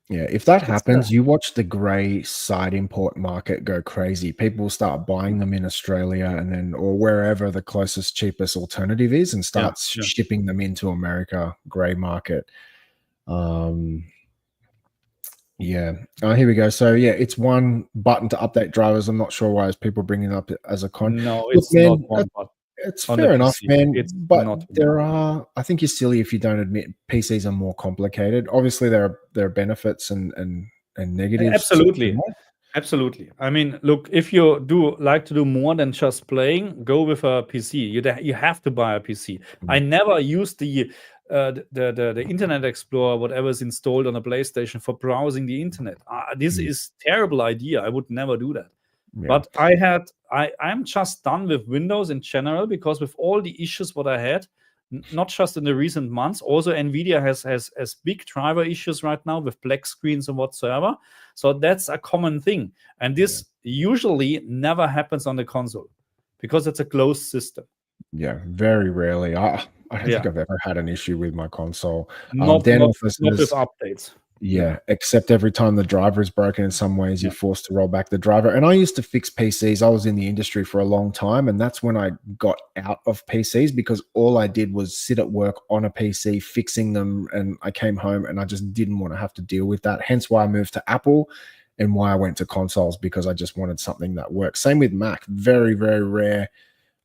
Yeah, if that happens, you watch the grey side import market go crazy. People will start buying them in Australia and then or wherever the closest, cheapest alternative is and start shipping them into America, grey market. Yeah. Oh, here we go. So yeah, it's one button to update drivers. I'm not sure why people bringing it up as a con. No, it's not one button. It's fair enough, man. But there are, I think you're silly if you don't admit PCs are more complicated. Obviously, there are benefits and negatives. Absolutely. I mean, look, if you do like to do more than just playing, go with a PC. You have to buy a PC. I never used the Internet Explorer, whatever is installed on a PlayStation for browsing the internet. This is terrible idea. I would never do that. But I'm just done with Windows in general because with all the issues what I had, not just in the recent months, also Nvidia has big driver issues right now with black screens and whatsoever. So that's a common thing, and this usually never happens on the console because it's a closed system. Yeah, very rarely. I don't think I've ever had an issue with my console. Not with updates. Yeah, except every time the driver is broken in some ways, you're forced to roll back the driver. And I used to fix PCs. I was in the industry for a long time, and that's when I got out of PCs because all I did was sit at work on a PC fixing them, and I came home and I just didn't want to have to deal with that. Hence why I moved to Apple and why I went to consoles because I just wanted something that works. Same with Mac. Very, very rare.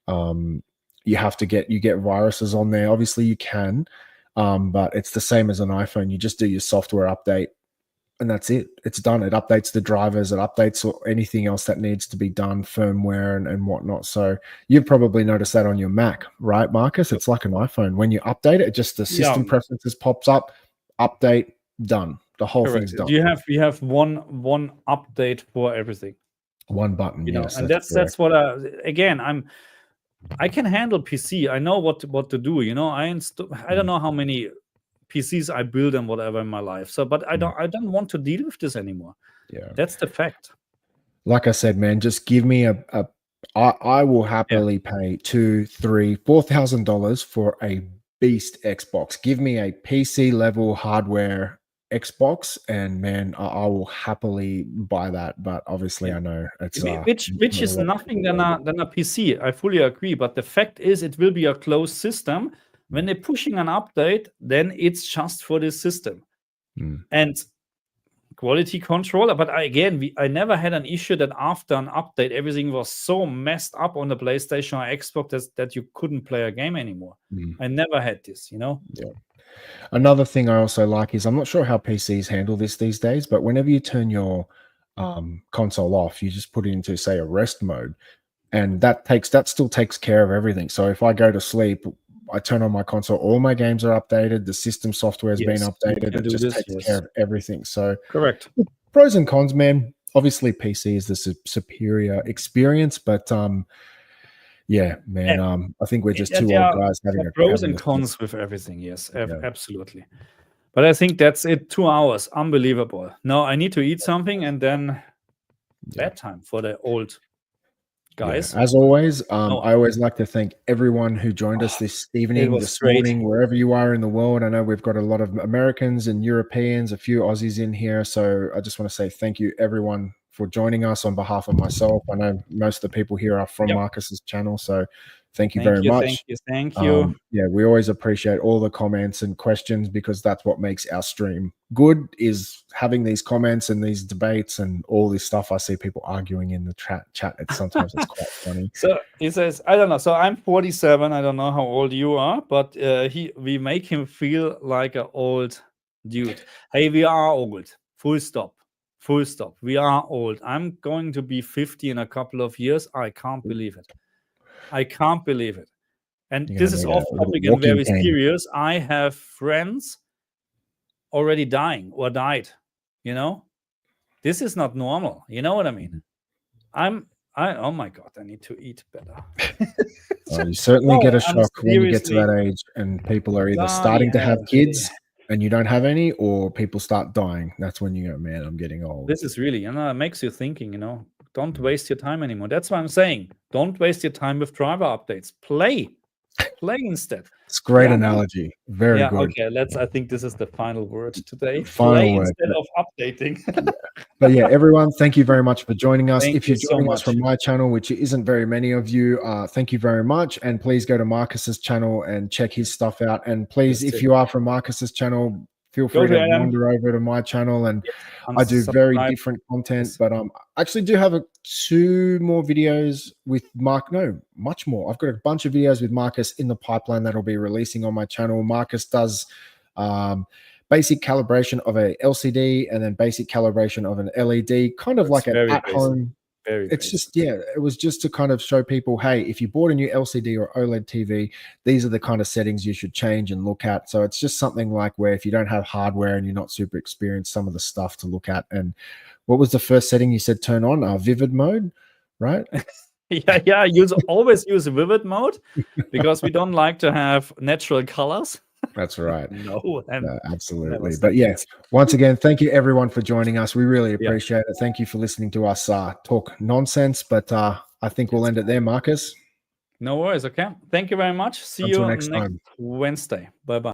You get viruses on there. Obviously, you can. But it's the same as an iPhone. You just do your software update and that's it. It's done. It updates the drivers. It updates anything else that needs to be done, firmware and whatnot. So you've probably noticed that on your Mac, right, Marcus? It's like an iPhone. When you update it, just the system preferences pops up, update, done. The whole Correct. thing's done. You have one update for everything. One button, You know, yes, and that's that's what I can handle PC. I know what to do. You know, I don't know how many PCs I build and whatever in my life. So, but I don't want to deal with this anymore. Yeah, that's the fact. Like I said, man, just give me I will happily pay $2,000, $3,000, $4,000 for a beast Xbox. Give me a PC level hardware Xbox, and man, I will happily buy that. But obviously, I know it's which is nothing than a PC. I fully agree. But the fact is, it will be a closed system. When they're pushing an update, then it's just for this system. And quality control. But I never had an issue that after an update, everything was so messed up on the PlayStation or Xbox that you couldn't play a game anymore. I never had this, you know? Yeah. Another thing I also like is, I'm not sure how PCs handle this these days, but whenever you turn your console off, you just put it into, say, a rest mode, and that still takes care of everything. So if I go to sleep, I turn on my console, all my games are updated, the system software has been updated, it just takes care of everything. So correct. Pros and cons, man. Obviously, PC is the superior experience, but yeah, man. I think we're just two old guys having a pros and cons with everything. Yes, absolutely. But I think that's it. 2 hours, unbelievable. Now I need to eat something, and then bedtime for the old guys. As always, I always like to thank everyone who joined us this evening, this morning, wherever you are in the world. I know we've got a lot of Americans and Europeans, a few Aussies in here. So I just want to say thank you, everyone, for joining us on behalf of myself. I know most of the people here are from Marcus's channel. So thank you very much. Thank you. Yeah, we always appreciate all the comments and questions, because that's what makes our stream good, is having these comments and these debates and all this stuff. I see people arguing in the chat. Sometimes it's quite funny. So he says, I don't know. So I'm 47. I don't know how old you are, but we make him feel like an old dude. Hey, we are old. Full stop. Full stop. We are old. I'm going to be 50 in a couple of years. I can't believe it. I can't believe it. And this is off topic and very serious. I have friends already dying or died. You know, this is not normal. You know what I mean? Oh my God, I need to eat better. You certainly get a shock when you get to that age, and people are either starting to have kids and you don't have any, or people start dying. That's when you go, man, I'm getting old. This is really, it makes you thinking, don't waste your time anymore. That's why I'm saying, don't waste your time with driver updates. Play instead. It's a great analogy. Very good. Okay, I think this is the final word today. Play instead of updating. But yeah, everyone, thank you very much for joining us. If you're joining us from my channel, which isn't very many of you, thank you very much. And please go to Marcus's channel and check his stuff out. And please, if you are from Marcus's channel, feel free to wander over to my channel, and I do very different content. But I actually do have 2 more videos with much more. I've got a bunch of videos with Marcus in the pipeline that'll be releasing on my channel. Marcus does basic calibration of a LCD and then basic calibration of an LED, kind of like an at-home. It's just, it was just to kind of show people, hey, if you bought a new LCD or OLED TV, these are the kind of settings you should change and look at. So it's just something like where if you don't have hardware and you're not super experienced, some of the stuff to look at. And what was the first setting you said turn on? Vivid mode, right? Yeah. You always use vivid mode because we don't like to have natural colors. That's right. No, absolutely. But yes, once again, thank you everyone for joining us. We really appreciate it. Thank you for listening to us talk nonsense. But I think we'll end it there, Marcus. No worries. Okay. Thank you very much. See you next time. Wednesday. Bye-bye.